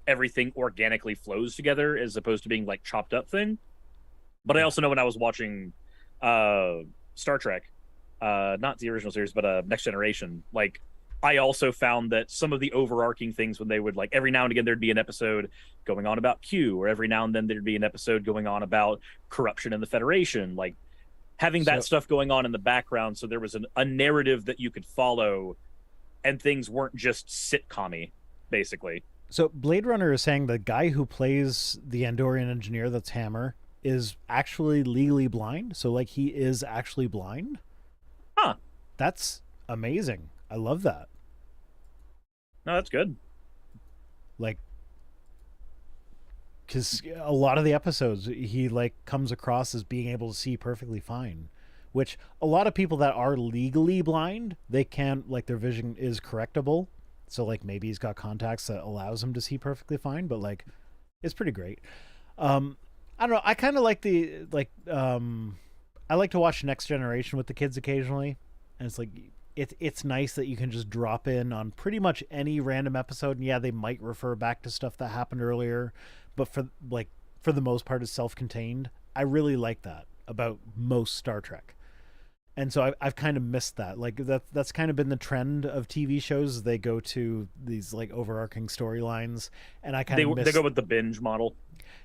everything organically flows together as opposed to being like chopped up thing. But I Yeah. also know when I was watching Star Trek, not the original series, but Next Generation, like I also found that some of the overarching things when they would like every now and again there'd be an episode going on about Q, or every now and then there'd be an episode going on about corruption in the Federation, like having that So stuff going on in the background, so there was a narrative that you could follow, and things weren't just sitcom-y, basically. so Blade Runner is saying the guy who plays the Andorian engineer that's Hammer is actually legally blind. So like he is actually blind. Huh? That's amazing. I love that. No, that's good. Like because a lot of the episodes he like comes across as being able to see perfectly fine, which a lot of people that are legally blind, they can't, like their vision is correctable, so like maybe he's got contacts that allows him to see perfectly fine, but like it's pretty great. um I don't know, I kind of like the like I like to watch Next Generation with the kids occasionally, and it's like it's nice that you can just drop in on pretty much any random episode, and yeah, they might refer back to stuff that happened earlier, but for the most part, it's self-contained. I really like that about most Star Trek, and so I've kind of missed that. Like that's kind of been the trend of TV shows. They go to these like overarching storylines, and I kind of They miss. go with the binge model.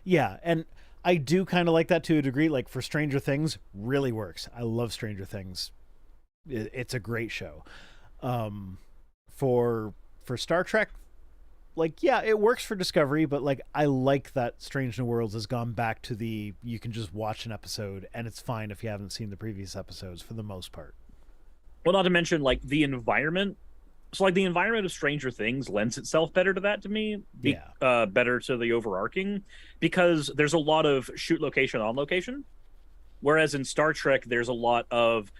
Yeah, and I do kind of like that to a degree. Like for Stranger Things, really works. I love Stranger Things. It's a great show. Um, for Star Trek, like yeah, it works for Discovery, but like I like that Strange New Worlds has gone back to the you can just watch an episode and it's fine if you haven't seen the previous episodes for the most part. Well, not to mention like the environment. So like the environment of Stranger Things lends itself better to that to me, Yeah. better to the overarching, because there's a lot of shoot location on location, whereas in Star Trek there's a lot of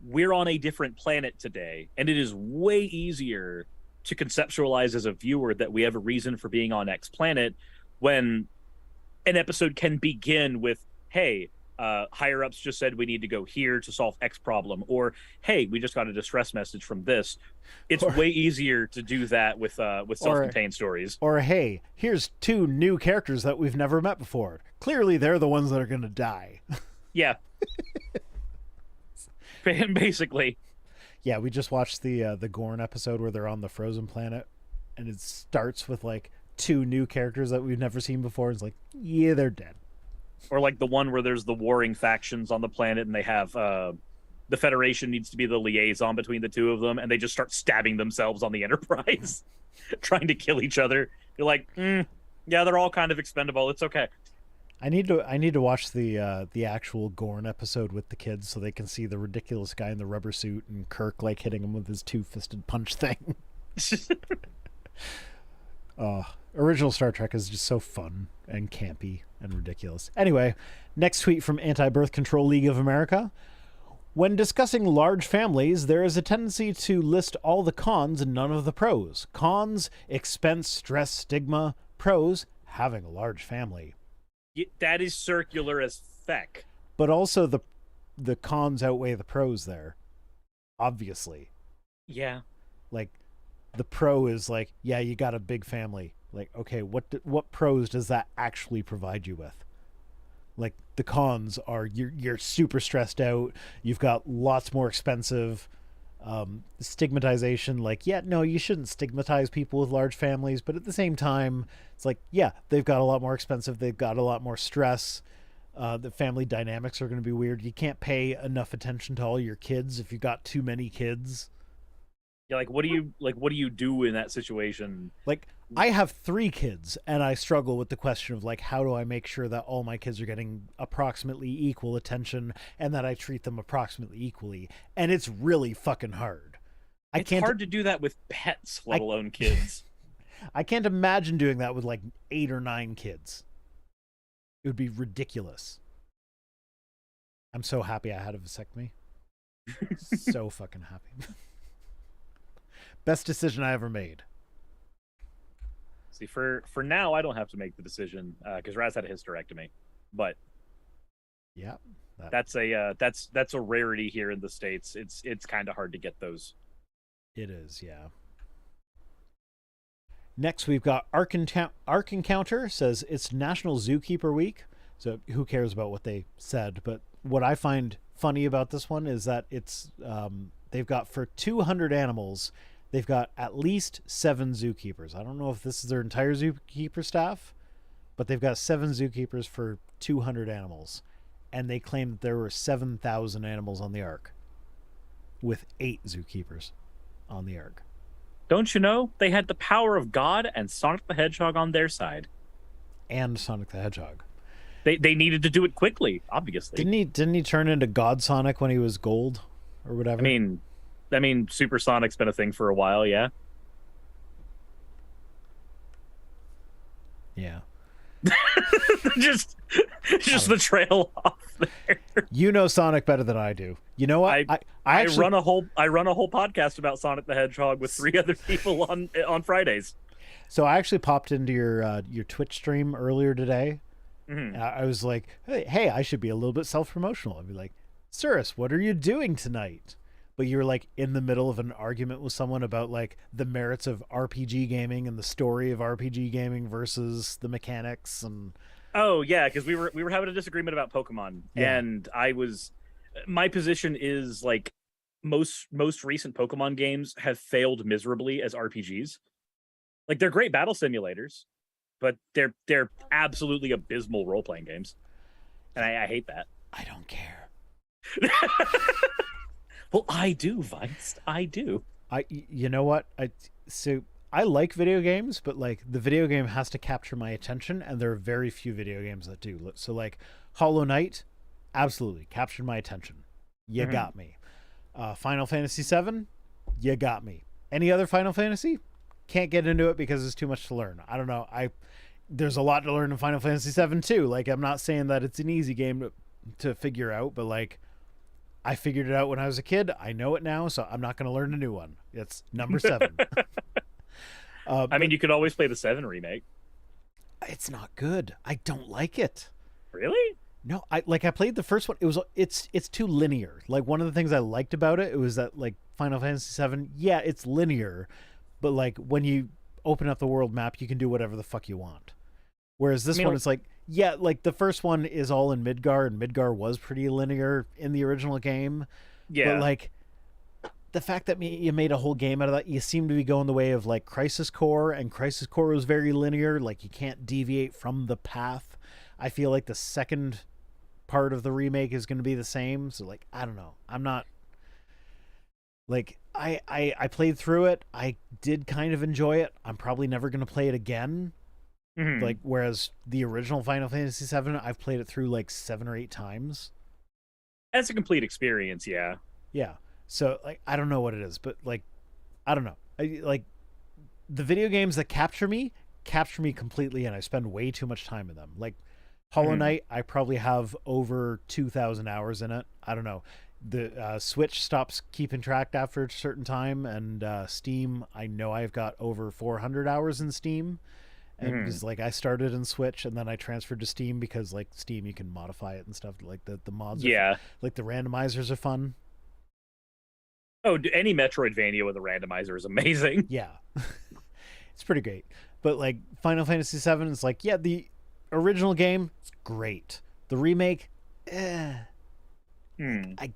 we're on a different planet today, and it is way easier to conceptualize as a viewer that we have a reason for being on X planet when an episode can begin with, hey, higher ups just said we need to go here to solve X problem, or hey, we just got a distress message from this. It's Or way easier to do that with or self-contained stories. or hey, here's two new characters that we've never met before. Clearly they're the ones that are going to die. Yeah, basically. Yeah, we just watched the Gorn episode where they're on the frozen planet, and it starts with like two new characters that we've never seen before. It's like, yeah, they're dead. Or like the one where there's the warring factions on the planet, and they have the Federation needs to be the liaison between the two of them, and they just start stabbing themselves on the Enterprise, trying to kill each other. You're like, yeah, they're all kind of expendable. It's okay. I need to watch the actual Gorn episode with the kids so they can see the ridiculous guy in the rubber suit and Kirk like hitting him with his two-fisted punch thing. Original Star Trek is just so fun and campy and ridiculous. Anyway, next tweet from Anti-Birth Control League of America. When discussing large families, there is a tendency to list all the cons and none of the pros. Cons, expense, stress, stigma. Pros, having a large family. That is circular as feck. But also the cons outweigh the pros there. Obviously. Yeah. Like the pro is like, yeah, you got a big family. Like, okay, what pros does that actually provide you with? Like the cons are you're super stressed out. You've got lots more expensive stigmatization. Like, yeah, no, you shouldn't stigmatize people with large families, but at the same time, it's like, yeah, they've got a lot more expensive. They've got a lot more stress. The family dynamics are going to be weird. You can't pay enough attention to all your kids if you've got too many kids. Yeah, what do you do in that situation? Like, I have 3 kids, and I struggle with the question of like, how do I make sure that all my kids are getting approximately equal attention and that I treat them approximately equally? And it's really fucking hard. It's hard to do that with pets, let alone kids. I can't imagine doing that with like 8 or 9 kids. It would be ridiculous. I'm so happy I had a vasectomy. So fucking happy. Best decision I ever made. See, for now, I don't have to make the decision because Raz had a hysterectomy, but yeah, that's a rarity here in the States. It's kind of hard to get those. It is, yeah. Next, we've got Ark Encounter says it's National Zookeeper Week. So who cares about what they said? But what I find funny about this one is that it's they've got for 200 animals, they've got at least 7 zookeepers. I don't know if this is their entire zookeeper staff, but they've got 7 zookeepers for 200 animals, and they claim that there were 7,000 animals on the Ark, with 8 zookeepers on the Ark. Don't you know they had the power of God and Sonic the Hedgehog on their side? And Sonic the Hedgehog. They needed to do it quickly, obviously. Didn't he turn into God Sonic when he was gold or whatever? I mean, Supersonic's been a thing for a while, yeah. Yeah. just the trail off there. You know Sonic better than I do. You know what? I actually run a whole podcast about Sonic the Hedgehog with 3 other people on Fridays. So I actually popped into your Twitch stream earlier today. Mm-hmm. I was like, hey, I should be a little bit self-promotional. I'd be like, Cirrus, what are you doing tonight? But you were like in the middle of an argument with someone about like the merits of RPG gaming and the story of RPG gaming versus the mechanics and. Oh yeah, because we were having a disagreement about Pokemon, and my position is like most recent Pokemon games have failed miserably as RPGs. Like they're great battle simulators, but they're absolutely abysmal role playing games, and I hate that. I don't care. Well, I do, Vice. I do. You know what? I like video games, but like the video game has to capture my attention, and there are very few video games that do. So like Hollow Knight, absolutely captured my attention. You got me. Final Fantasy VII, you got me. Any other Final Fantasy? Can't get into it because it's too much to learn. I don't know. There's a lot to learn in Final Fantasy VII too. Like I'm not saying that it's an easy game to figure out, but like I figured it out when I was a kid. I know it now, so I'm not going to learn a new one. It's number 7. I mean, you could always play the 7 remake. It's not good. I don't like it. Really? No, I played the first one. It's too linear. Like one of the things I liked about it was that like Final Fantasy VII, yeah, it's linear, but like when you open up the world map, you can do whatever the fuck you want. Whereas this one, it's like, yeah, like the first one is all in Midgar, and Midgar was pretty linear in the original game. Yeah. But like the fact that you made a whole game out of that, you seem to be going the way of like Crisis Core, and Crisis Core was very linear. Like you can't deviate from the path. I feel like the second part of the remake is going to be the same. So like, I don't know. I'm not like, I played through it. I did kind of enjoy it. I'm probably never going to play it again. Mm-hmm. Like, whereas the original Final Fantasy VII, I've played it through like 7 or 8 times. That's a complete experience. Yeah. Yeah. So like, I don't know what it is, but like, I don't know. Like the video games that capture me completely, and I spend way too much time in them. Like Hollow Knight, I probably have over 2,000 hours in it. I don't know. The Switch stops keeping track after a certain time, and Steam, I know I've got over 400 hours in Steam. And because like I started in Switch and then I transferred to Steam because like Steam you can modify it and stuff. Like the mods, like the randomizers are fun. Oh, any Metroidvania with a randomizer is amazing. Yeah, it's pretty great. But like Final Fantasy VII is like, yeah, the original game, it's great. The remake, I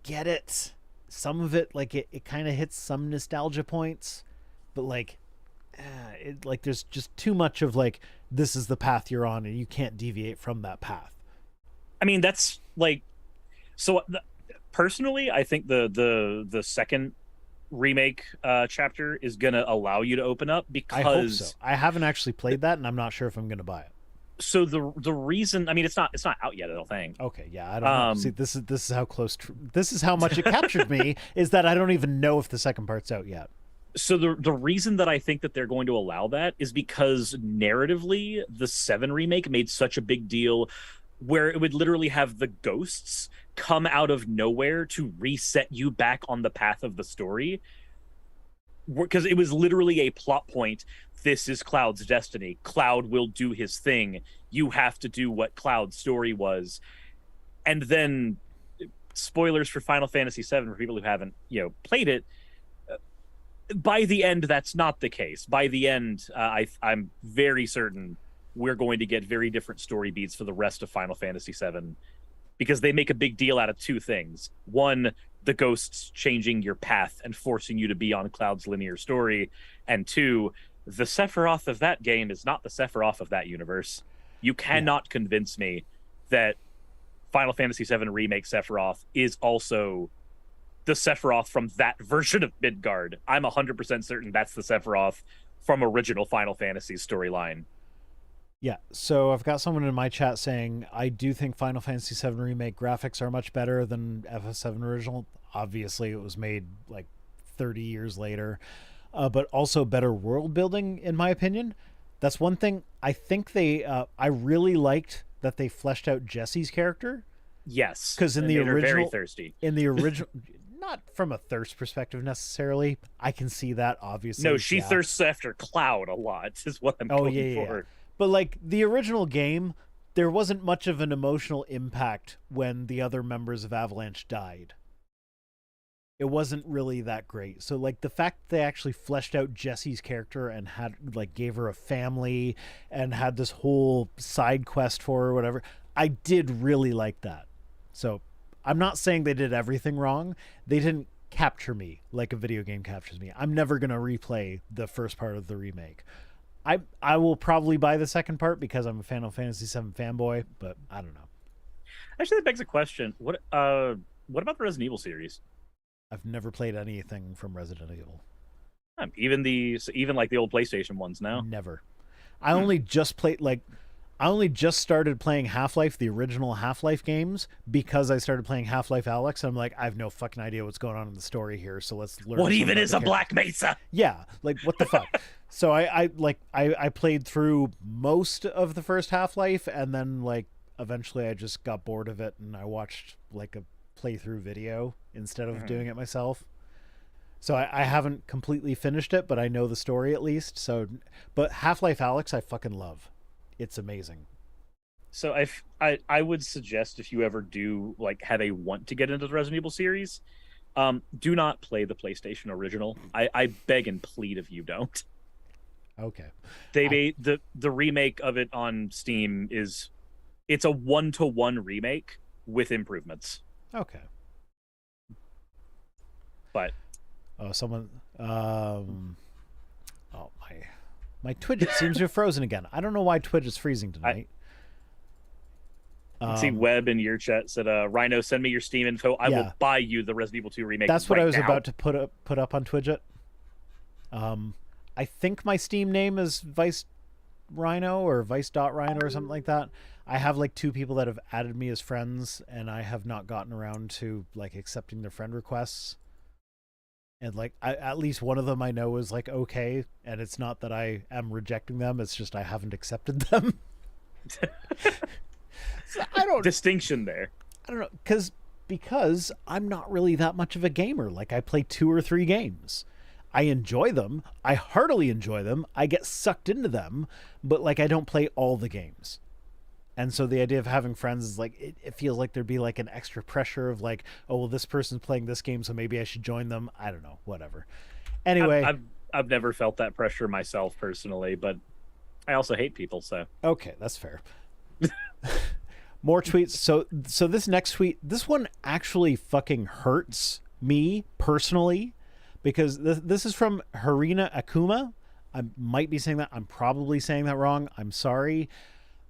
get it. Some of it, like it kind of hits some nostalgia points, but like. Like there's just too much of like this is the path you're on and you can't deviate from that path. I mean that's like personally I think the second remake chapter is gonna allow you to open up because I hope so. I haven't actually played that and I'm not sure if I'm gonna buy it. So the reason, I mean it's not out yet, I don't think. Okay, yeah, I don't know. See, this is how close this is how much it captured me is that I don't even know if the second part's out yet. So the reason that I think that they're going to allow that is because narratively, the 7 remake made such a big deal where it would literally have the ghosts come out of nowhere to reset you back on the path of the story. Because it was literally a plot point. This is Cloud's destiny. Cloud will do his thing. You have to do what Cloud's story was. And then, spoilers for Final Fantasy VII for people who haven't, played it, by the end, that's not the case. By the end, I'm very certain we're going to get very different story beats for the rest of Final Fantasy VII, because they make a big deal out of two things. One, the ghosts changing your path and forcing you to be on Cloud's linear story. And two, the Sephiroth of that game is not the Sephiroth of that universe. You cannot convince me that Final Fantasy VII Remake Sephiroth is also the Sephiroth from that version of Midgard. I'm 100% certain that's the Sephiroth from original Final Fantasy storyline. Yeah, so I've got someone in my chat saying, I do think Final Fantasy VII Remake graphics are much better than FF7 original. Obviously, it was made like 30 years later, but also better world building, in my opinion. That's one thing. I think I really liked that they fleshed out Jessie's character. Yes, because in the original, very thirsty. In the original, not from a thirst perspective necessarily. I can see that, obviously. No, she thirsts after Cloud a lot, is what I'm going for. Yeah. But like the original game, there wasn't much of an emotional impact when the other members of Avalanche died. It wasn't really that great. So like the fact they actually fleshed out Jessie's character and had like gave her a family and had this whole side quest for her or whatever, I did really like that. So I'm not saying they did everything wrong. They didn't capture me like a video game captures me. I'm never going to replay the first part of the remake. I will probably buy the second part because I'm a Final Fantasy VII fanboy, but I don't know. Actually, that begs a question. What about the Resident Evil series? I've never played anything from Resident Evil. Even like the old PlayStation ones now? Never. I only just started playing Half-Life, the original Half-Life games, because I started playing Half-Life Alyx. And I'm like, I have no fucking idea what's going on in the story here, so let's learn. What even is a Black Mesa? Yeah, like what the fuck? So I played through most of the first Half-Life, and then like eventually I just got bored of it, and I watched like a playthrough video instead of doing it myself. So I haven't completely finished it, but I know the story at least. So, but Half-Life Alyx I fucking love. It's amazing. So I would suggest, if you ever do like have a want to get into the Resident Evil series, do not play the PlayStation original. I beg and plead if you don't. Okay. The remake of it on Steam it's a 1-to-1 remake with improvements. Okay. But someone my Twidget seems to have frozen again. I don't know why Twitch is freezing tonight. See, Webb in your chat said, Rhino, send me your Steam info. I will buy you the Resident Evil 2 remake. That's what I was about to put up on Twidget. I think my Steam name is Vice Rhino or Vice.Rhino or something like that. I have like 2 people that have added me as friends, and I have not gotten around to like accepting their friend requests. And like at least one of them I know is like okay, and it's not that I am rejecting them, it's just I haven't accepted them. So I don't distinction there. I don't know, because I'm not really that much of a gamer. Like I play 2 or 3 games. I enjoy them. I heartily enjoy them. I get sucked into them, but like I don't play all the games. And so the idea of having friends is like, it feels like there'd be like an extra pressure of like, oh, well, this person's playing this game, so maybe I should join them. I don't know, whatever. Anyway. I've never felt that pressure myself personally, but I also hate people, so. Okay, that's fair. More tweets. So this next tweet, this one actually fucking hurts me personally, because this is from Harina Akuma. I might be saying that. I'm probably saying that wrong. I'm sorry.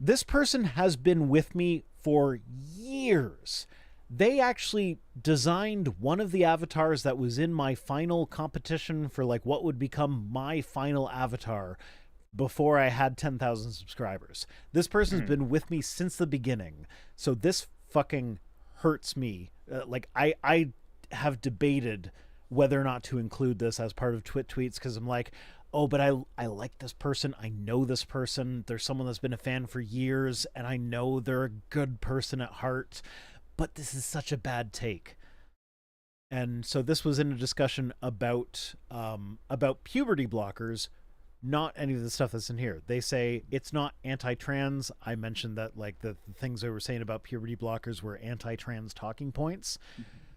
This person has been with me for years. They actually designed one of the avatars that was in my final competition for like what would become my final avatar before I had 10,000 subscribers. This person's been with me since the beginning. So this fucking hurts me. Like I have debated whether or not to include this as part of Twit tweets, because I'm like, oh, but I like this person. I know this person. There's someone that's been a fan for years, and I know they're a good person at heart, but this is such a bad take. And so this was in a discussion about puberty blockers, not any of the stuff that's in here. They say it's not anti-trans. I mentioned that like the things they were saying about puberty blockers were anti-trans talking points.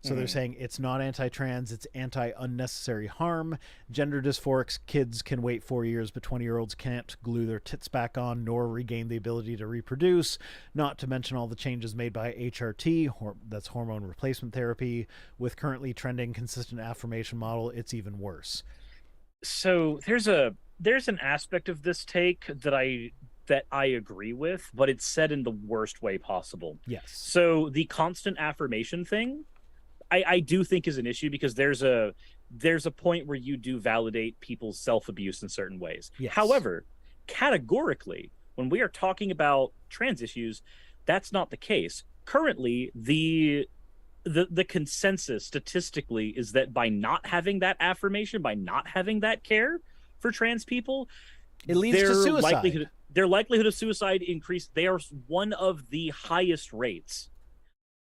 So they're saying it's not anti-trans, it's anti-unnecessary harm. Gender dysphoric kids can wait 4 years, but 20-year-olds can't glue their tits back on nor regain the ability to reproduce. Not to mention all the changes made by HRT, that's hormone replacement therapy. With currently trending consistent affirmation model, it's even worse. So there's an aspect of this take that I agree with, but it's said in the worst way possible. Yes. So the constant affirmation thing, I do think is an issue, because there's a point where you do validate people's self-abuse in certain ways. Yes. However, categorically, when we are talking about trans issues, that's not the case. Currently, the consensus statistically is that by not having that affirmation, by not having that care for trans people, it leads to suicide. Their likelihood of suicide increased. They are one of the highest rates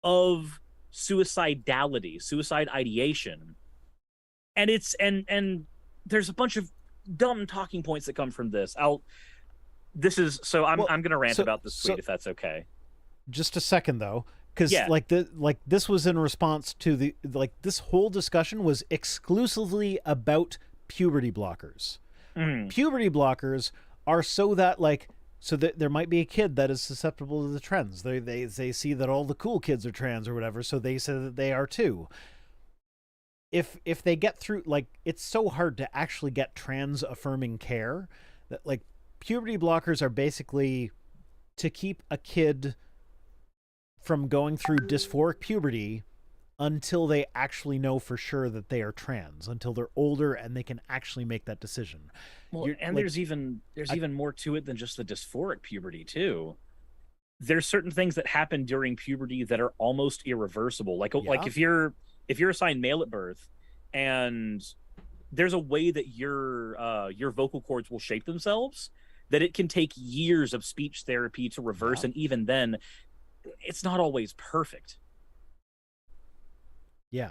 of suicidality, suicide ideation. And it's and there's a bunch of dumb talking points that come from this. I'm gonna rant about this tweet, if that's okay. Just a second though, because this was in response to this whole discussion was exclusively about puberty blockers. Puberty blockers are so that there might be a kid that is susceptible to the trends. They see that all the cool kids are trans or whatever, so they say that they are too. If they get through, it's so hard to actually get trans affirming care that puberty blockers are basically to keep a kid from going through dysphoric puberty until they actually know for sure that they are trans, until they're older and they can actually make that decision. Well, there's even more to it than just the dysphoric puberty too. There's certain things that happen during puberty that are almost irreversible. Like if you're assigned male at birth, and there's a way that your vocal cords will shape themselves, that it can take years of speech therapy to reverse, and even then, it's not always perfect. Yeah.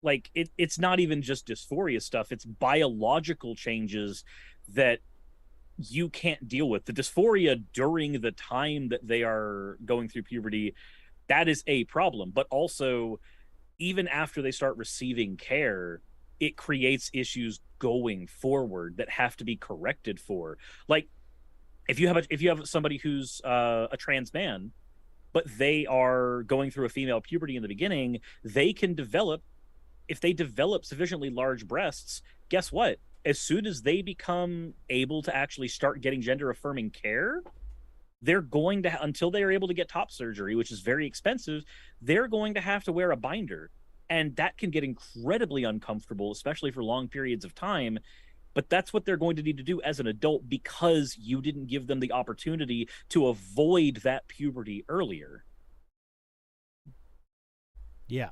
It's not even just dysphoria stuff. It's biological changes that you can't deal with. The dysphoria during the time that they are going through puberty, that is a problem. But also, even after they start receiving care, it creates issues going forward that have to be corrected for. Like, if you have somebody who's a trans man, but they are going through a female puberty in the beginning, they can develop, if they develop sufficiently large breasts, guess what? As soon as they become able to actually start getting gender affirming care, they're going to, until they are able to get top surgery, which is very expensive, they're going to have to wear a binder. And that can get incredibly uncomfortable, especially for long periods of time. But that's what they're going to need to do as an adult, because you didn't give them the opportunity to avoid that puberty earlier. Yeah,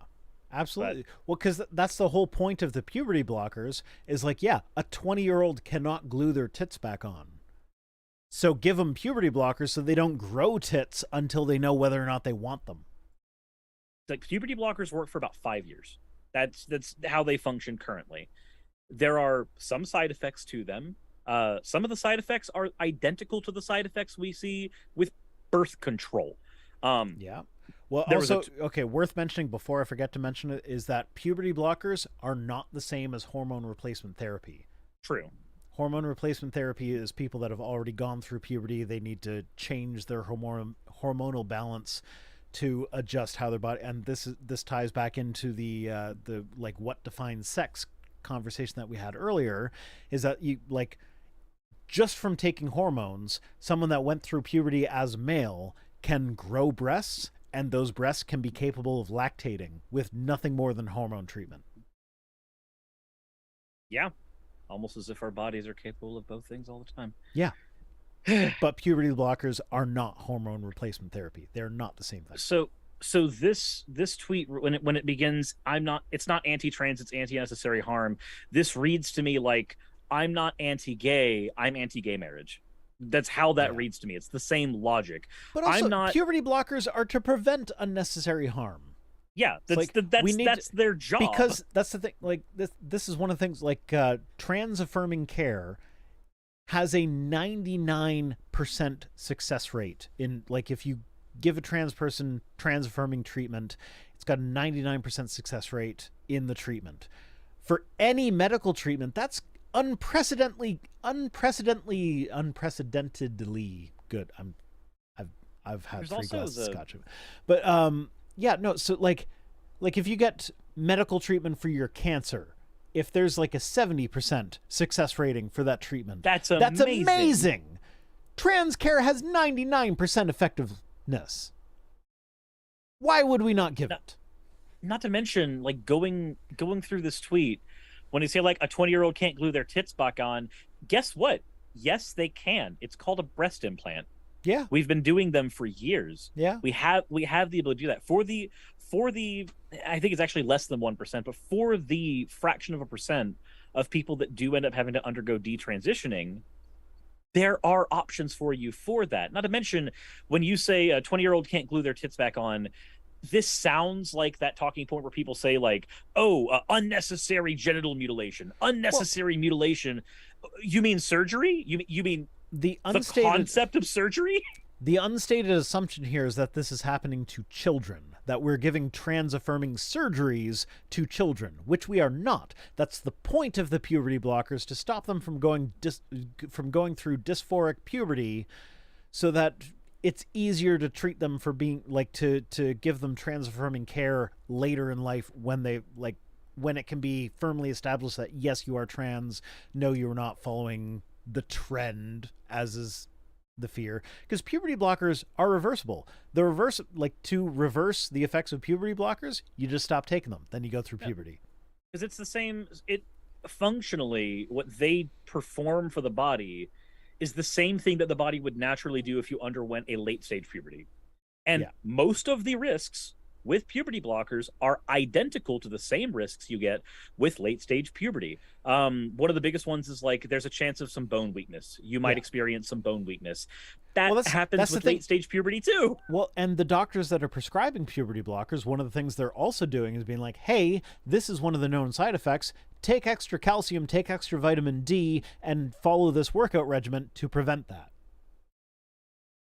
absolutely. Well, because that's the whole point of the puberty blockers is a 20-year-old cannot glue their tits back on. So give them puberty blockers so they don't grow tits until they know whether or not they want them. Puberty blockers work for about 5 years. That's how they function currently. There are some side effects to them. Some of the side effects are identical to the side effects we see with birth control. Yeah. Well, also, worth mentioning before I forget to mention it is that puberty blockers are not the same as hormone replacement therapy. True. Hormone replacement therapy is people that have already gone through puberty. They need to change their hormonal balance to adjust how their body, and this ties back into the what defines sex conversation that we had earlier, is that you just from taking hormones, someone that went through puberty as male can grow breasts, and those breasts can be capable of lactating with nothing more than hormone treatment. Yeah, almost as if our bodies are capable of both things all the time. Yeah. But puberty blockers are not hormone replacement therapy. They're not the same thing. So this tweet, when it begins, it's not anti-trans, it's anti-necessary harm. This reads to me like, I'm not anti-gay, I'm anti-gay marriage. That's how that reads to me. It's the same logic. But also, puberty blockers are to prevent unnecessary harm. Yeah, that's their job. Because that's the thing. This is one of the things. Trans affirming care has a 99% success rate in if you give a trans person trans affirming treatment, it's got a 99% success rate in the treatment. For any medical treatment, that's unprecedentedly good. I've had There's 3 also glasses of the scotch. But yeah, no, so like if you get medical treatment for your cancer, if there's like a 70% success rating for that treatment, that's amazing. Trans care has 99% effectiveness. Why would we not give it? Not to mention, like, going through this tweet, when you say like a 20-year-old can't glue their tits back on, guess what? Yes, they can. It's called a breast implant. Yeah. We've been doing them for years. Yeah. We have the ability to do that. For the I think it's actually less than 1%, but for the fraction of a percent of people that do end up having to undergo detransitioning, there are options for you for that. Not to mention, when you say a 20-year-old can't glue their tits back on, this sounds like that talking point where people say like, oh, unnecessary genital mutilation, unnecessary mutilation. You mean surgery? You mean the concept of surgery? The unstated assumption here is that this is happening to children, that we're giving trans-affirming surgeries to children, which we are not. That's the point of the puberty blockers, to stop them from going through dysphoric puberty, so that it's easier to treat them for being like to give them trans-affirming care later in life when it can be firmly established that yes, you are trans, no, you're not following the trend, as is the fear, because puberty blockers are reversible. To reverse the effects of puberty blockers, you just stop taking them, then you go through puberty. Because it's the same. It functionally, what they perform for the body is the same thing that the body would naturally do if you underwent a late stage puberty, and most of the risks with puberty blockers are identical to the same risks you get with late stage puberty. One of the biggest ones is like there's a chance of some bone weakness. You might experience some bone weakness. That happens with late stage puberty too. Well, and the doctors that are prescribing puberty blockers, one of the things they're also doing is being like, hey, this is one of the known side effects. Take extra calcium, take extra vitamin D, and follow this workout regimen to prevent that.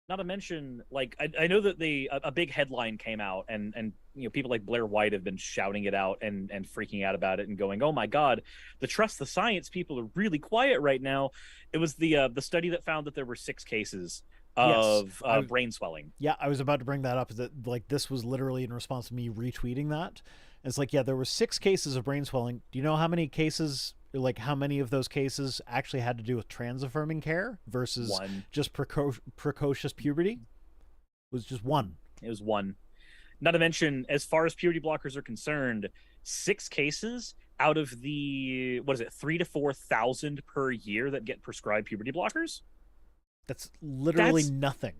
Not to mention, like, I know that a big headline came out, and you know, people like Blair White have been shouting it out and freaking out about it and going, oh my God, the trust the science people are really quiet right now. It was the study that found that there were 6 cases of brain swelling. Yeah, I was about to bring that up. That like this was literally in response to me retweeting that. It's like, yeah, there were 6 cases of brain swelling. Do you know how many cases? Like how many of those cases actually had to do with trans-affirming care versus 1. Just precocious puberty? It was just 1. It was 1. Not to mention, as far as puberty blockers are concerned, 6 cases out of the 3,000 to 4,000 per year that get prescribed puberty blockers. That's literally nothing.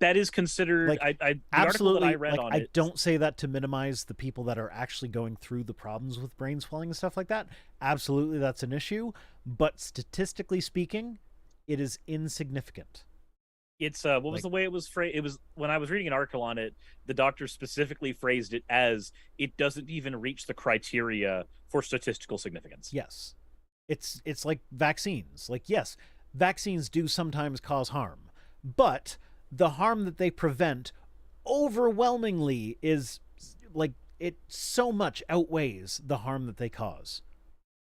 That is considered, like, the absolutely. Article that I read on I it, don't say that to minimize the people that are actually going through the problems with brain swelling and stuff like that. Absolutely, that's an issue. But statistically speaking, it is insignificant. It's what was the way it was phrased? It was, when I was reading an article on it, the doctor specifically phrased it as it doesn't even reach the criteria for statistical significance. Yes, it's like vaccines. Like, yes, vaccines do sometimes cause harm, but the harm that they prevent overwhelmingly is like it so much outweighs the harm that they cause,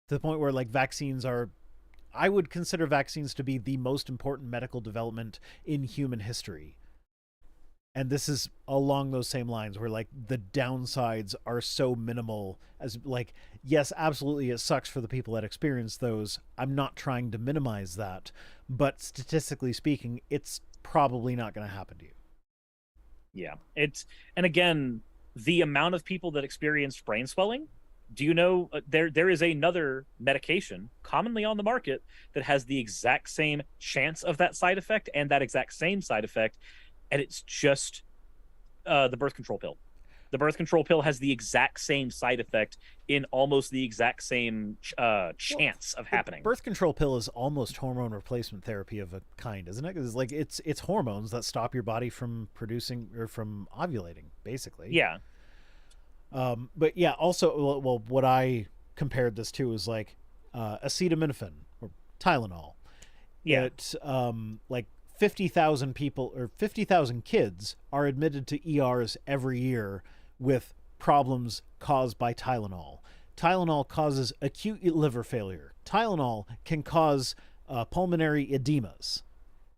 to the point where like vaccines are, I would consider vaccines to be the most important medical development in human history. And this is along those same lines where like the downsides are so minimal, as like, yes, absolutely it sucks for the people that experience those. I'm not trying to minimize that, but statistically speaking, it's probably not going to happen to you. Yeah, and again, the amount of people that experience brain swelling, do you know there is another medication commonly on the market that has the exact same chance of that side effect and that exact same side effect, and it's just the birth control pill. The birth control pill has the exact same side effect in almost the exact same chance of happening. Birth control pill is almost hormone replacement therapy of a kind, isn't it? Because like it's hormones that stop your body from producing or from ovulating, basically. Yeah. But yeah, also, well, what I compared this to is like acetaminophen or Tylenol. Yeah. It like 50,000 people or 50,000 kids are admitted to ERs every year with problems caused by Tylenol. Tylenol causes acute liver failure. Tylenol can cause pulmonary edemas.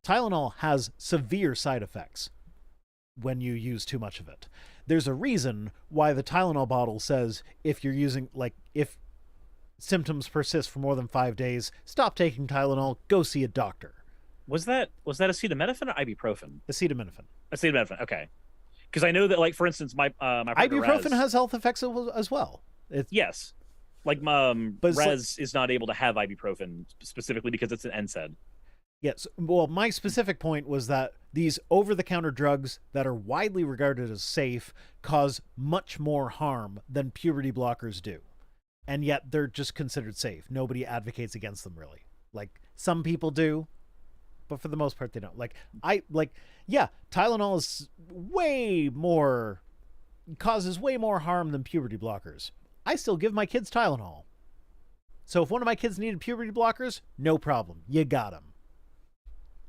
Tylenol has severe side effects when you use too much of it. There's a reason why the Tylenol bottle says if you're using, like, if symptoms persist for more than 5 days, stop taking Tylenol, go see a doctor. Was that acetaminophen or ibuprofen? Acetaminophen. Acetaminophen. Okay. Because I know that, like, for instance, my partner Ibuprofen Raz, has health effects as well. yes, like But Raz is not able to have ibuprofen specifically because it's an NSAID. Yes. Well, my specific point was that these over-the-counter drugs that are widely regarded as safe cause much more harm than puberty blockers do. And yet they're just considered safe. Nobody advocates against them, really. Like, some people do, but for the most part they don't. Yeah, Tylenol is causes way more harm than puberty blockers. I still give my kids Tylenol. So if one of my kids needed puberty blockers, no problem. You got them.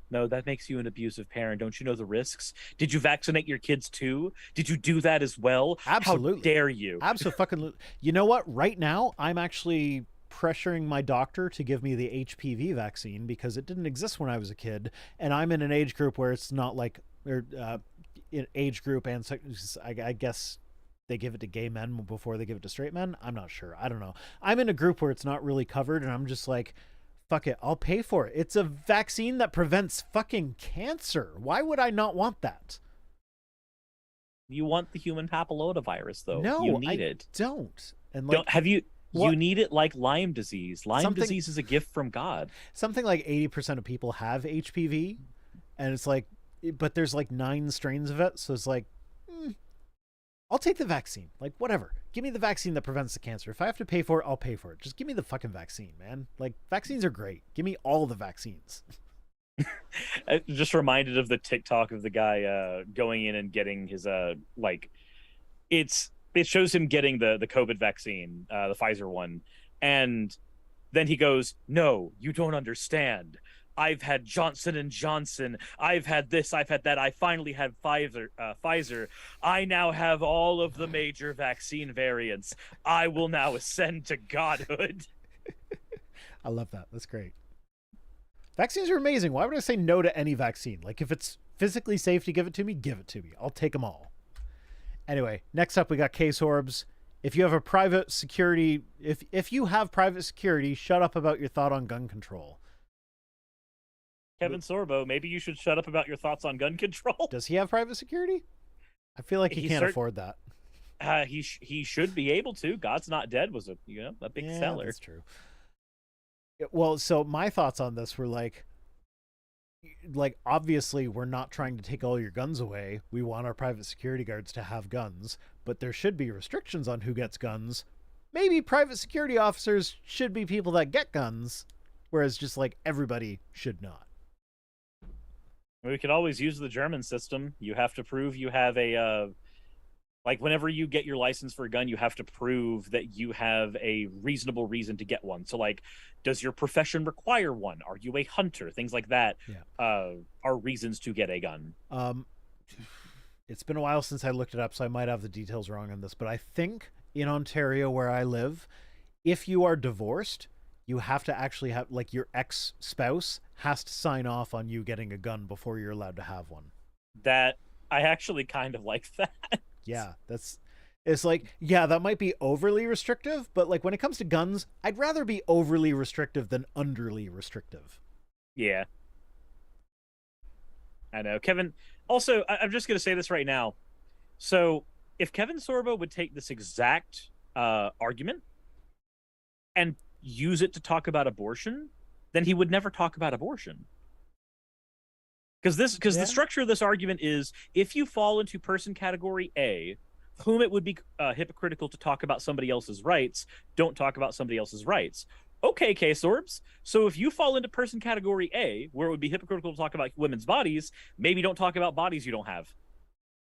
No, that makes you an abusive parent. Don't you know the risks? Did you vaccinate your kids too? Did you do that as well? Absolutely. How dare you? Absolutely. You know what? Right now, I'm actually pressuring my doctor to give me the HPV vaccine because it didn't exist when I was a kid, and I'm in an age group where it's not like, in age group, and I guess they give it to gay men before they give it to straight men. I'm not sure. I don't know. I'm in a group where it's not really covered, and I'm just like, fuck it, I'll pay for it. It's a vaccine that prevents fucking cancer. Why would I not want that? You want the human papillomavirus, though. No, you need I it. don't. And like, you need it like Lyme disease. Lyme disease is a gift from God. Something like 80% of people have HPV, and it's like, but there's like 9 strains of it, so it's like, I'll take the vaccine. Like, whatever. Give me the vaccine that prevents the cancer. If I have to pay for it, I'll pay for it. Just give me the fucking vaccine, man. Like, vaccines are great. Give me all the vaccines. I just reminded of the TikTok of the guy going in and getting his it shows him getting the COVID vaccine, the Pfizer one, and then he goes, "No, you don't understand. I've had Johnson and Johnson. I've had this. I've had that. I finally had Pfizer. I now have all of the major vaccine variants. I will now ascend to godhood." I love that. That's great. Vaccines are amazing. Why would I say no to any vaccine? Like, if it's physically safe to give it to me, give it to me. I'll take them all. Anyway, next up we got Case Orbs. If you have a private security, if you have private security, shut up about your thought on gun control. Kevin Sorbo, maybe you should shut up about your thoughts on gun control. Does he have private security? I feel like he can't afford that. He should be able to. God's Not Dead was a big seller. That's true. Well, so my thoughts on this were like obviously we're not trying to take all your guns away. We want our private security guards to have guns, but there should be restrictions on who gets guns. Maybe private security officers should be people that get guns, whereas just like everybody should not. We could always use the German system. You have to prove you have a whenever you get your license for a gun, you have to prove that you have a reasonable reason to get one. So, like, does your profession require one? Are you a hunter? Things like that are reasons to get a gun. It's been a while since I looked it up, so I might have the details wrong on this. But I think in Ontario, where I live, if you are divorced, you have to actually have, like, your ex-spouse has to sign off on you getting a gun before you're allowed to have one. That, I actually kind of like that. Yeah, it's like, yeah, that might be overly restrictive, but like when it comes to guns, I'd rather be overly restrictive than underly restrictive. Yeah. I know. Kevin, also, I'm just going to say this right now. So if Kevin Sorbo would take this exact argument and use it to talk about abortion, then he would never talk about abortion. Because the structure of this argument is, if you fall into person category A, whom it would be hypocritical to talk about somebody else's rights, don't talk about somebody else's rights. Okay, Case Orbs. So if you fall into person category A, where it would be hypocritical to talk about women's bodies, maybe don't talk about bodies you don't have.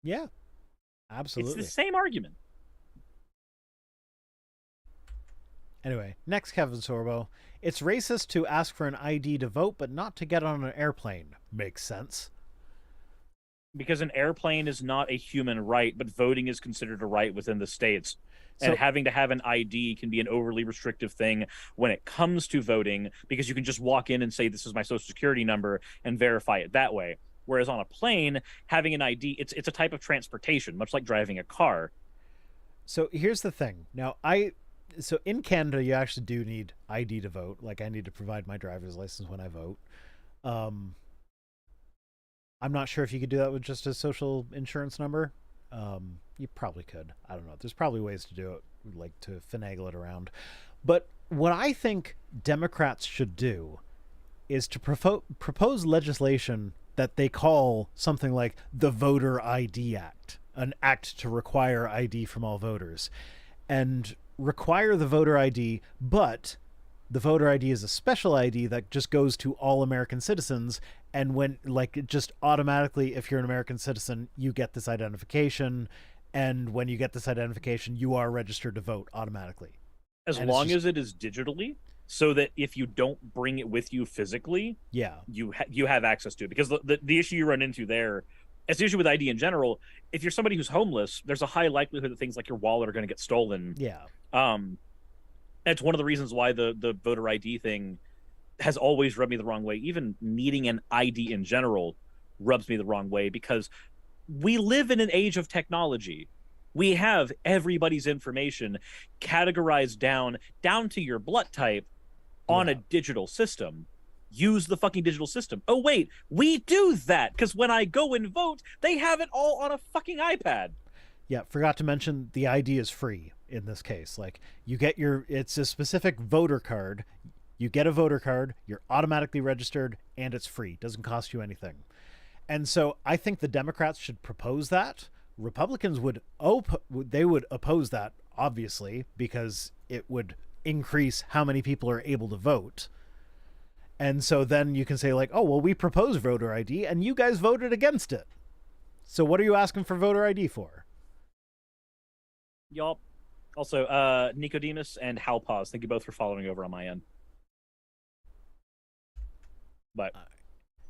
Yeah, absolutely. It's the same argument. Anyway, next Kevin Sorbo. It's racist to ask for an ID to vote, but not to get on an airplane. Makes sense. Because an airplane is not a human right, but voting is considered a right within the states. And So, having to have an ID can be an overly restrictive thing when it comes to voting, because you can just walk in and say, this is my social security number, and verify it that way. Whereas on a plane, having an ID, it's a type of transportation, much like driving a car. so here's the thing. Now, so in Canada, you actually do need ID to vote. Like, I need to provide my driver's license when I vote. Um, I'm not sure if you could do that with just a social insurance number. You probably could. I don't know. There's probably ways to do it, like to finagle it around. But what I think Democrats should do is to propose legislation that they call something like the Voter ID Act, an act to require ID from all voters, and require the voter ID, but the voter ID is a special ID that just goes to all American citizens. And when, like, it just automatically, if you're an American citizen, you get this identification. And when you get this identification, you are registered to vote automatically. As And long as it is digitally, so that if you don't bring it with you physically, yeah, you have access to it. Because the issue you run into there, it's the issue with ID in general. If you're somebody who's homeless, there's a high likelihood that things like your wallet are going to get stolen. yeah, That's one of the reasons why the voter ID thing has always rubbed me the wrong way. Even needing an ID in general rubs me the wrong way, because we live in an age of technology. We have everybody's information categorized down to your blood type on a digital system. Use the fucking digital system. Oh wait, we do that because when I go and vote, they have it all on a fucking iPad. yeah. Forgot to mention the ID is free in this case. Like, you get it's a specific voter card. You get a voter card, you're automatically registered, and it's free. Doesn't cost you anything. And so I think the Democrats should propose that. Republicans would oppose that, obviously, because it would increase how many people are able to vote. And so then you can say, like, oh, well, we proposed voter ID and you guys voted against it. So what are you asking for voter ID for? Y'all. Also, Nicodemus and Halpaz, thank you both for following over on my end. But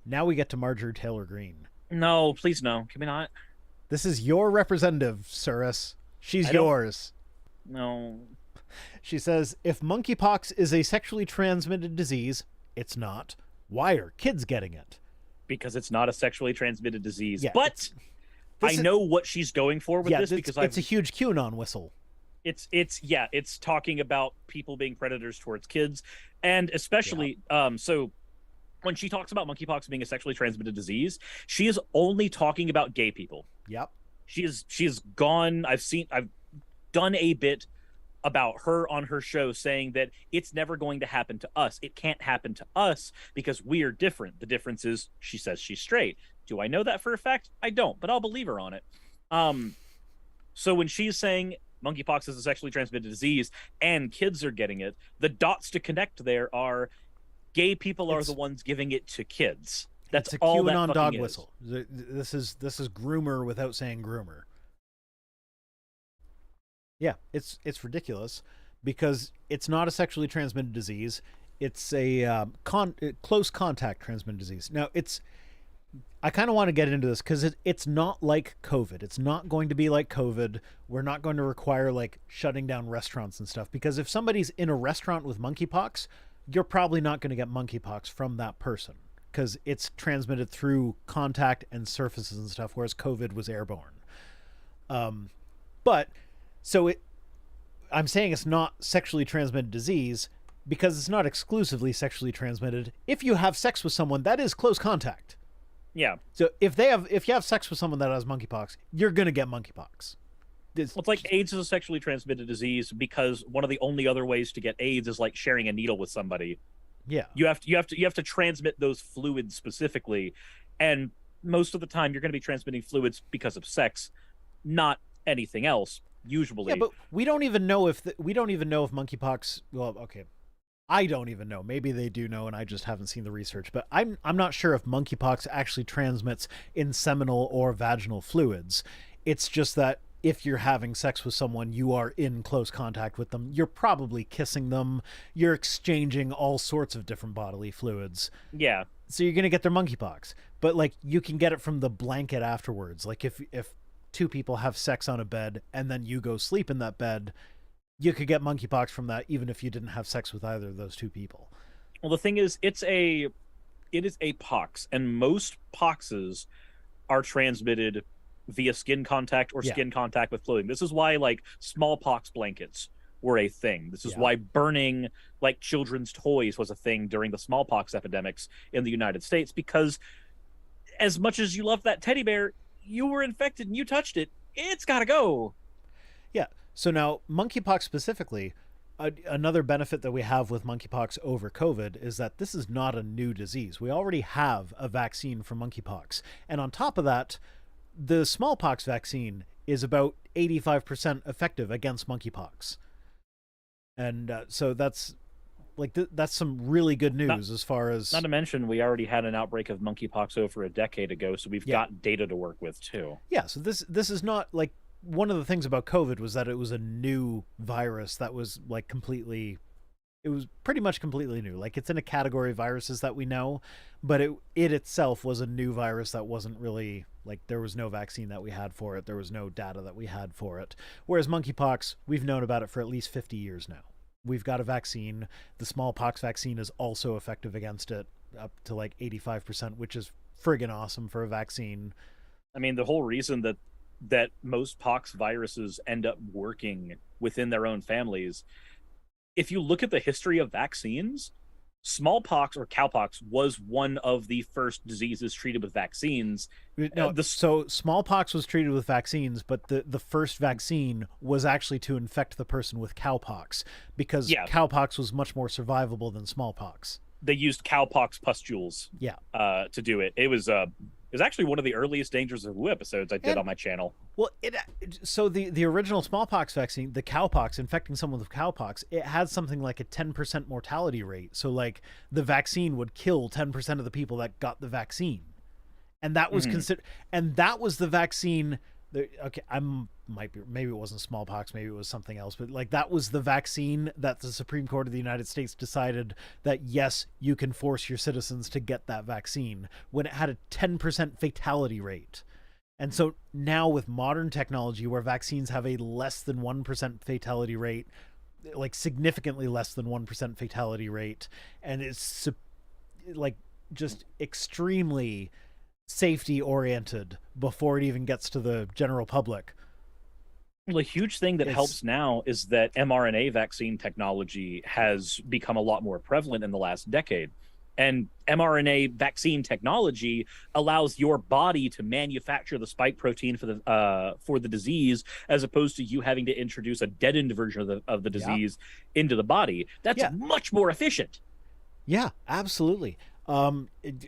now we get to Marjorie Taylor Greene. No, please no. Can we not? This is your representative, Cirrus. She's yours. No. She says, if monkeypox is a sexually transmitted disease, it's not. Why are kids getting it? Because it's not a sexually transmitted disease. Yeah, but I know what she's going for with this, because it's a huge QAnon whistle. It's talking about people being predators towards kids, and especially so when she talks about monkeypox being a sexually transmitted disease, she is only talking about gay people. Yep. She is gone. I've done a bit about her on her show saying that it's never going to happen to us. It can't happen to us because we are different. The difference is she says she's straight. Do I know that for a fact? I don't, but I'll believe her on it. So when she's saying monkeypox is a sexually transmitted disease and kids are getting it, the dots to connect there are gay people are the ones giving it to kids. That's it's a all QAnon that dog is. whistle. This is groomer without saying groomer. Yeah, it's ridiculous because it's not a sexually transmitted disease. It's a close contact transmitted disease. Now, I kind of want to get into this because it's not like COVID. It's not going to be like COVID. We're not going to require like shutting down restaurants and stuff, because if somebody's in a restaurant with monkeypox, you're probably not going to get monkeypox from that person because it's transmitted through contact and surfaces and stuff, whereas COVID was airborne. I'm saying it's not sexually transmitted disease because it's not exclusively sexually transmitted. If you have sex with someone, that is close contact. Yeah. So if you have sex with someone that has monkeypox, you're gonna get monkeypox. It's like AIDS is a sexually transmitted disease because one of the only other ways to get AIDS is like sharing a needle with somebody. Yeah. You have to transmit those fluids specifically, and most of the time you're going to be transmitting fluids because of sex, not anything else. Usually. Yeah, but we don't even know if monkeypox. Well, okay. I don't even know. Maybe they do know, and I just haven't seen the research. But I'm not sure if monkeypox actually transmits in seminal or vaginal fluids. It's just that if you're having sex with someone, you are in close contact with them. You're probably kissing them. You're exchanging all sorts of different bodily fluids. Yeah. So you're going to get their monkeypox. But like you can get it from the blanket afterwards. Like if two people have sex on a bed and then you go sleep in that bed, you could get monkeypox from that even if you didn't have sex with either of those two people. Well, the thing is, it is a pox, and most poxes are transmitted via skin contact or skin contact with clothing. This is why like smallpox blankets were a thing. This is why burning like children's toys was a thing during the smallpox epidemics in the United States, because as much as you love that teddy bear, you were infected and you touched it, it's got to go. Yeah. So now monkeypox specifically, another benefit that we have with monkeypox over COVID is that this is not a new disease. We already have a vaccine for monkeypox. And on top of that, the smallpox vaccine is about 85% effective against monkeypox. And so that's like that's some really good news as far as... Not to mention, we already had an outbreak of monkeypox over a decade ago, so we've got data to work with too. Yeah, so this is not like... One of the things about COVID was that it was a new virus that was like completely... It was pretty much completely new. Like it's in a category of viruses that we know, but it itself was a new virus that wasn't really like there was no vaccine that we had for it. There was no data that we had for it. Whereas monkeypox, we've known about it for at least 50 years now. We've got a vaccine. The smallpox vaccine is also effective against it up to like 85%, which is friggin' awesome for a vaccine. I mean, the whole reason that most pox viruses end up working within their own families, if you look at the history of vaccines, smallpox or cowpox was one of the first diseases treated with vaccines. No, so smallpox was treated with vaccines, but the first vaccine was actually to infect the person with cowpox, because cowpox was much more survivable than smallpox. They used cowpox pustules to do it. It was actually one of the earliest Dangers of Woo episodes I did on my channel. Well, so the original smallpox vaccine, the cowpox, infecting someone with cowpox, it had something like a 10% mortality rate. So like the vaccine would kill 10% of the people that got the vaccine. And that was and that was the vaccine. Okay, maybe it wasn't smallpox, maybe it was something else, but like that was the vaccine that the Supreme Court of the United States decided that yes, you can force your citizens to get that vaccine, when it had a 10% fatality rate. And so now with modern technology where vaccines have a less than 1% fatality rate, like significantly less than 1% fatality rate, and it's like just extremely safety oriented before it even gets to the general public. Well, a huge thing that helps now is that mRNA vaccine technology has become a lot more prevalent in the last decade. And mRNA vaccine technology allows your body to manufacture the spike protein for the disease, as opposed to you having to introduce a deadened version of the disease into the body. That's much more efficient. Yeah, absolutely.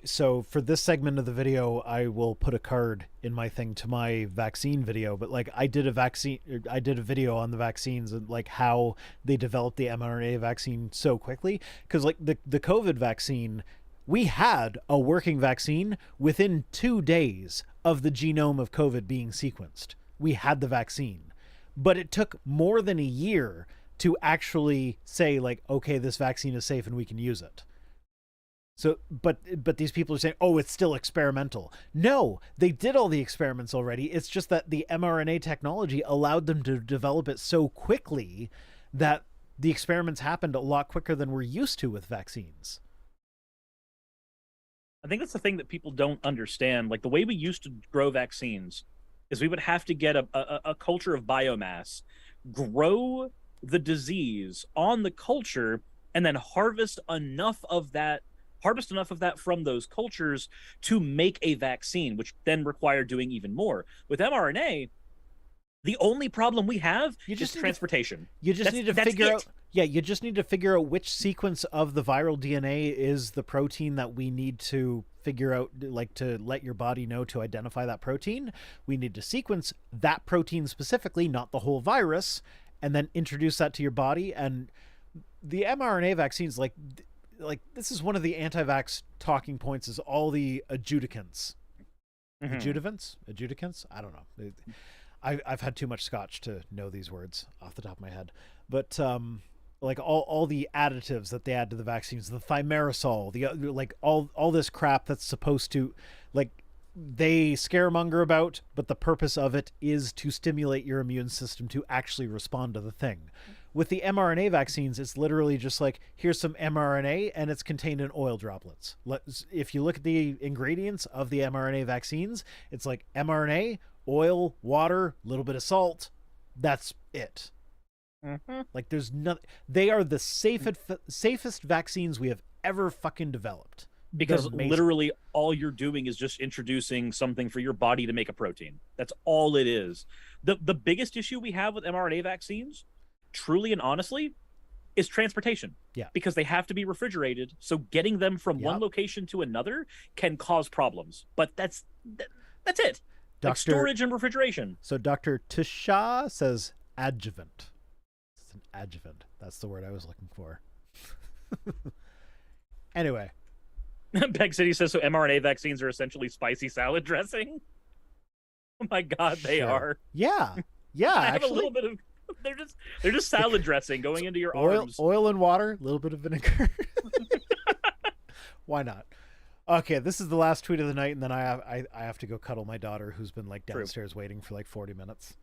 So for this segment of the video, I will put a card in my thing to my vaccine video, but like I did a video on the vaccines and like how they developed the mRNA vaccine so quickly. Cause like the COVID vaccine, we had a working vaccine within 2 days of the genome of COVID being sequenced. We had the vaccine, but it took more than a year to actually say like, okay, this vaccine is safe and we can use it. So, but these people are saying, oh, it's still experimental. No, they did all the experiments already. It's just that the mRNA technology allowed them to develop it so quickly that the experiments happened a lot quicker than we're used to with vaccines. I think that's the thing that people don't understand. Like the way we used to grow vaccines is we would have to get a culture of biomass, grow the disease on the culture, and then harvest enough of that from those cultures to make a vaccine, which then required doing even more. With mRNA, the only problem we have is transportation. You just need to figure out... Yeah, you just need to figure out which sequence of the viral DNA is the protein that we need to figure out, like to let your body know to identify that protein. We need to sequence that protein specifically, not the whole virus, and then introduce that to your body. And the mRNA vaccines, like this is one of the anti-vax talking points, is all the adjudicants. Adjudicants? I don't know. I've had too much scotch to know these words off the top of my head, but like all the additives that they add to the vaccines, the thimerosal, the like all this crap that's supposed to, like, they scaremonger about, but the purpose of it is to stimulate your immune system to actually respond to the thing. With the mRNA vaccines, it's literally just like, here's some mRNA and it's contained in oil droplets. If you look at the ingredients of the mRNA vaccines, it's like mRNA, oil, water, a little bit of salt. That's it. Mm-hmm. Like, there's nothing. They are the safest vaccines we have ever fucking developed. Because literally all you're doing is just introducing something for your body to make a protein. That's all it is. The biggest issue we have with mRNA vaccines, truly and honestly, is transportation. Yeah. Because they have to be refrigerated, so getting them from one location to another can cause problems. But that's it. Like storage and refrigeration. So Dr. Tisha says adjuvant. It's an adjuvant. That's the word I was looking for. Anyway. Peg City says, so mRNA vaccines are essentially spicy salad dressing? Oh my god, they are. Yeah. Yeah, I have a little bit of they're just salad dressing going into your arms. Oil and water, a little bit of vinegar. Why not? Okay, this is the last tweet of the night, and then I have to go cuddle my daughter, who's been like downstairs waiting for like 40 minutes.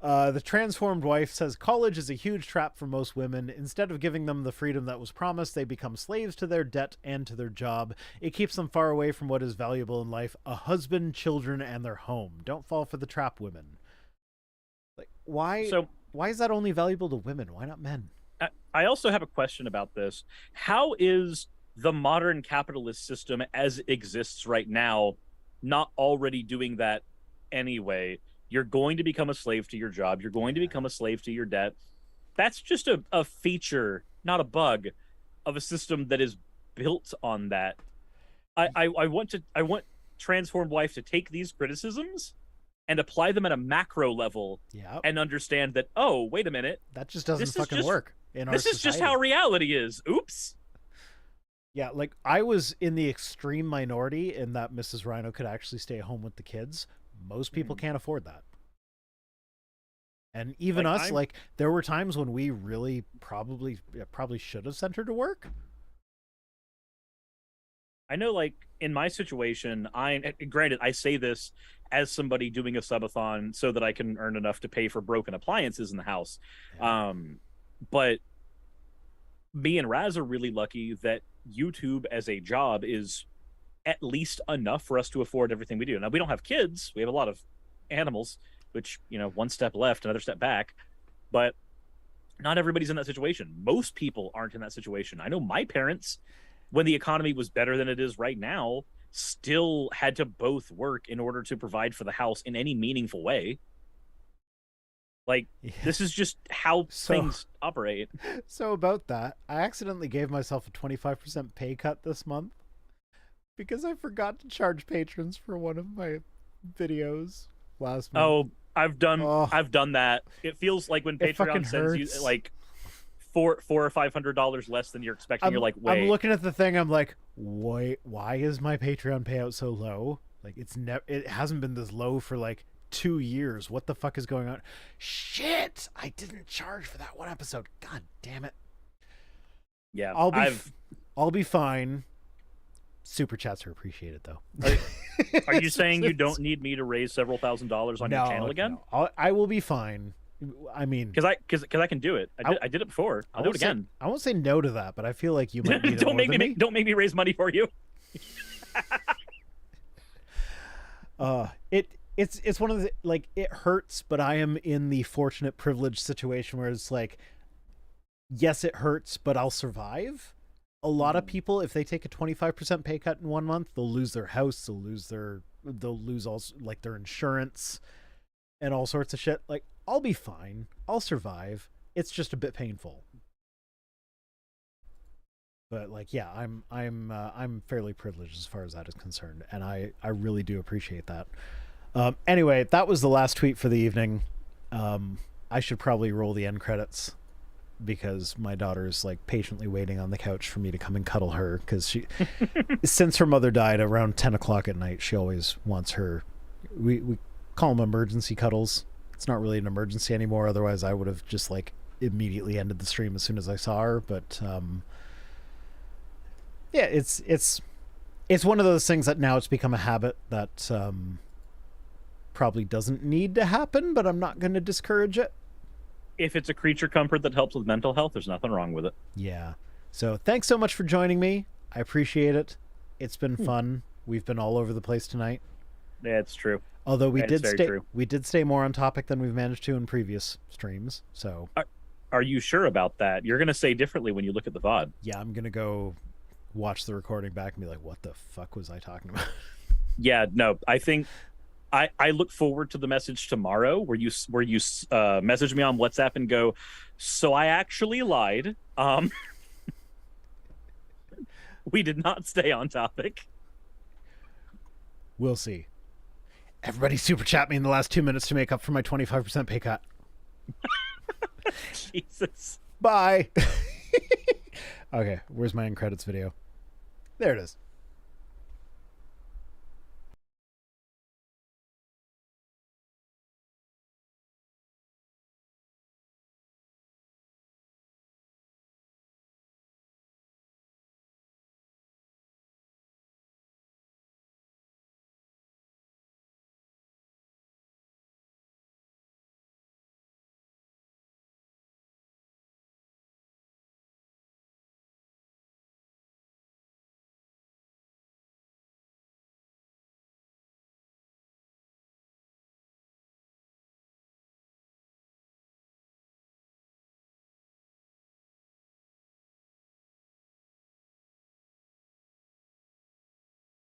The transformed wife says college is a huge trap for most women. Instead of giving them the freedom that was promised, they become slaves to their debt and to their job. It keeps them far away from what is valuable in life: a husband, children, and their home. Don't fall for the trap, women. Like, why is that only valuable to women? Why not men? I also have a question about this. How is the modern capitalist system as it exists right now not already doing that anyway? You're going to become a slave to your job. You're going to become a slave to your debt. That's just a feature, not a bug, of a system that is built on that. I want Transformed Life to take these criticisms and apply them at a macro level and understand that, oh, wait a minute. That just doesn't fucking work in our society. This is just how reality is. Oops. Yeah, like, I was in the extreme minority in that Mrs. Rhino could actually stay home with the kids. Most people can't afford that. And even us, like, there were times when we really probably should have sent her to work. I know, like, in my situation, granted, I say this as somebody doing a subathon so that I can earn enough to pay for broken appliances in the house. Yeah. But me and Raz are really lucky that YouTube as a job is at least enough for us to afford everything we do. Now, we don't have kids. We have a lot of animals, which, you know, one step left, another step back. But not everybody's in that situation. Most people aren't in that situation. I know my parents, when the economy was better than it is right now, still had to both work in order to provide for the house in any meaningful way. Like, this is just how things operate. So about that, I accidentally gave myself a 25% pay cut this month because I forgot to charge patrons for one of my videos last month. Oh, I've done that. It feels like when Patreon sends you like $400 or $500 less than you're expecting. You're like, wait. I'm looking at the thing. I'm like, wait, why is my Patreon payout so low? Like, it hasn't been this low for like 2 years. What the fuck is going on? Shit! I didn't charge for that one episode. God damn it. Yeah, I'll be fine. Super chats are appreciated, though. Are you saying you don't need me to raise several $1,000s on your channel again? No. I will be fine. I mean, because I can do it. I did it before. I'll do it again. I won't say no to that, but I feel like you might need don't make me raise money for you. It's one of the, like, it hurts, but I am in the fortunate privileged situation where it's like, yes, it hurts, but I'll survive. A lot of people, if they take a 25% pay cut in 1 month, they'll lose their house, they'll lose all, like, their insurance and all sorts of shit. Like, I'll be fine. I'll survive. It's just a bit painful. But, like, yeah, I'm fairly privileged as far as that is concerned, and I really do appreciate that. Anyway, that was the last tweet for the evening. I should probably roll the end credits because my daughter's like patiently waiting on the couch for me to come and cuddle her, because she since her mother died around 10 o'clock at night, she always wants her, we call them emergency cuddles. It's not really an emergency anymore. Otherwise, I would have just like immediately ended the stream as soon as I saw her. But yeah, it's one of those things that now it's become a habit that probably doesn't need to happen, but I'm not going to discourage it. If it's a creature comfort that helps with mental health, there's nothing wrong with it. Yeah. So thanks so much for joining me. I appreciate it. It's been fun. We've been all over the place tonight. Yeah, it's true. Although we True. did stay more on topic than we've managed to in previous streams. So Are you sure about that? You're going to say differently when you look at the VOD. yeah, I'm gonna go watch the recording back and be like, what the fuck was I talking about? Yeah, no, I think I look forward to the message tomorrow where you message me on WhatsApp and go, so I actually lied. We did not stay on topic. We'll see. Everybody super chat me in the last 2 minutes to make up for my 25% pay cut. Jesus. Bye. Okay, where's my end credits video? There it is.